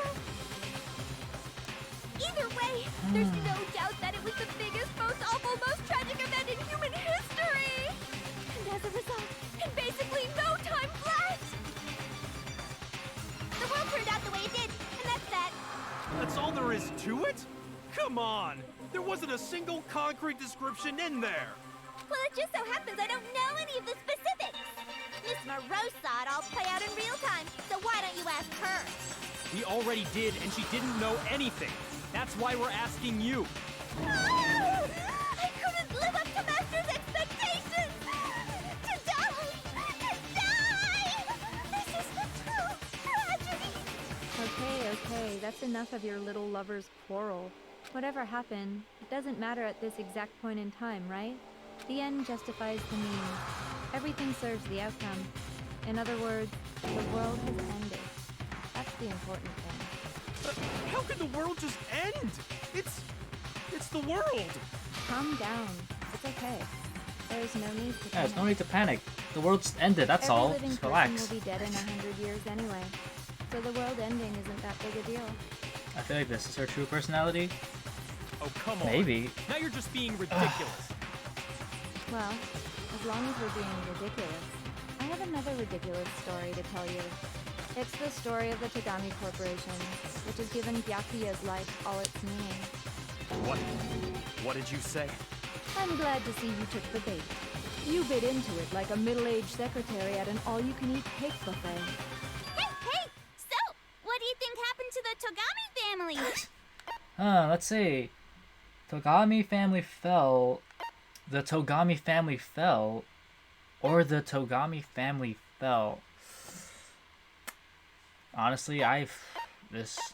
Either way, there's no doubt that it was the biggest, most awful, most tragic event in human history. And as a result, in basically no time flat, the world turned out the way it did, and that's that. That's all there is to it? Come on! There wasn't a single concrete description in there! Well, it just so happens I don't know any of the specifics. Miss Moreau saw it all play out in real time, so why don't you ask her? We already did, and she didn't know anything. That's why we're asking you. Oh, I couldn't live up to Master's expectations! To die! To die! This is the true tragedy! Okay, that's enough of your little lover's quarrel. Whatever happened, it doesn't matter at this exact point in time, right? The end justifies the means. Everything serves the outcome. In other words, the world has ended. That's the important thing. How can the world just end? It's the world. Calm down. It's okay. There's no need to Yeah, panic. there's no need to panic. The world's ended, that's Every all. living Just person relax. will be dead in 100 years anyway. So the world ending isn't that big a deal. I feel like this is her true personality. Oh, come on. Maybe. Now you're just being ridiculous. Well, as long as we're being ridiculous, I have another ridiculous story to tell you. It's the story of the Togami Corporation, which has given Byakuya's life all its meaning. What? What did you say? I'm glad to see you took the bait. You bit into it like a middle-aged secretary at an all-you-can-eat cake buffet. Hey! So, what do you think happened to the Togami family? Let's see. Togami family fell. The Togami family fell. Or the Togami family fell. Honestly, I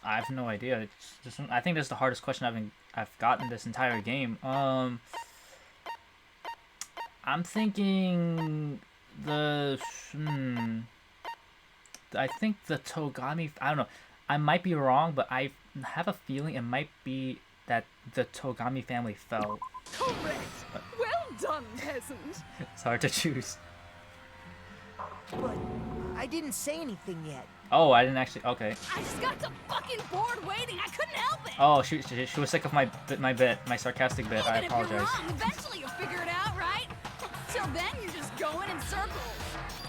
have no idea. I think this is the hardest question I've gotten this entire game. I'm thinking I think the Togami. I don't know. I might be wrong, but I have a feeling it might be that the Togami family fell. Correct. Well done, peasant. It's hard to choose. But I didn't say anything yet. Oh, I didn't actually. Okay. I just got so fucking bored waiting. I couldn't help it. Oh, she was sick of my sarcastic bit. I Even if you're apologize. wrong, eventually you'll figure it out, right? Till then, you're just going in circles.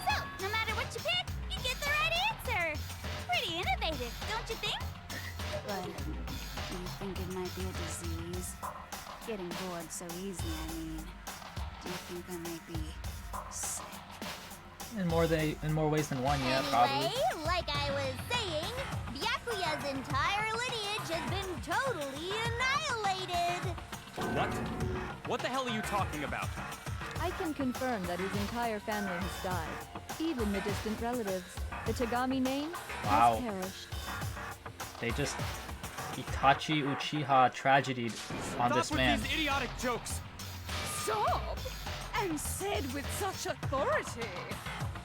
So, no matter what you pick, you get the right answer. Pretty innovative, don't you think? But, do you think it might be a disease? Getting bored so easy, I mean. Do you think I might be sick? In more ways than one, yeah, probably. Anyway, like I was saying, Byakuya's entire lineage has been totally annihilated. What? What the hell are you talking about? I can confirm that his entire family has died. Even the distant relatives. The Togami name Wow. has perished. They just Itachi Uchiha tragedied on Stop this with man. these idiotic jokes. Stop! And said with such authority.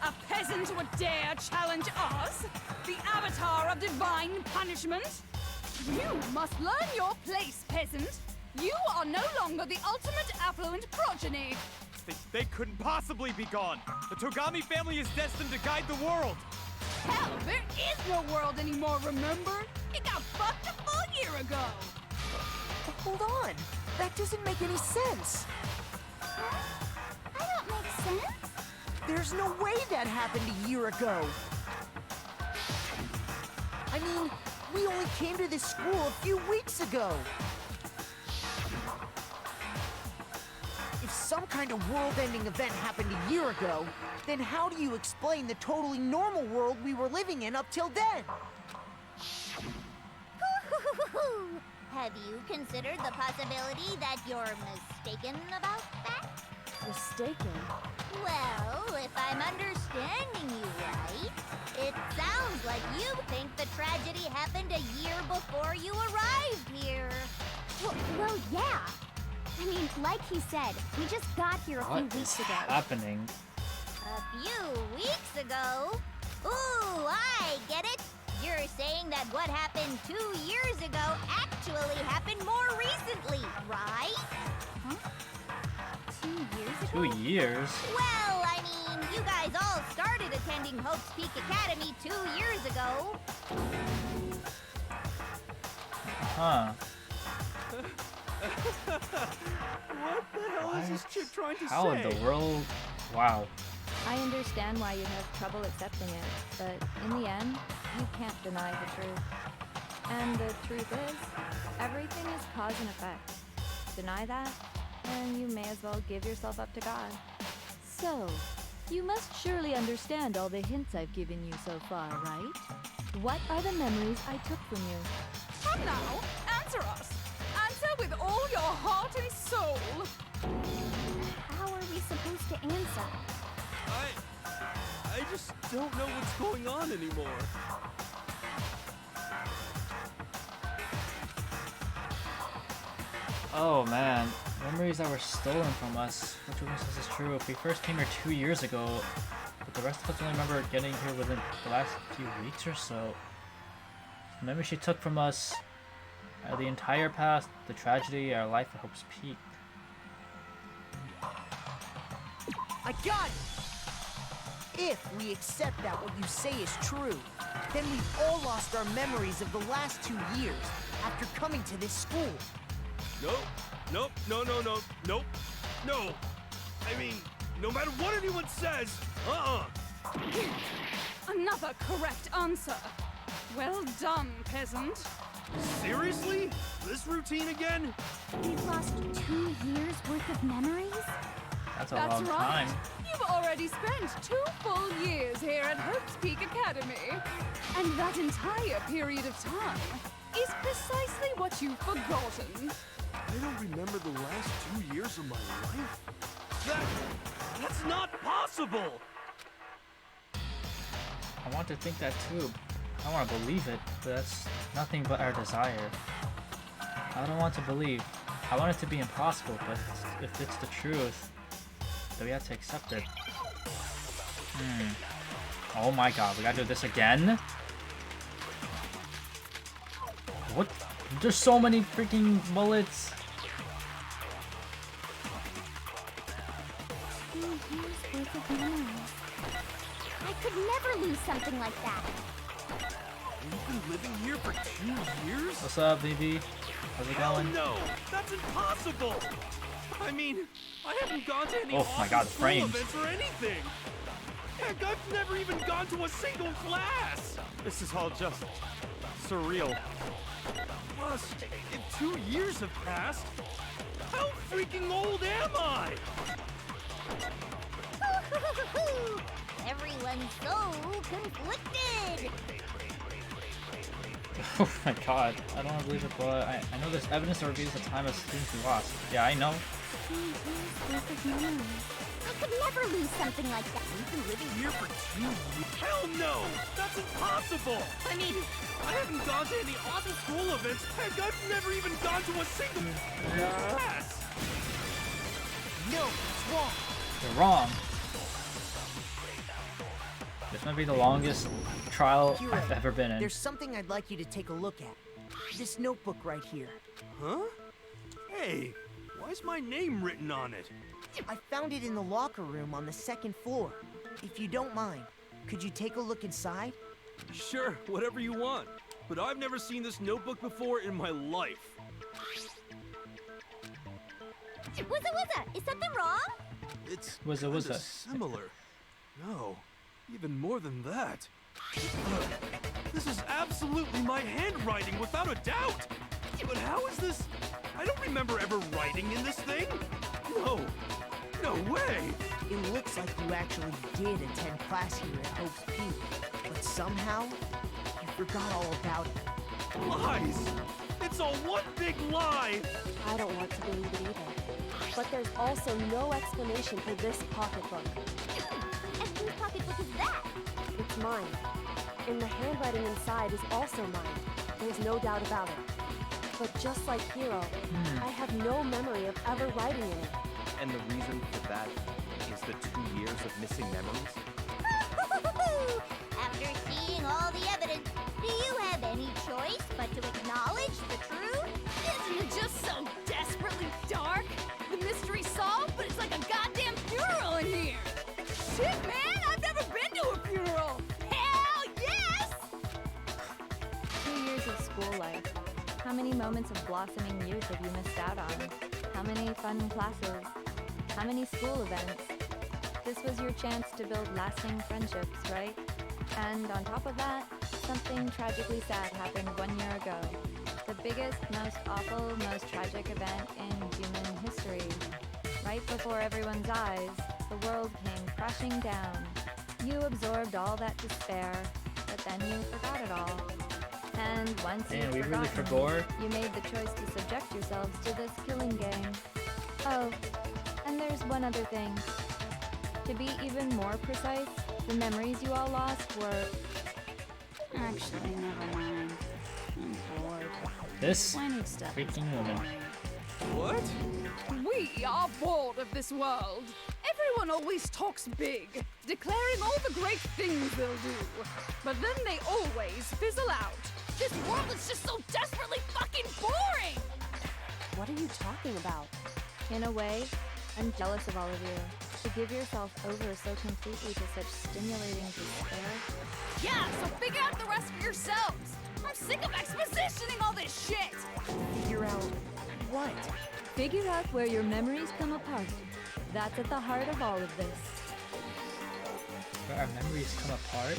A peasant would dare challenge us? The avatar of divine punishment? You must learn your place, peasant. You are no longer the ultimate affluent progeny. They couldn't possibly be gone. The Togami family is destined to guide the world. Hell, there is no world anymore, remember? It got fucked a full year ago. But hold on. That doesn't make any sense. I don't make sense. There's no way that happened a year ago. I mean, we only came to this school a few weeks ago. If some kind of world-ending event happened a year ago, then how do you explain the totally normal world we were living in up till then? Have you considered the possibility that you're mistaken about that? Mistaken? Well, if I'm understanding you right, it sounds like you think the tragedy happened a year before you arrived here. Well, yeah. I mean, like he said, we just got here a few What weeks is ago. happening? A few weeks ago? Ooh, I get it. You're saying that what happened 2 years ago actually happened more recently, right? Huh? 2 years ago? 2 years? Well, I mean, you guys all started attending Hope's Peak Academy 2 years ago. Huh. What the hell is this chick trying to How say? in the world? Wow. I understand why you'd have trouble accepting it, but in the end, you can't deny the truth. And the truth is, everything is cause and effect. Deny that, and you may as well give yourself up to God. So, you must surely understand all the hints I've given you so far, right? What are the memories I took from you? Come now, answer us. Answer with all your heart and soul. How are we supposed to answer? I just don't know what's going on anymore. Oh man, memories that were stolen from us. Which one says is true? If we first came here 2 years ago, but the rest of us only remember getting here within the last few weeks or so. The memories she took from us are the entire past, the tragedy, our life at Hope's Peak. I got it! If we accept that what you say is true, then we've all lost our memories of the last 2 years after coming to this school. Nope. Nope. No. Nope. No. I mean, no matter what anyone says, Another correct answer. Well done, peasant. Seriously? This routine again? We've lost 2 years worth of memories? That's a That's long right. time. You've already spent 2 full years here at Hope's Peak Academy. And that entire period of time is precisely what you've forgotten. I don't remember the last 2 years of my life? That's not possible! I want to think that too. I want to believe it, but that's nothing but our desire. I don't want to believe. I want it to be impossible, but if it's the truth, then we have to accept it. Oh my god, we gotta do this again? What? There's so many freaking bullets. 2 years worth of memories. I could never lose something like that. You've been living here for 2 years? What's up, BB? How's it Hell going? no! That's impossible! I mean, I haven't gone to any Oh my god, the school frames. events or anything! Heck, I've never even gone to a single class! This is all just surreal. Plus, if 2 years have passed, how freaking old am I? Everyone's so conflicted. Oh my god, I don't want to believe it, but I know there's evidence that reveals the time of students we lost. Yeah, I know. 2 years worth of memories. I could never lose something like that. We've been living here for 2 years? Hell no! That's impossible! I mean, I haven't gone to any awesome school events. Heck, I've never even gone to a single class! No, it's wrong. You're wrong. This might be the longest trial Kira, I've ever been in. There's something I'd like you to take a look at. This notebook right here. Huh? Hey, why is my name written on it? I found it in the locker room on the 2nd floor. If you don't mind, could you take a look inside? Sure, whatever you want. But I've never seen this notebook before in my life. Wuzza, is something wrong? It's Wuzza. similar. No, even more than that. This is absolutely my handwriting, without a doubt! But how is this? I don't remember ever writing in this thing! No way! It looks like you actually did attend class here at Hope's Peak, but somehow, you forgot all about it. Lies! It's all one big lie! I don't want to believe it either. But there's also no explanation for this pocketbook. And whose pocketbook is that? It's mine. And the handwriting inside is also mine. There's no doubt about it. But just like Hiro, I have no memory of ever writing in it. And the reason for that is the 2 years of missing memories? After seeing all the evidence, do you have any choice but to acknowledge the truth? Isn't it just so desperately dark? The mystery solved, but it's like a goddamn funeral in here! Shit, man! I've never been to a funeral! Hell yes! 2 years of school life. How many moments of blossoming youth have you missed out on? How many fun classes? How many school events? This was your chance to build lasting friendships, right? And on top of that, something tragically sad happened 1 year ago. The biggest, most awful, most tragic event in human history. Right before everyone's eyes, the world came crashing down. You absorbed all that despair, but then you forgot it all. And once Man, you've we really forgotten, forgot. you made the choice to subject yourselves to this killing game. Oh, and there's one other thing. To be even more precise, the memories you all lost were... Actually, never mind. I'm bored. This Plenty of stuff. freaking woman. What? We are bored of this world. Everyone always talks big, declaring all the great things they'll do. But then they always fizzle out. This world is just so desperately fucking boring! What are you talking about? In a way, I'm jealous of all of you. To give yourself over so completely to such stimulating despair. Yeah, so figure out the rest for yourselves! I'm sick of expositioning all this shit! Figure out what? Figure out where your memories come apart. That's at the heart of all of this. Where our memories come apart?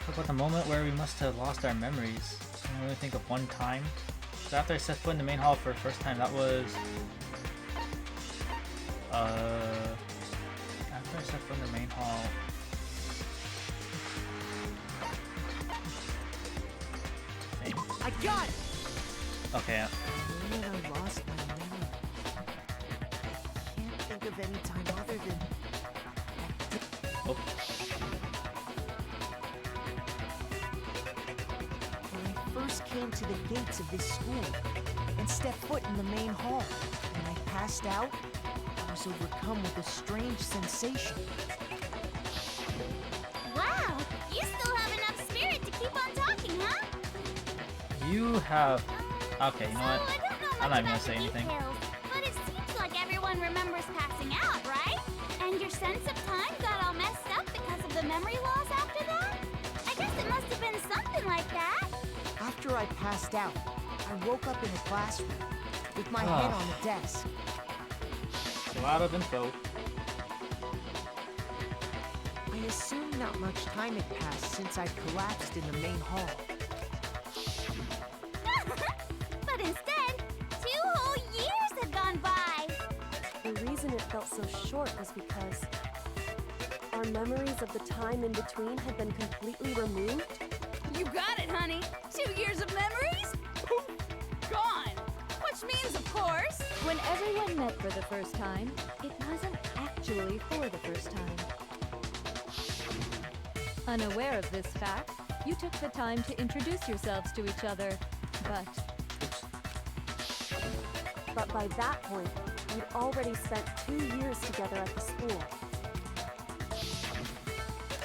What about the moment where we must have lost our memories? I can only think of one time. So after I set foot in the main hall for the first time, that was... After I set foot in the main hall... I got it! Okay. When I lost my memory. Can't think of any time other than... Oh. When I first came to the gates of this school and stepped foot in the main hall, when I passed out, I was overcome with a strange sensation. Wow, you still have enough spirit to keep on talking, huh? You have... Okay, you know what? I don't know much I'm not even gonna about say the anything. details, but it seems like everyone remembers passing out, right? And your sense of time got all messed up because of the memory loss after that? I guess it must have been something like that. After I passed out, I woke up in a classroom with my head on the desk. A lot of info. I assume not much time had passed since I'd collapsed in the main hall. But instead, 2 whole years had gone by. The reason it felt so short was because our memories of the time in between had been completely removed. You got it, honey. 2 years of memories? Poof, gone. Which means, of course... When everyone met for the first time, it wasn't actually for the first time. Unaware of this fact, you took the time to introduce yourselves to each other, But by that point, we'd already spent 2 years together at the school.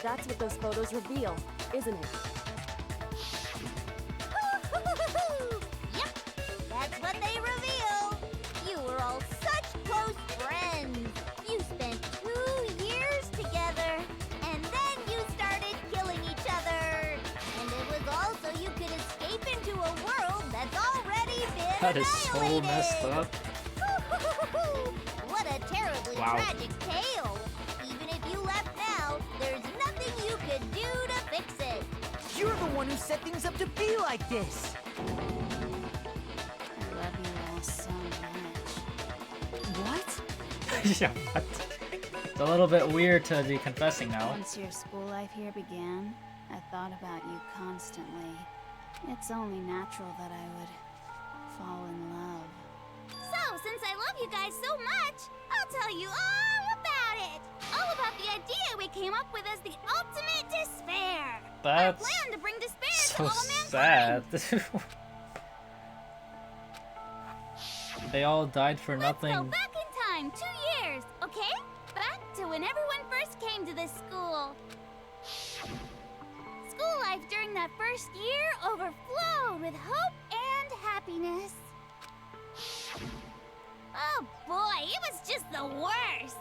That's what those photos reveal, isn't it? Yep, that's what they reveal. You were all such close friends. You spent 2 years together, and then you started killing each other. And it was all so you could escape into a world that's already been That is so messed up. What a terribly Wow. tragic tale. Even if you left now, there's nothing you could do to fix it. You're the one who set things up to be like this! I love you all so much. What? Yeah, what? It's a little bit weird to be confessing now. Once your school life here began, I thought about you constantly. It's only natural that I would fall in love. So, since I love you guys so much, I'll tell you all about it! All about the idea we came up with as the ultimate despair! Our That's plan to bring despair to so all mankind! sad. They all died for Let's go nothing. back in time 2 years, okay? Back to when everyone first came to this school. School life during that first year overflowed with hope and happiness. Oh boy, it was just the worst.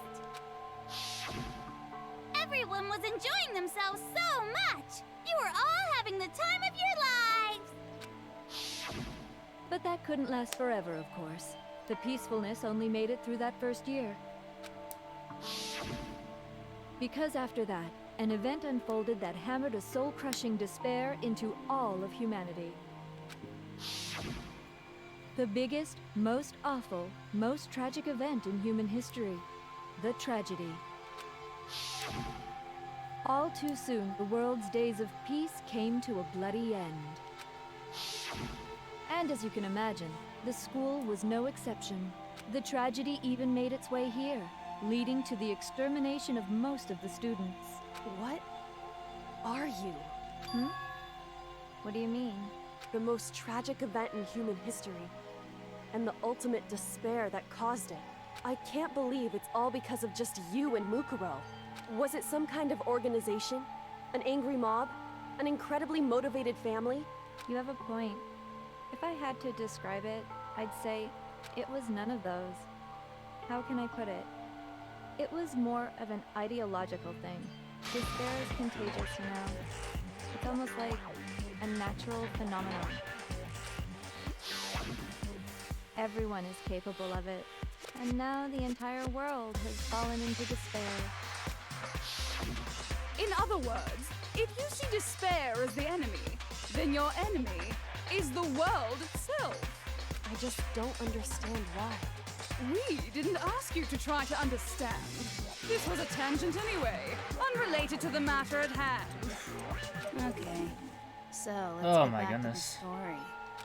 Everyone was enjoying themselves so much. You were all having the time of your lives. but that couldn't last forever, of course. The peacefulness only made it through that first year. Because after that, an event unfolded that hammered a soul-crushing despair into all of humanity. The biggest, most awful, most tragic event in human history. The tragedy. All too soon, the world's days of peace came to a bloody end. And as you can imagine, the school was no exception. The tragedy even made its way here, leading to the extermination of most of the students. What are you? What do you mean? The most tragic event in human history. and the ultimate despair that caused it. I can't believe it's all because of just you and Mukuro. Was it some kind of organization? An angry mob? An incredibly motivated family? You have a point. If I had to describe it, I'd say it was none of those. How can I put it? It was more of an ideological thing. Despair is contagious, you know. It's almost like a natural phenomenon. Everyone is capable of it, and now the entire world has fallen into despair. In other words, if you see despair as the enemy, then your enemy is the world itself. I just don't understand why. We didn't ask you to try to understand. This was a tangent anyway, unrelated to the matter at hand. Okay, so let's Oh get my back goodness. to the story.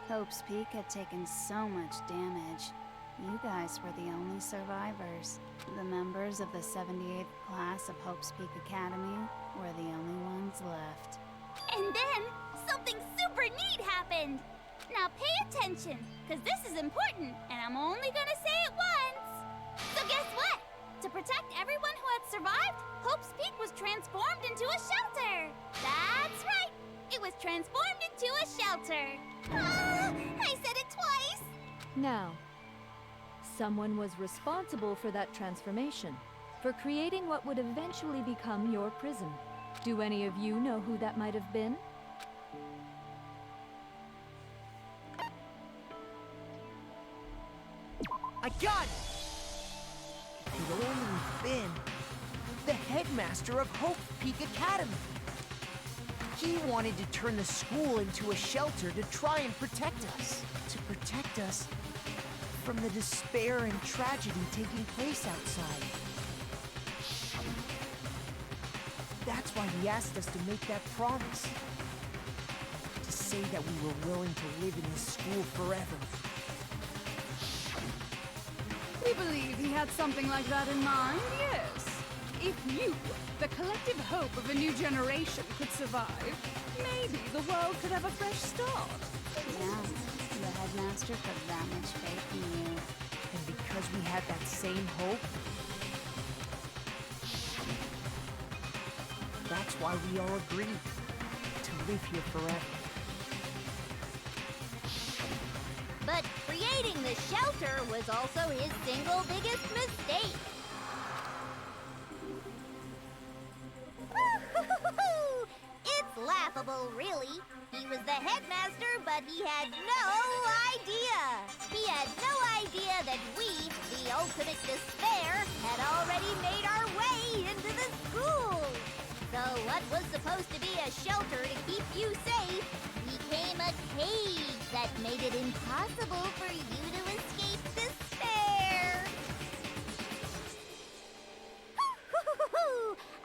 Hope's Peak had taken so much damage. You guys were the only survivors. The members of the 78th class of Hope's Peak Academy were the only ones left. And then, something super neat happened! Now pay attention, because this is important, and I'm only gonna say it once! So guess what? To protect everyone who had survived, Hope's Peak was transformed into a shelter! That's right! It was transformed into a shelter! Ah, I said it twice! Now, someone was responsible for that transformation, for creating what would eventually become your prison. Do any of you know who that might have been? I got it! It could only have been the headmaster of Hope Peak Academy. He wanted to turn the school into a shelter to try and protect us. To protect us from the despair and tragedy taking place outside. That's why he asked us to make that promise. To say that we were willing to live in this school forever. We believe he had something like that in mind, yes. If you, the collective hope of a new generation, could survive, maybe the world could have a fresh start. Yeah, the headmaster put that much faith in you. And because we had that same hope, that's why we all agreed to live here forever. But creating the shelter was also his single biggest mistake. It's laughable, really. He was the headmaster, but he had no idea. He had no idea that we, the ultimate despair, had already made our way into the school. So what was supposed to be a shelter to keep you safe became a cage that made it impossible for you to escape despair.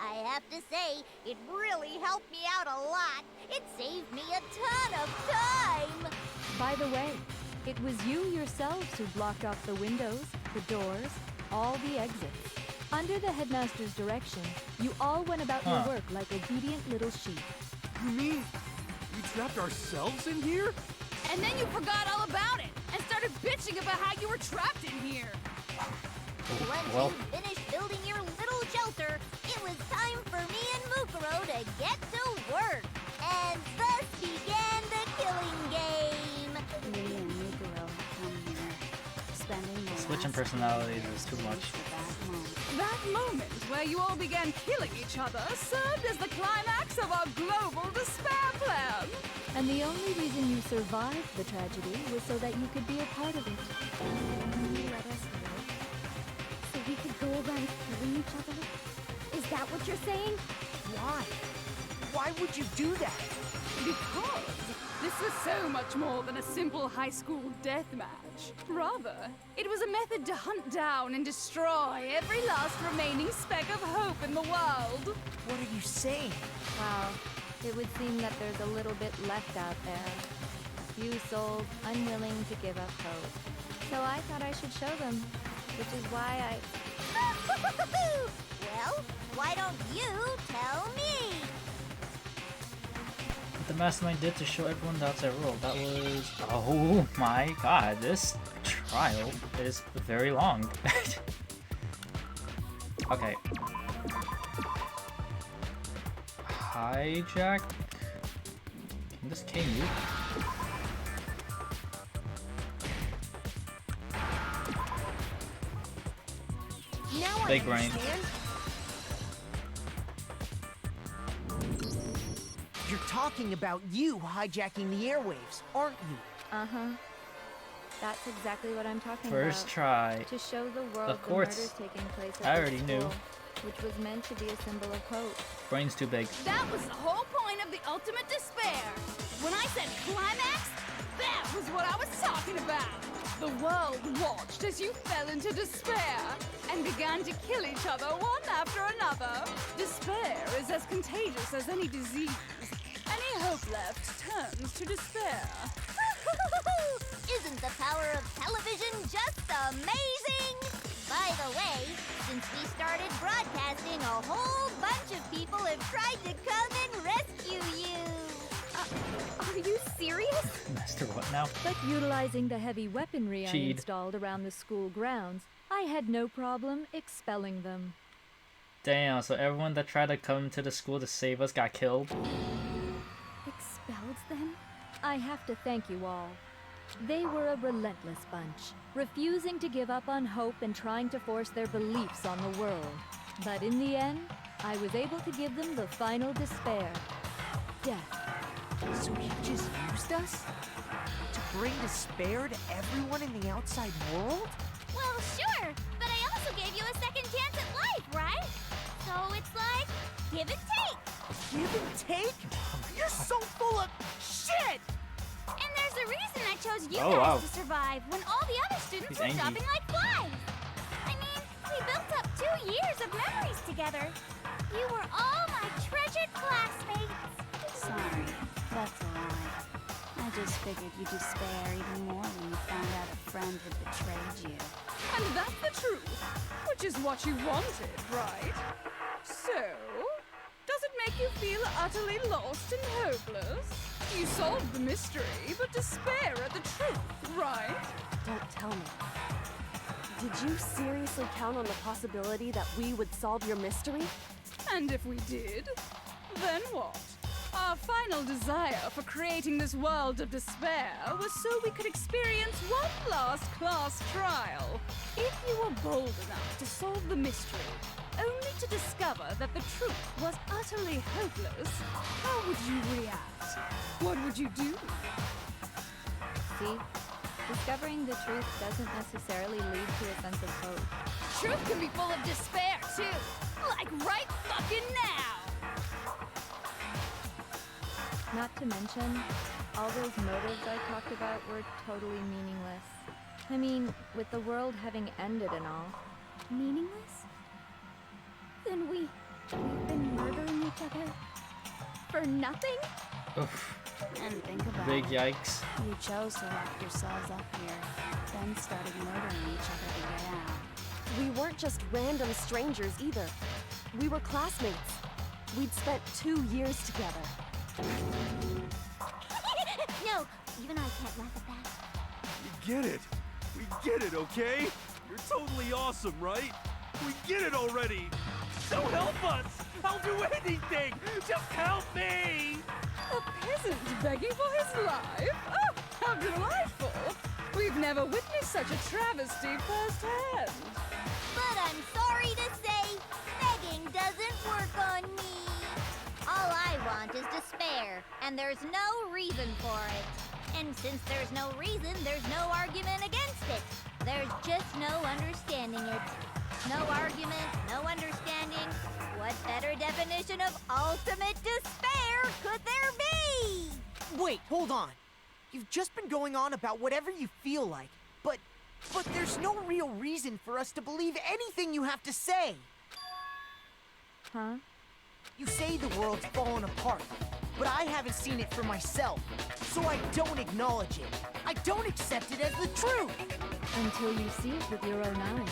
I have to say, it really helped me out a lot. It saved me a ton of time. By the way, it was you yourselves who blocked off the windows, the doors, all the exits. Under the headmaster's direction, you all went about your work like obedient little sheep. You mean we trapped ourselves in here? And then you forgot all about it and started bitching about how you were trapped in here. Once you finished building your little shelter, it was time for me and Mukuro to get to work. And thus began the killing game. Me and Mukuro had come here, spending the Switching last personalities few is too years much. with that moment. That moment where you all began killing each other served as the climax of our global despair plan. And the only reason you survived the tragedy was so that you could be a part of it. You let us live so we could go around killing each other? Is that what you're saying? Why? Why would you do that? Because this was so much more than a simple high school death match. Rather, it was a method to hunt down and destroy every last remaining speck of hope in the world. What are you saying? Wow, it would seem that there's a little bit left out there. A few souls unwilling to give up hope. So I thought I should show them, which is why I... Well, why don't you tell me? What the mastermind did to show everyone the outside world. That was... Oh my god, this trial is very long. Okay. Hijack? Can this K move? Now Big I brain. understand. You're talking about you hijacking the airwaves, aren't you? Uh-huh. That's exactly what I'm talking First about. try. To show the world Of the course. murders taking place at I the already school, knew. which was meant to be a symbol of hope. Brain's too big. That was the whole point of the ultimate despair. When I said climax, that was what I was talking about. The world watched as you fell into despair and began to kill each other one after another. Despair is as contagious as any disease. Any hope left turns to despair. Isn't the power of television just amazing? By the way, since we started broadcasting, a whole bunch of people have tried to come and rescue you. Are you serious? Master what now? But utilizing the heavy weaponry I Cheat. installed around the school grounds, I had no problem expelling them. Damn, so everyone that tried to come to the school to save us got killed? Expelled them? I have to thank you all. They were a relentless bunch, refusing to give up on hope and trying to force their beliefs on the world. But in the end, I was able to give them the final despair. Death. So you just used us? To bring despair to everyone in the outside world? Well, sure, but I also gave you a second chance at life, right? So it's like, give and take. Give and take? You're so full of shit! And there's a reason I chose you Oh, guys wow. to survive when all the other students He's were angry. dropping like flies. I mean, we built up 2 years of memories together. You were all my treasured classmates. Sorry, that's a lie. I just figured you'd despair even more when you found out a friend had betrayed you. And that's the truth, which is what you wanted, right? So, does it make you feel utterly lost and hopeless? You solved the mystery, but despair at the truth, right? Don't tell me. Did you seriously count on the possibility that we would solve your mystery? And if we did, then what? Our final desire for creating this world of despair was so we could experience one last class trial. If you were bold enough to solve the mystery, only to discover that the truth was utterly hopeless, how would you react? What would you do? See? Discovering the truth doesn't necessarily lead to a sense of hope. Truth can be full of despair, too. Like right fucking now. Not to mention, all those motives I talked about were totally meaningless. I mean, with the world having ended and all. Meaningless? Then we've been murdering each other for nothing? Oof. And think about Big it. yikes. You chose to lock yourselves up here, then started murdering each other to get out. We weren't just random strangers either. We were classmates. We'd spent 2 years together. No, even I can't laugh at that. We get it. We get it, okay? You're totally awesome, right? We get it already. So help us. I'll do anything. Just help me. A peasant begging for his life? Oh, how delightful! We've never witnessed such a travesty firsthand. But I'm sorry to say, begging doesn't work on me. All I want is despair, and there's no reason for it. And since there's no reason, there's no argument against it. There's just no understanding it. No argument, no understanding. What better definition of ultimate despair could there be? Wait, hold on. You've just been going on about whatever you feel like, but there's no real reason for us to believe anything you have to say. Huh? You say the world's fallen apart, but I haven't seen it for myself, so I don't acknowledge it. I don't accept it as the truth. Until you see it with your own eyes.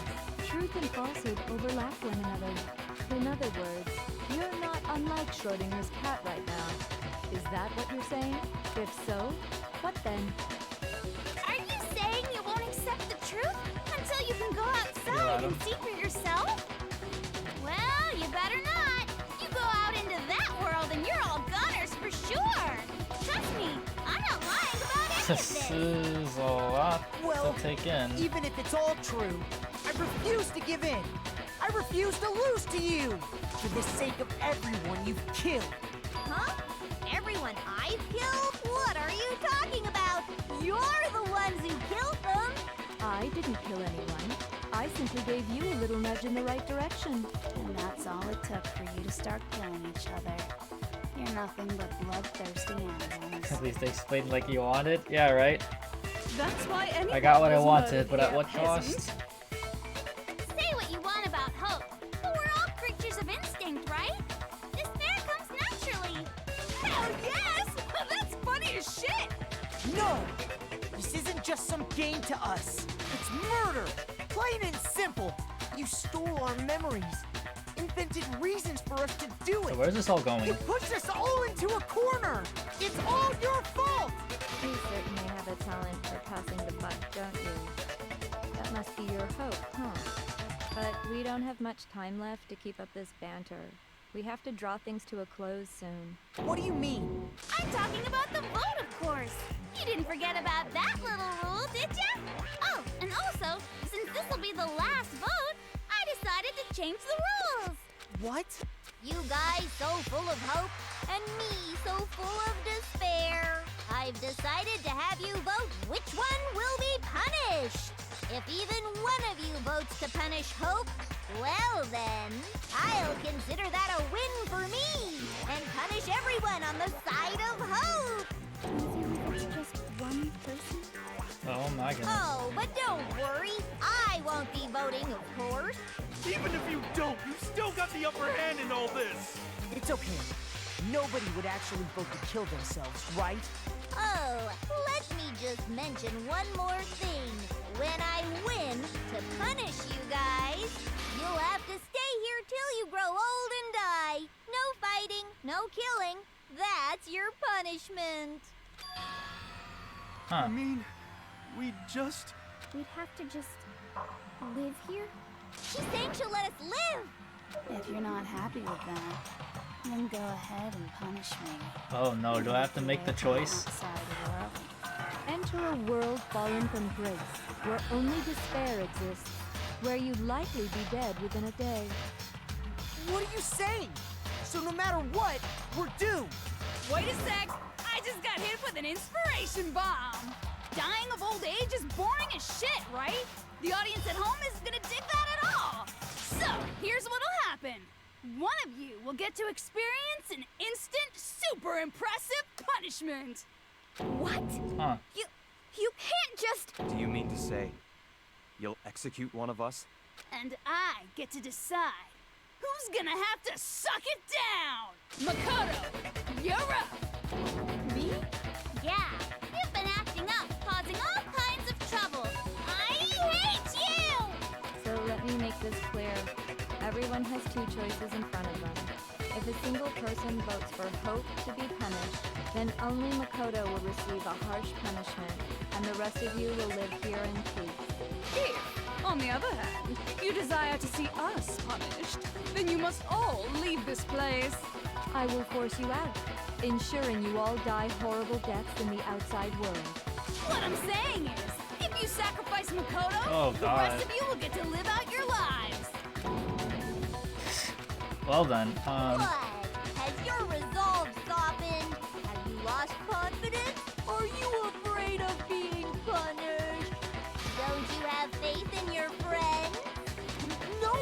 Truth and falsehood overlap one another. In other words, you're not unlike Schrodinger's cat right now. Is that what you're saying? If so, what then? Are you saying you won't accept accept the truth until you can go at outside him. and see for yourself? Well, you better not. You go out into that world and you're all goners for sure. Trust me, I'm not lying about any of This this. is a lot Well, to take in. even if it's all true, I refuse to give in. I refuse to lose to you. For the sake of everyone you've killed. Huh? Everyone I've killed? What are you talking about? You're the ones who killed them. I didn't kill anyone. I simply gave you a little nudge in the right direction. And that's all it took for you to start killing each other. You're nothing but bloodthirsty animals. At least they explained like you wanted. Yeah, right. That's why anyone I got what I was wanted, murdered but at here, what peasant. cost? Say what you want about hope, but we're all creatures of instinct, right? Despair comes naturally. Hell yes! That's funny as shit! No! This isn't just some game to us. It's murder! Plain and simple. You stole our memories. Invented reasons for us to do it. So where's this all going? You pushed us all into a corner. It's all your fault. You certainly have a talent for passing the buck, don't you? That must be your hope, huh? But we don't have much time left to keep up this banter. We have to draw things to a close soon. What do you mean? I'm talking about the vote, of course. You didn't forget about that little rule, did ya? Oh, and also, since this will be the last vote, I decided to change the rules. What? You guys so full of hope, and me so full of despair. I've decided to have you vote which one will be punished. If even one of you votes to punish Hope, well then, I'll consider that a win for me and punish everyone on the side of Hope. It's just one person? Oh my goodness. Oh, but don't worry. I won't be voting, of course. Even if you don't, you still got the upper hand in all this. It's okay. Nobody would actually vote to kill themselves, right? Oh, let me just mention one more thing. When I win to punish you guys, you'll have to stay here till you grow old and die. No fighting, no killing. That's your punishment. Huh. I mean, we just... We'd have to just live here? She's saying she'll let us live. If you're not happy with that, then go ahead and punish me. Oh no, do I have to make the choice? Outside the world. Enter a world fallen from grace, where only despair exists, where you'd likely be dead within a day. What are you saying? So no matter what, we're doomed. Wait a sec! I just got hit with an inspiration bomb! Dying of old age is boring as shit, right? The audience at home isn't gonna dig that at all! So, here's what'll happen. One of you will get to experience an instant, super impressive punishment! What? Huh. You can't just... Do you mean to say you'll execute one of us? And I get to decide who's gonna have to suck it down! Makoto, you're up! Me? Yeah, you've been acting up, causing all kinds of trouble. I hate you! So let me make this clear. Everyone has two choices in front of them. If a single person votes for Hope to be punished, then only Makoto will receive a harsh punishment, and the rest of you will live here in peace. If, on the other hand, you desire to see us punished, then you must all leave this place. I will force you out, ensuring you all die horrible deaths in the outside world. What I'm saying is, if you sacrifice Makoto, Oh, the God. rest of you will get to live out your lives. Well done. What? Has your resolve softened? Have you lost confidence? Are you afraid of being punished? Don't you have faith in your friends? No,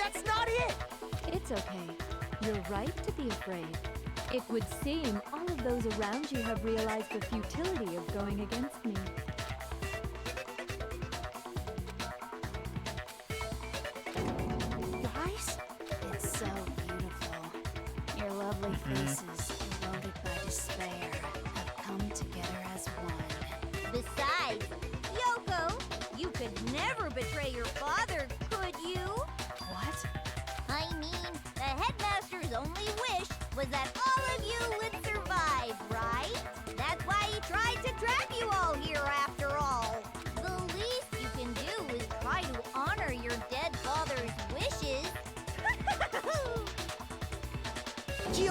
that's not it. It's okay. You're right to be afraid. It would seem all of those around you have realized the futility of going against me. Guys? It's so beautiful. Your lovely faces, eroded by despair, have come together as one. Besides, Yoko, you could never betray your father, could you? What? I mean, the headmaster's only wish was that all of you would survive, right? That's why he tried to trap you all here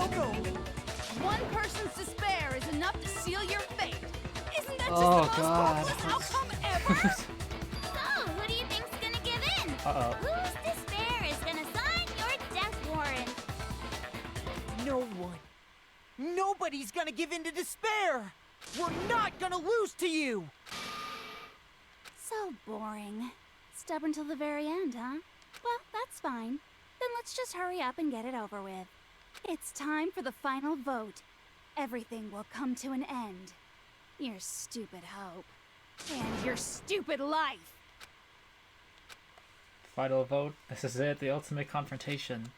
Kyoko! One person's despair is enough to seal your fate. Isn't that just Oh, the most God. hopeless outcome ever? So, who do you think's gonna give in? Uh-oh. Whose despair is gonna sign your death warrant? No one. Nobody's gonna give in to despair! We're not gonna lose to you! So boring. Stubborn till the very end, huh? Well, that's fine. Then let's just hurry up and get it over with. It's time for the final vote. Everything will come to an end. Your stupid hope. And your stupid life. Final vote. This is it. The ultimate confrontation.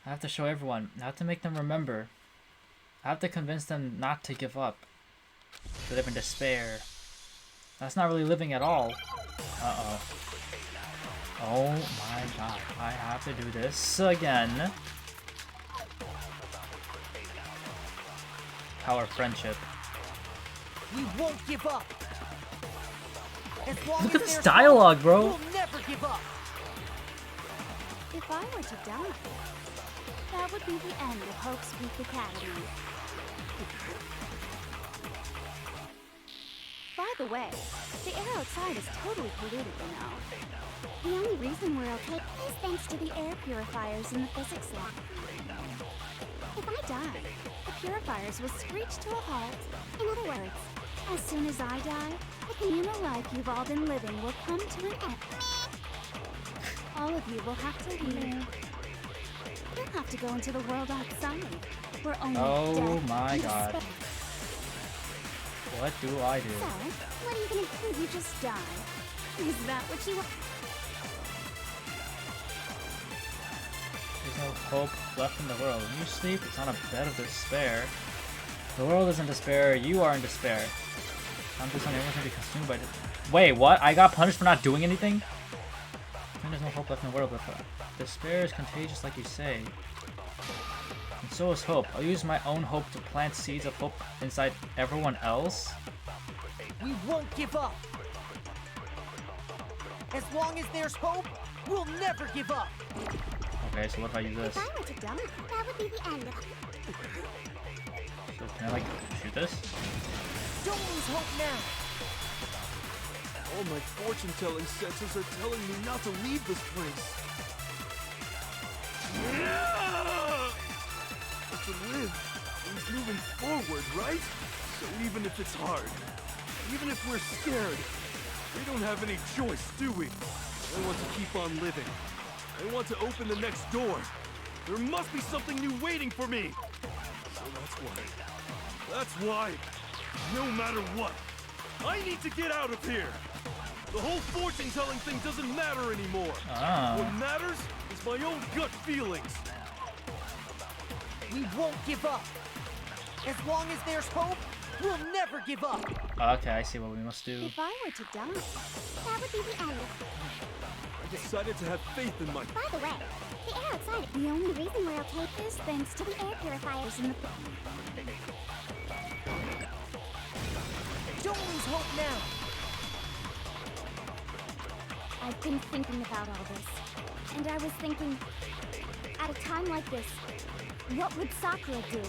I have to show everyone. I have to make them remember. I have to convince them not to give up. To live in despair. That's not really living at all. Uh-oh. Oh my god. I have to do this again. Power of friendship. We won't give up! As long Look as at this there's dialogue, hope, bro. We'll never give up! If I were to die, that would be the end of Hope's Peak Academy. By the way, the air outside is totally polluted, you know. The only reason we're okay is thanks to the air purifiers in the physics lab. If I die, the purifiers will screech to a halt. In other words, as soon as I die, the communal life you've all been living will come to an end. All of you will have to leave. You'll have to go into the world outside, where only Oh death my and god. despair. What do I do? So, what are you gonna do? You just die? Is that what you want? There's no hope left in the world. When you sleep, it's on a bed of despair. The world is in despair. You are in despair. I'm just saying everyone's gonna be consumed by this. Wait, what? I got punished for not doing anything? I think there's no hope left in the world, but despair is contagious, like you say. And so is hope. I'll use my own hope to plant seeds of hope inside everyone else. We won't give up! As long as there's hope, we'll never give up! Okay, so what if I use this? If I were to die, that would be the end of So can I like shoot this? Don't lose hope now! All my fortune-telling senses are telling me not to leave this place. But to live means moving forward, right? So even if it's hard, even if we're scared, we don't have any choice, do we? I want to keep on living. I want to open the next door. There must be something new waiting for me. So that's why, no matter what, I need to get out of here. The whole fortune-telling thing doesn't matter anymore. Ah. What matters is my own gut feelings. We won't give up! As long as there's hope, we'll never give up! Okay, I see what we must do. If I were to die, that would be the end of I decided to have faith in my... By the way, the air outside, the only reason we're okay is thanks to the air purifiers in the... Don't lose hope now! I've been thinking about all this, and I was thinking, at a time like this, what would Sakura do?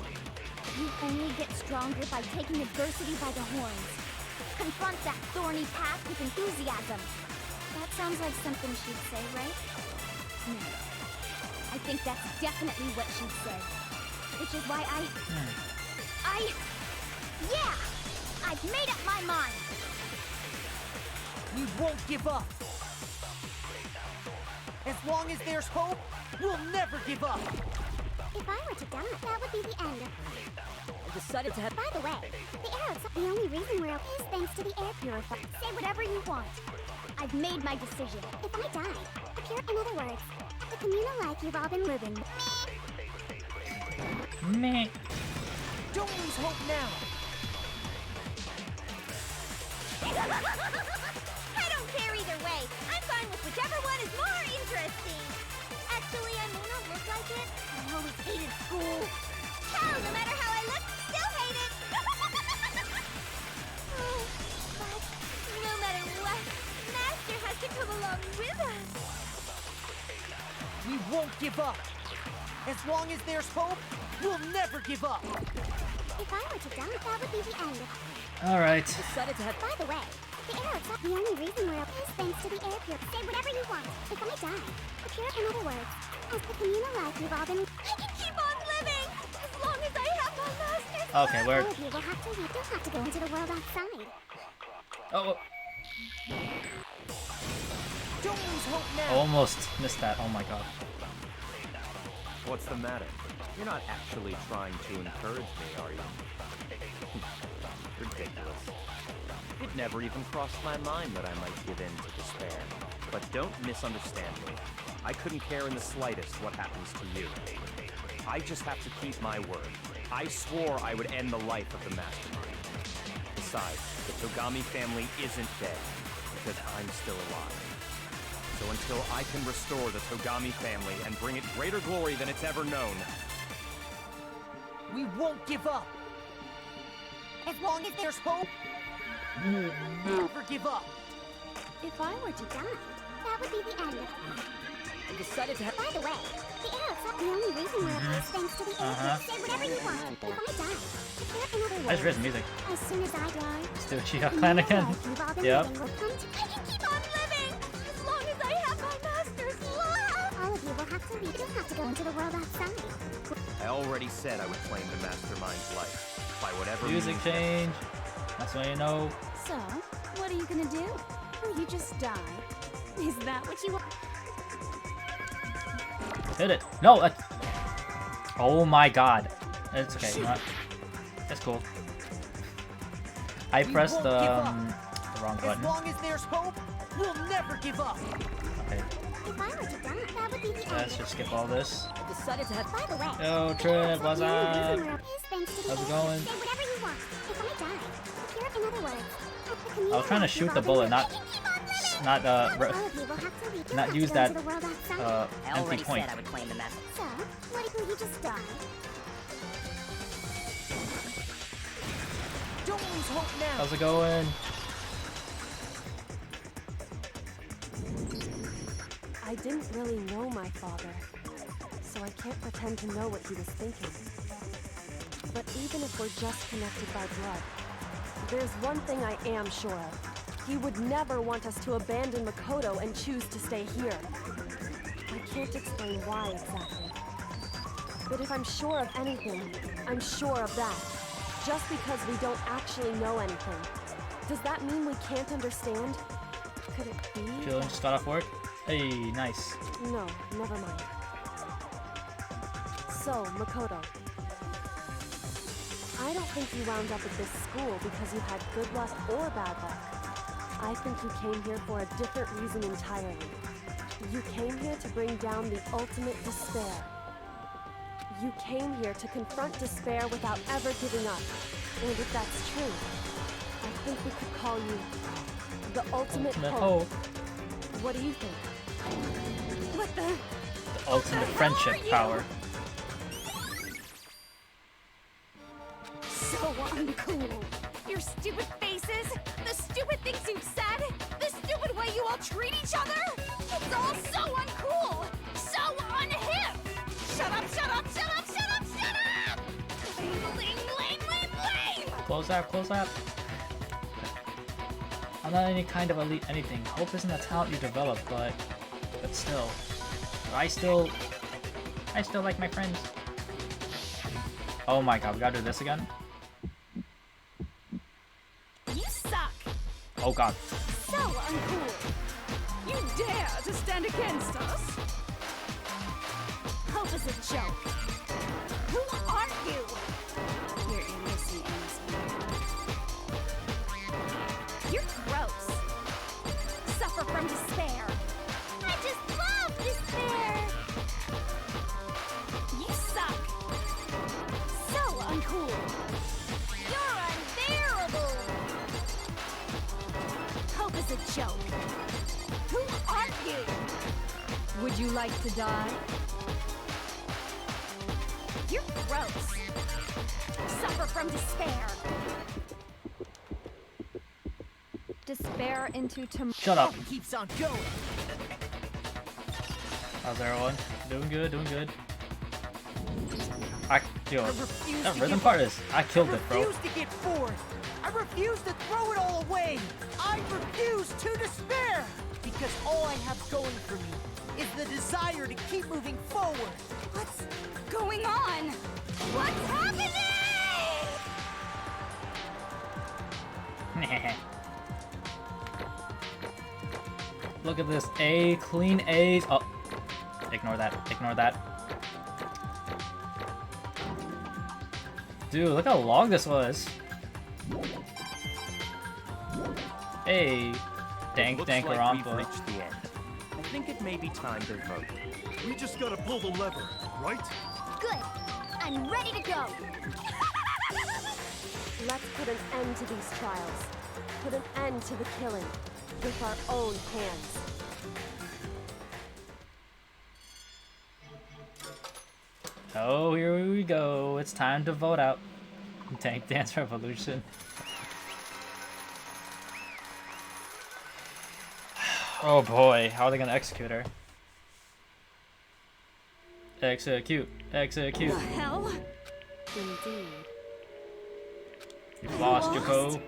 You only get stronger by taking adversity by the horns. Confront that thorny path with enthusiasm. That sounds like something she'd say, right? No. I think that's definitely what she'd say. Which is why yeah! I've made up my mind! We won't give up! As long as there's hope, we'll never give up! If I were to die, that would be the end of... I decided to have... By the way, the air outside, the only reason we're okay is thanks to the air purifier. Say whatever you want. I've made my decision. If I die, in other words, the communal life you've all been living. Meh. Don't lose hope now! I don't care either way. I'm fine with whichever one is more interesting. Actually, I may not look like it. I always hated school. Hell, no matter how I look, still hate it. Oh, but no matter what, Master has to come along with us. We won't give up! As long as there's hope, We'll never give up. If I were to die, that would be the end. Alright. Decided to have. By the way, the air outside. The only reason we're up is thanks to the air pure. Say whatever you want. If I die, the pure, in other words, as the communal life we've all been. I can keep on living as long as I have my master's. Okay, where? All of you will have to leave. You'll have to go into the world outside. Oh. Don't lose hope now. Almost missed that. Oh my god. What's the matter? You're not actually trying to encourage me, are you? Ridiculous. It never even crossed my mind that I might give in to despair. But don't misunderstand me. I couldn't care in the slightest what happens to you. I just have to keep my word. I swore I would end the life of the Mastermind. Besides, the Togami family isn't dead, because I'm still alive. So until I can restore the Togami family and bring it greater glory than it's ever known, we won't give up. As long as there's hope, we'll never give up. If I were to die, that would be the end. I decided to have. By the way, the air outside. The only reason we're up is thanks to the air pure. Say whatever you want. If I die, the pure, in other words, I just read the music. as soon as I die, Let's do Uchiha Clan again. Yep. I can keep on living as long as I have my master's love. All of you will have to leave. You'll have to go into the world outside. I already said I would claim the Mastermind's life, by whatever Music means change. That's when you know. So, what are you gonna do? Will you just die? Is that what you want? Hit it. No. Oh my god. It's okay. You know what? It's cool. I pressed the wrong As button. long as there's hope, we'll never give up. Okay. If I were to die, that would be the end. Let's just skip all this. I decided to have. By the way, Yo, Trip, what's the only up? reason we're up is thanks to the How's it air. going? Say whatever you want. If I die, the pure, in other words, as the communal I was trying to life shoot we've the all bullet, been not living. not All of you will have to leave. You'll not have to use go that into the world outside. I empty already point. said I would claim the message. So, will you just die? Don't lose hope now. How's it going? I didn't really know my father, so I can't pretend to know what he was thinking. But even if we're just connected by blood, there's one thing I am sure of. He would never want us to abandon Makoto and choose to stay here. I can't explain why exactly. But if I'm sure of anything, I'm sure of that. Just because we don't actually know anything. Does that mean we can't understand? Could it be? Chillin', just got off work. Hey, nice. No, never mind. So, Makoto. I don't think you wound up at this school because you had good luck or bad luck. I think you came here for a different reason entirely. You came here to bring down the ultimate despair. You came here to confront despair without ever giving up. And if that's true, I think we could call you the ultimate hope. What do you think? What the? The ultimate friendship power. So uncool. Your stupid faces, the stupid things you've said, the stupid way you all treat each other. It's all so uncool, so unhip. Shut up, shut up, shut up, shut up, shut up! Lame. Close that, close that. I'm not any kind of elite anything. Hope isn't a talent you develop, but still. I still like my friends. Oh my god, we gotta do this again? You suck. Oh god. So uncool. You dare to stand against us? Hope is a joke. Who are you? You're innocent. You're gross. Suffer from despair. I just love despair. You suck. So uncool. You're unbearable. Hope is a joke. Who are you? Would you like to die? You're gross. Suffer from despair. Despair into tomorrow. Shut up. Keeps on going. How's everyone? Doing good, doing good. Yo, I refuse that to rhythm give part up. is... I killed it, I bro. refuse to get bored. I refuse to throw it all away. I refuse to despair. Because all I have going for me is the desire to keep moving forward. What's going on? What's happening? Look at this. A, clean A's. Oh, ignore that. Ignore that. Dude, look how long this was. Hey, Dank Looks like we've Dankarampa. reached the end. I think it may be time to vote. We just gotta pull the lever, right? Good. I'm ready to go. Let's put an end to these trials. Put an end to the killing. With our own hands. Oh, here we go. It's time to vote out. Tank Dance Revolution. Oh boy, how are they gonna execute her? Execute. Execute. The hell? Indeed. You've lost, Yoko.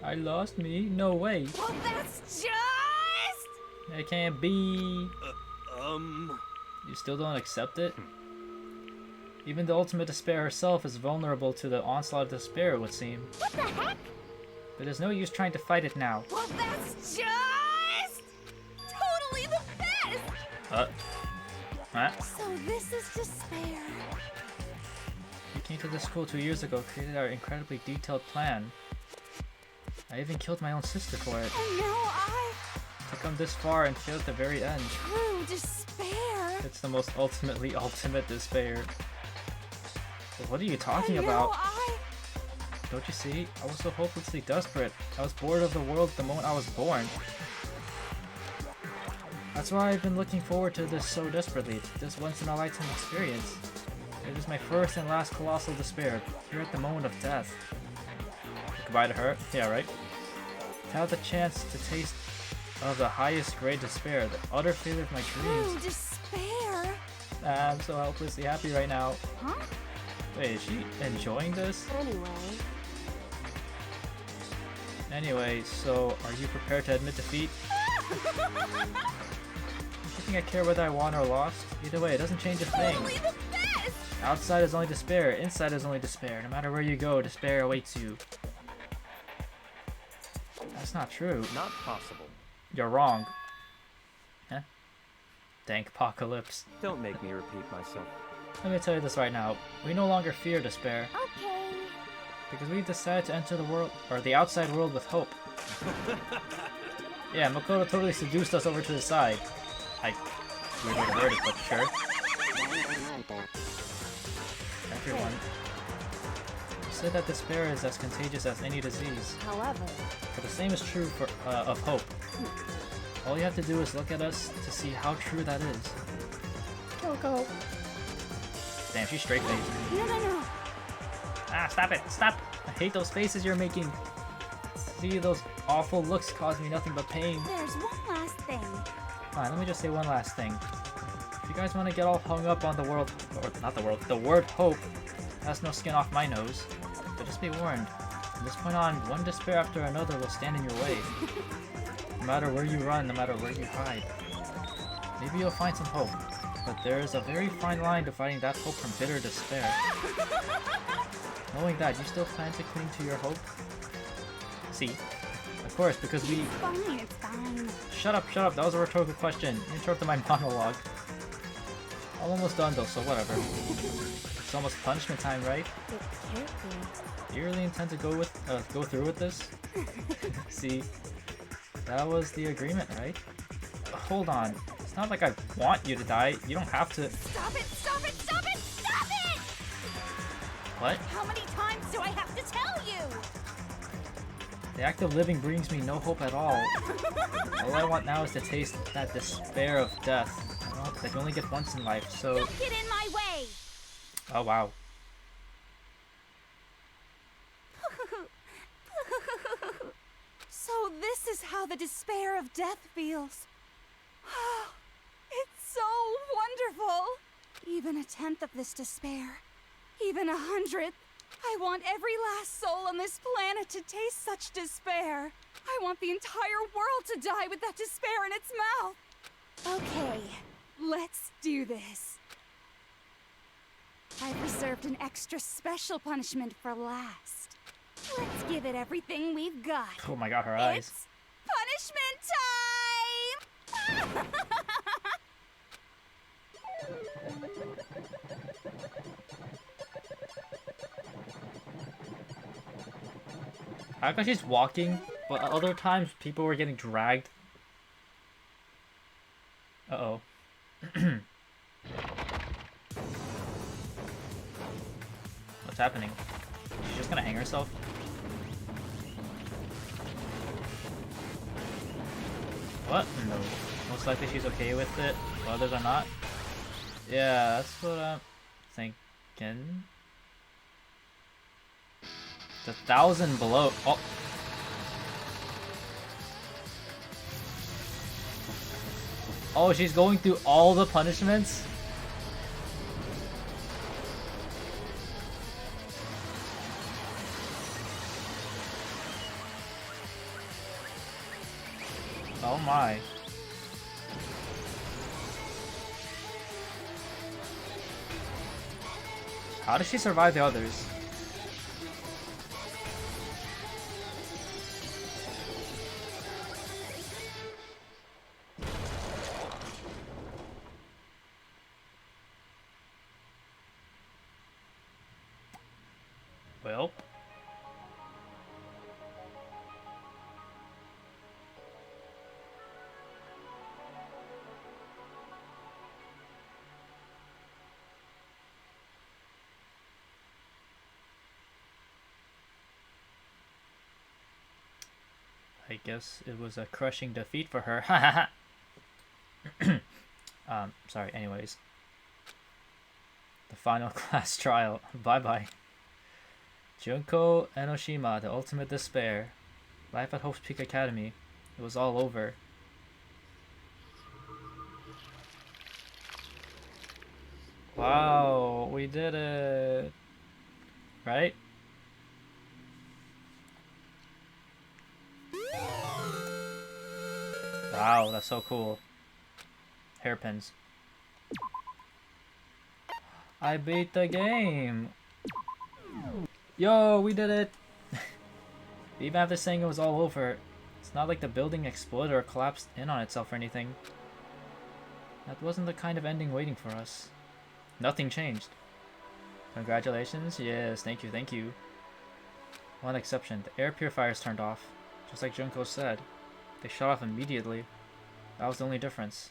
I lost me? No way. Well, that's just... It can't be. You still don't accept it? Even the ultimate despair herself is vulnerable to the onslaught of despair, it would seem. What the heck? But there's no use trying to fight it now. Well, that's just... totally the best! What? So this is despair. You came to this school 2 years ago, created our incredibly detailed plan. I even killed my own sister for it. And now I... To come this far and fail at the very end. True despair. It's the most ultimately ultimate despair. But what are you talking And about? now I... Don't you see? I was so hopelessly desperate. I was bored of the world the moment I was born. That's why I've been looking forward to this so desperately. This once-in-a-lifetime experience. It was my first and last colossal despair, here at the moment of death. Goodbye to her. Yeah, right. To have the chance to taste of the highest grade despair, the utter failure of my dreams. True despair. I'm so helplessly happy right now. Huh? Wait, is she enjoying this? Anyway, so are you prepared to admit defeat? Do you think I care whether I won or lost? Either way, it doesn't change a thing. Totally the best! Outside is only despair, inside is only despair. No matter where you go, despair awaits you. That's not true. Not possible. You're wrong. Huh? Dank apocalypse. Don't make me repeat myself. Let me tell you this right now. We no longer fear despair. Okay. Because we've decided to enter the world, or the outside world with hope. Yeah, Makoto totally seduced us over to the side. Weird way to word it, but sure. Everyone. You said that despair is as contagious as any disease. However, But the same is true for of hope. All you have to do is look at us to see how true that is. Go. Damn, she's straight faced. No. Ah, stop it! Stop! I hate those faces you're making. See, those awful looks cause me nothing but pain. There's one last thing. Fine, let me just say one last thing. If you guys want to get all hung up on the world, or not the world, the word hope, that's no skin off my nose. But just be warned, from this point on, one despair after another will stand in your way. No matter where you run, no matter where you hide. Maybe you'll find some hope, but there is a very fine line dividing that hope from bitter despair. Knowing that, you still plan to cling to your hope? See? Of course, because we... It's fine. Shut up, that was a rhetorical question. You interrupted my monologue. I'm almost done though, so whatever. It's almost punishment time, right? it can't be. Do you really intend to go through with this? See? That was the agreement, right? Hold on. It's not like I want you to die. You don't have to... Stop it! What? How many times do I have to tell you? The act of living brings me no hope at all. All I want now is to taste that despair of death. That you only get once in life, so... Don't get in my way! Oh, wow. So this is how the despair of death feels. It's so wonderful. Even a tenth of this despair, even 100th, I want every last soul on this planet to taste such despair. I want the entire world to die with that despair in its mouth. Okay, let's do this. I've reserved an extra special punishment for last. Let's give it everything we've got. Oh my god, her eyes. It's punishment time! I like how she's walking, but other times people were getting dragged. Uh-oh. What's happening? She's just gonna hang herself? What? No. Most likely she's okay with it, but others are not. Yeah, that's what I'm thinking. It's 1,000 below. Oh. Oh, she's going through all the punishments? Oh my. How does she survive the others? Well. I guess it was a crushing defeat for her. Sorry, anyways. The final class trial. Bye-bye. Junko Enoshima, the ultimate despair. Life at Hope's Peak Academy. It was all over. Wow, we did it. Right? Wow, that's so cool. Hairpins. I beat the game! Yo, we did it! Even after saying it was all over, it's not like the building exploded or collapsed in on itself or anything. That wasn't the kind of ending waiting for us. Nothing changed. Congratulations? Yes, thank you, thank you. One exception, the air purifiers turned off. Just like Junko said. They shut off immediately. That was the only difference.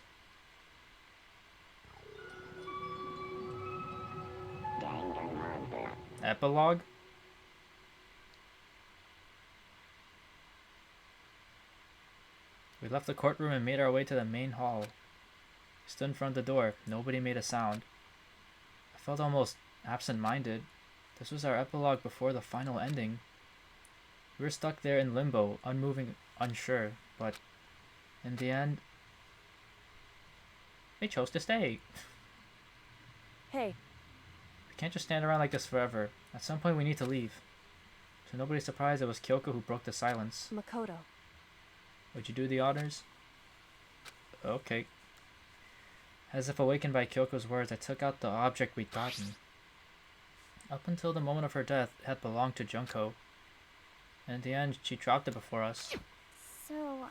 Epilogue? We left the courtroom and made our way to the main hall. We stood in front of the door. Nobody made a sound. I felt almost absent-minded. This was our epilogue before the final ending. We were stuck there in limbo, unmoving, unsure, but in the end, they chose to stay. Hey. We can't just stand around like this forever. At some point we need to leave. To nobody's surprise, it was Kyoko who broke the silence. Makoto. Would you do the honors? Okay. As if awakened by Kyoko's words, I took out the object we'd gotten. Up until the moment of her death, it had belonged to Junko. And in the end, she dropped it before us. So,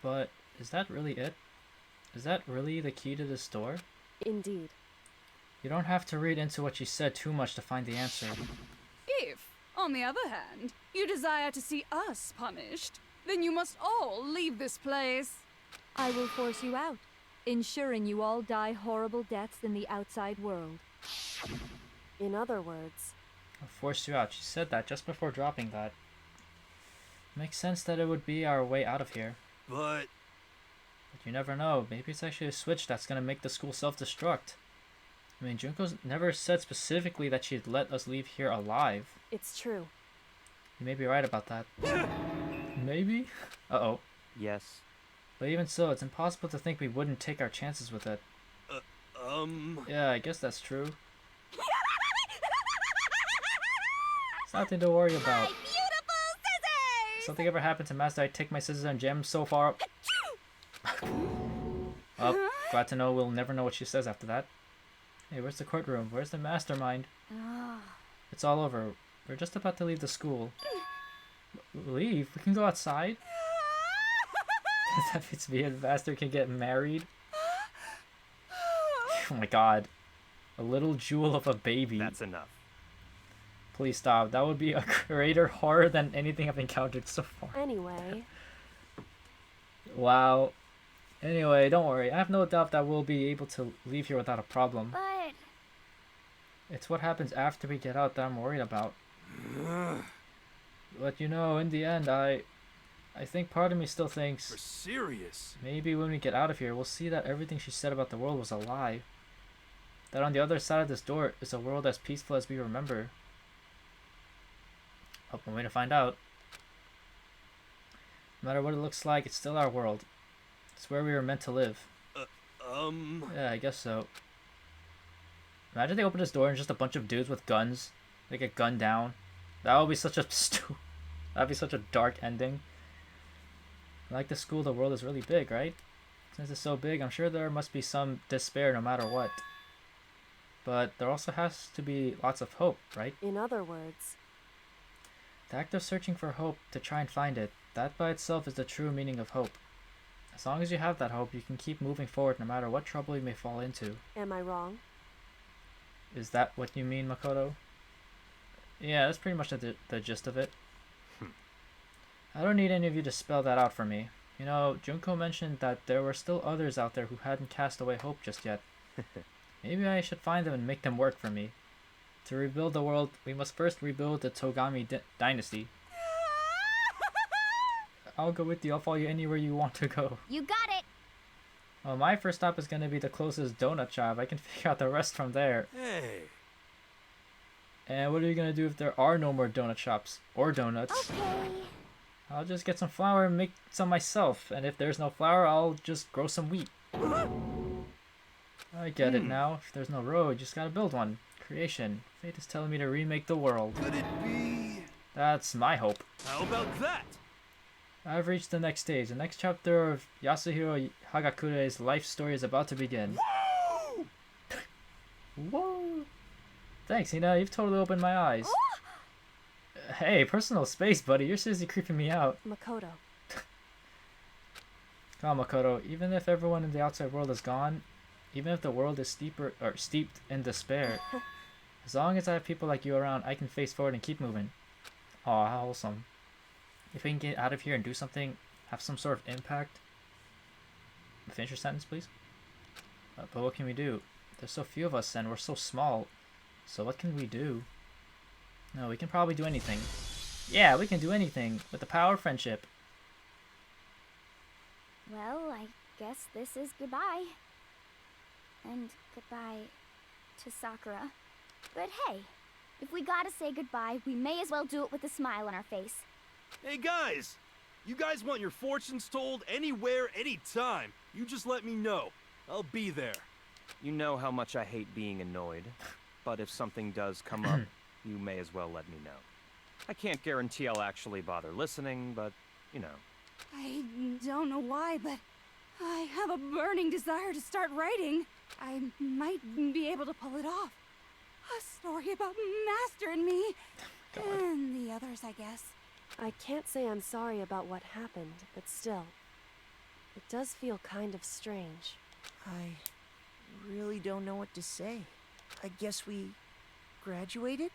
But, is that really it? Is that really the key to this door? Indeed. You don't have to read into what she said too much to find the answer. If, on the other hand, you desire to see us punished, then you must all leave this place. I will force you out, ensuring you all die horrible deaths in the outside world. In other words, I'll force you out. She said that just before dropping that. Makes sense that it would be our way out of here. But you never know. Maybe it's actually a switch that's gonna make the school self-destruct. I mean, Junko's never said specifically that she'd let us leave here alive. It's true. You may be right about that. Maybe? Uh-oh. Yes. But even so, it's impossible to think we wouldn't take our chances with it. Yeah, I guess that's true. It's nothing to worry about. If something ever happened to Master, I'd take my scissors and jam so far up. Well, glad to know we'll never know what she says after that. Hey, where's the courtroom? Where's the mastermind? It's all over. We're just about to leave the school. Leave? We can go outside? That means me and the master can get married? Oh my god. A little jewel of a baby. That's enough. Please stop. That would be a greater horror than anything I've encountered so far. Anyway. Wow. Anyway, don't worry. I have no doubt that we'll be able to leave here without a problem. But... It's what happens after we get out that I'm worried about. But you know, in the end, I think part of me still thinks... You're serious? Maybe when we get out of here, we'll see that everything she said about the world was a lie. That on the other side of this door is a world as peaceful as we remember. Hope one way to find out. No matter what it looks like, it's still our world. It's where we were meant to live. Yeah, I guess so. Imagine they open this door and just a bunch of dudes with guns. They get gunned down. That would be such a that'd be such a dark ending. Like the school, the world is really big, right? Since it's so big, I'm sure there must be some despair no matter what. But there also has to be lots of hope, right? In other words... The act of searching for hope to try and find it, that by itself is the true meaning of hope. As long as you have that hope, you can keep moving forward no matter what trouble you may fall into. Am I wrong? Is that what you mean, Makoto? Yeah, that's pretty much the gist of it. I don't need any of you to spell that out for me. You know, Junko mentioned that there were still others out there who hadn't cast away hope just yet. Maybe I should find them and make them work for me. To rebuild the world, we must first rebuild the Togami dynasty. I'll go with you. I'll follow you anywhere you want to go. You got it! Well, my first stop is going to be the closest donut shop. I can figure out the rest from there. Hey. And what are you going to do if there are no more donut shops or donuts? Okay. I'll just get some flour and make some myself. And if there's no flour, I'll just grow some wheat. I get it now. If there's no road, you just gotta build one. Creation. Fate is telling me to remake the world. Could it be? That's my hope. How about that? I've reached the next stage. The next chapter of Yasuhiro Hagakure's life story is about to begin. Whoa! Whoa! Thanks, Hina. You've totally opened my eyes. Hey, personal space, buddy. You're seriously creeping me out. Makoto. Come on, Makoto. Even if everyone in the outside world is gone, even if the world is steeped in despair, as long as I have people like you around, I can face forward and keep moving. Aw, how wholesome. If we can get out of here and do something, have some sort of impact. Finish your sentence, please. But what can we do? There's so few of us and we're so small. So what can we do? No, we can probably do anything. Yeah, we can do anything with the power of friendship. Well, I guess this is goodbye. And goodbye to Sakura. But hey, if we gotta say goodbye, we may as well do it with a smile on our face. Hey guys! You guys want your fortunes told anywhere, anytime. You just let me know. I'll be there. You know how much I hate being annoyed. But if something does come up, you may as well let me know. I can't guarantee I'll actually bother listening, but, you know. I don't know why, but I have a burning desire to start writing. I might be able to pull it off. A story about Master and me. God. And the others, I guess. I can't say I'm sorry about what happened, but still. It does feel kind of strange. I really don't know what to say. I guess we graduated?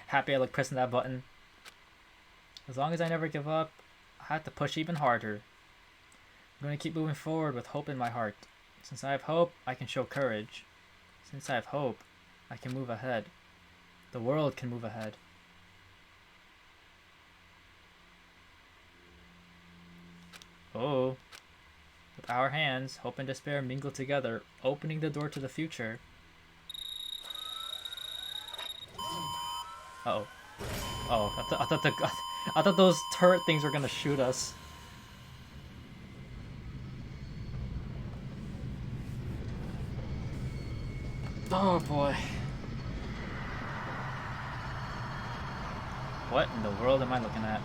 Happy I like pressing that button. As long as I never give up, I have to push even harder. I'm going to keep moving forward with hope in my heart. Since I have hope, I can show courage. Since I have hope, I can move ahead. The world can move ahead. Oh. With our hands, hope and despair mingle together, opening the door to the future. Uh-oh. Oh, I thought those turret things were gonna shoot us. Oh boy. What in the world am I looking at?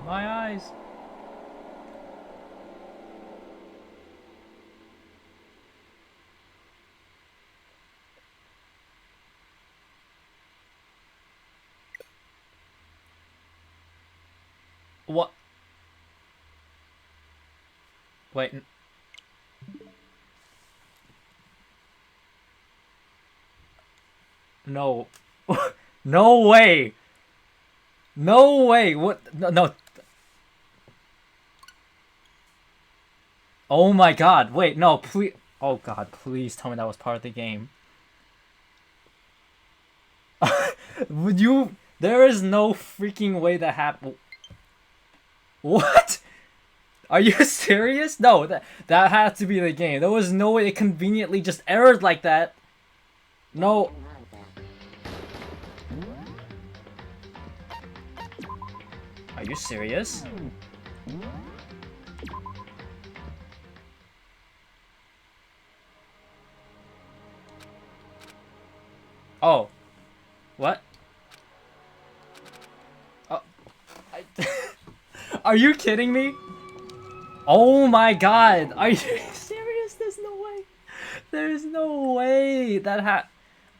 My eyes. What? Wait. No. No way. No way. What? No, no. Oh my god. Wait, no, please. Oh god, please tell me that was part of the game. Would you? There is no freaking way that happened. What? Are you serious? No, that had to be the game. There was no way it conveniently just errored like that. No. Are you serious? Oh. What? Oh. Are you kidding me? Oh my god. Are you serious? There's no way. There's no way that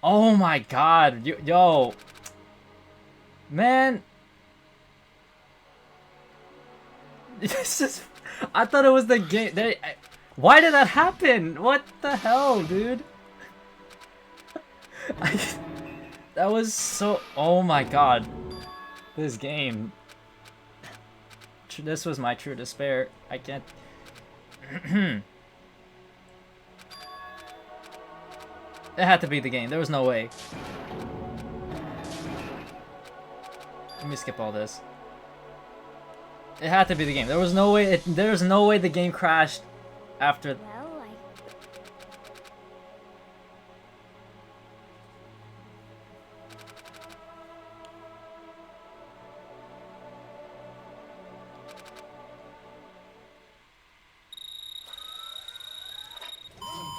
Oh my god. Yo. Man. This is... I thought it was the game. Why did that happen? What the hell, dude? That was so... Oh my god. This game. This was my true despair. I can't... It had to be the game. There was no way. Let me skip all this. It had to be the game. There was no way. There's no way the game crashed after.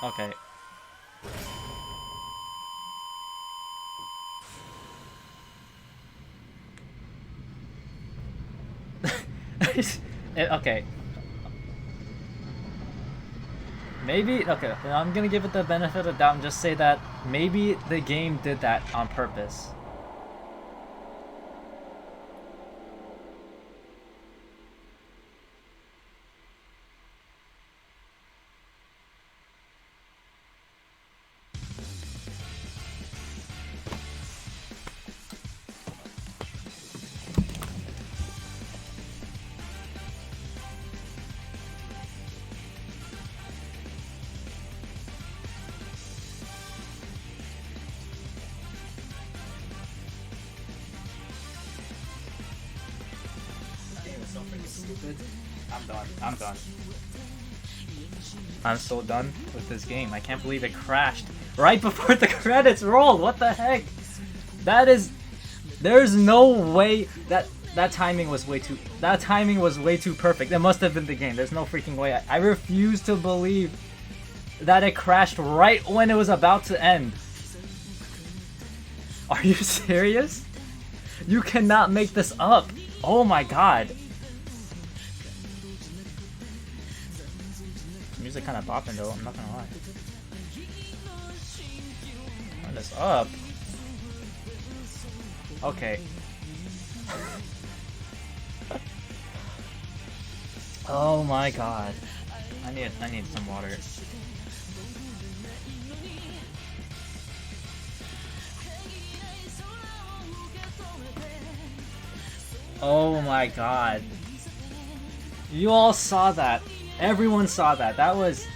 Okay. Okay. Maybe, okay, I'm gonna give it the benefit of the doubt and just say that maybe the game did that on purpose. I'm done. I'm so done with this game. I can't believe it crashed right before the credits rolled. What the heck? That is... There's no way that timing was way too... That timing was way too perfect. It must have been the game. There's no freaking way. I refuse to believe that it crashed right when it was about to end. Are you serious? You cannot make this up. Oh my god. Music kind of bopping though, I'm not gonna lie. Turn this up. Okay. Oh my god. I need some water. Oh my god. You all saw that. Everyone saw that. That was...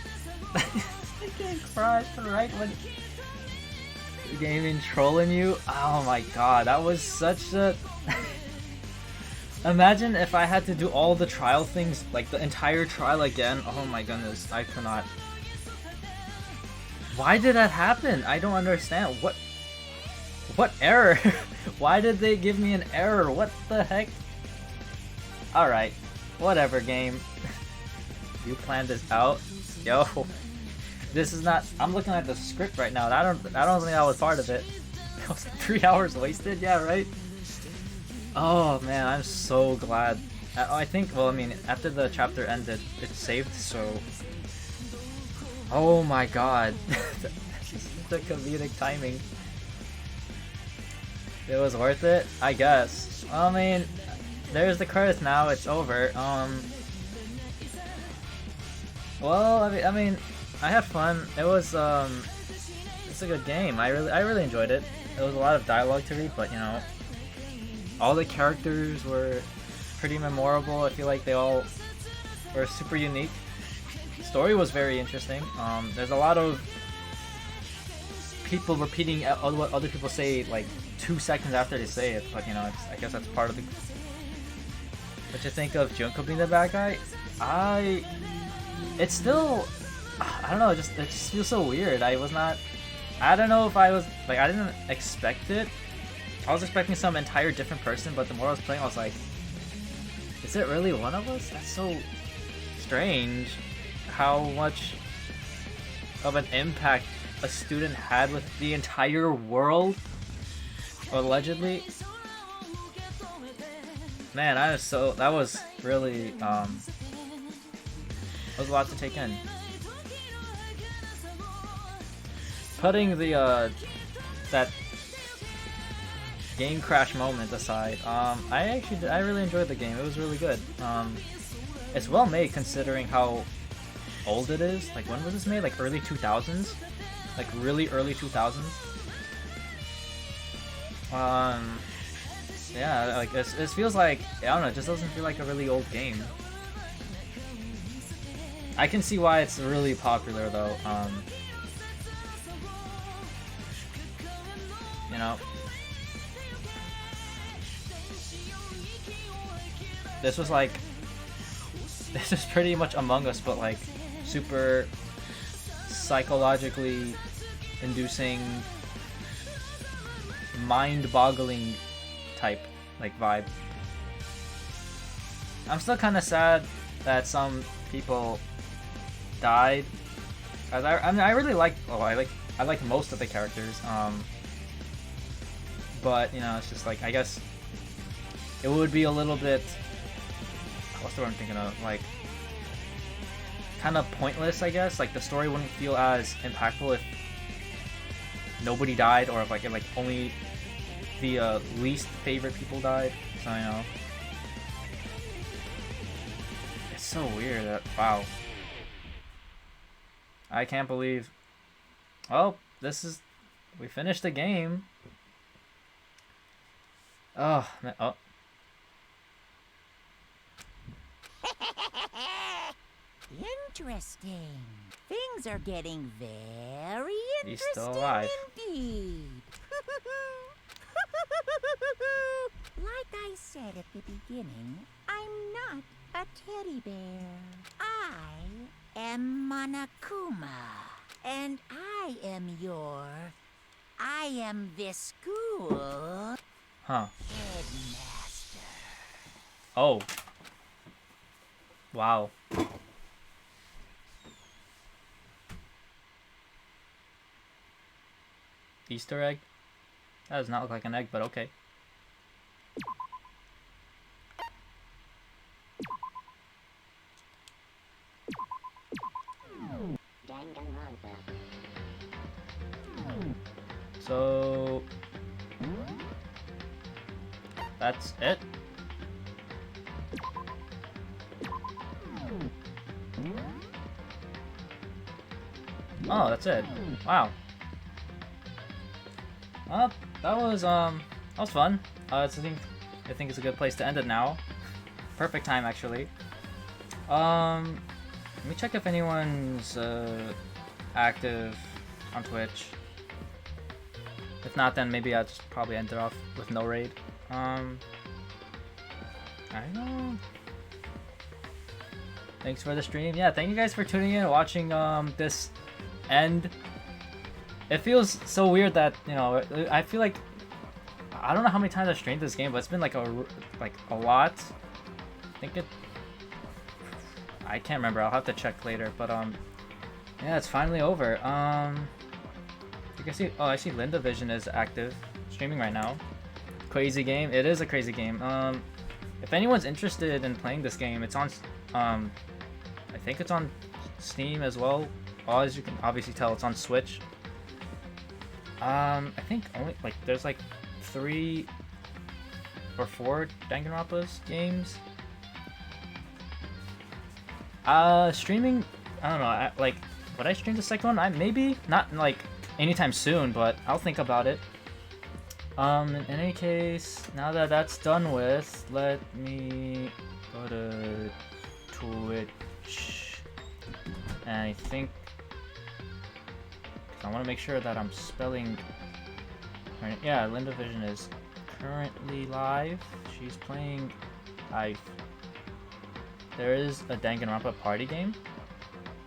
The game crashed right when... The game been trolling you? Oh my god, that was such a... Imagine if I had to do all the trial things, like the entire trial again. Oh my goodness, I cannot... Why did that happen? I don't understand. What error? Why did they give me an error? What the heck? Alright. Whatever, game. You planned this out? Yo. this is not. I'm looking at the script right now. And I don't think that was part of it. That was 3 hours wasted. Yeah, right. Oh man, I'm so glad. I think. Well, I mean, after the chapter ended, it saved. So. Oh my god, the comedic timing. It was worth it, I guess. I mean, there's the credits now. It's over. Well, I mean, I had fun. It was it's a good game. I really enjoyed it. There was a lot of dialogue to read, but you know, all the characters were pretty memorable. I feel like they all were super unique. The story was very interesting. There's a lot of people repeating what other people say like 2 seconds after they say it, but you know, I guess that's part of the. What you think of Junko being the bad guy? It's still, I don't know, it just feels so weird. I don't know if I was, like, I didn't expect it. I was expecting some entire different person, but the more I was playing, I was like, is it really one of us? That's so strange how much of an impact a student had with the entire world, allegedly. Man, that was really, that was a lot to take in. Putting the, that game crash moment aside, I really enjoyed the game. It was really good. It's well made considering how old it is. Like, when was this made? Like, early 2000s? Like, really early 2000s? Yeah, like, it feels like, I don't know, it just doesn't feel like a really old game. I can see why it's really popular, though. You know, this was pretty much Among Us, but like super psychologically inducing, mind-boggling type like vibe. I'm still kind of sad that some people died. I mean, I really like. I like most of the characters. But you know, it's just like, I guess it would be a little bit. What's the word I'm thinking of? Like, kind of pointless, I guess. Like, the story wouldn't feel as impactful if nobody died, or if like only the least favorite people died. So, you know, it's so weird that, wow. I can't believe. Oh, we finished the game. Oh, man. Oh. Interesting. Things are getting very He's still alive. indeed. Like I said at the beginning, I'm not a teddy bear. I am Monokuma, and I am this school headmaster. Oh. Wow. Easter egg? That does not look like an egg, but okay. So that's it. Oh, that's it. Wow. That was fun. I think it's a good place to end it now. Perfect time, actually. Let me check if anyone's active on Twitch. If not, then maybe I'll just probably end it off with no raid. I don't know. Thanks for the stream. Yeah, thank you guys for tuning in and watching this end. It feels so weird that, you know, I feel like, I don't know how many times I've streamed this game, but it's been like a lot. I think I can't remember. I'll have to check later, but Yeah, it's finally over. You can see. Oh, I see Linda Vision is active, streaming right now. Crazy game. It is a crazy game. If anyone's interested in playing this game, it's on. I think it's on Steam as well. As you can obviously tell, it's on Switch. I think only like there's like 3 or 4 Danganronpa's games. Streaming. I don't know. Like, would I stream the second one? Maybe not like anytime soon, but I'll think about it. In any case, now that that's done with, let me go to Twitch, and I think I want to make sure that I'm spelling. Yeah, Linda Vision is currently live. She's playing. There is a Danganronpa party game.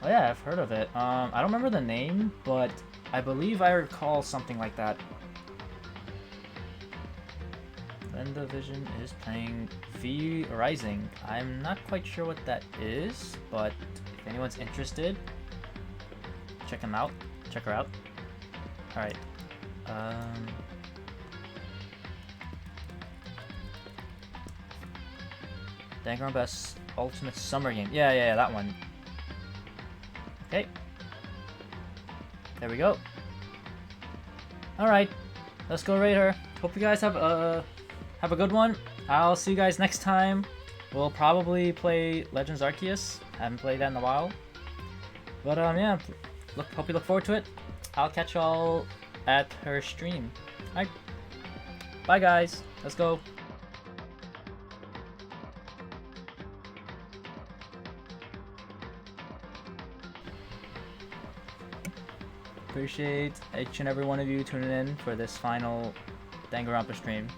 Oh yeah, I've heard of it. I don't remember the name, but I believe I recall something like that. Linda Vision is playing V Rising. I'm not quite sure what that is, but if anyone's interested, check him out. Check her out. Alright. Danganronpa's Ultimate Summer Game. Yeah, that one. Okay. There we go. Alright. Let's go raid her. Hope you guys have a good one. I'll see you guys next time. We'll probably play Legends Arceus. Haven't played that in a while. But yeah. Hope you look forward to it. I'll catch y'all at her stream. Alright. Bye guys. Let's go. Appreciate each and every one of you tuning in for this final Danganronpa stream.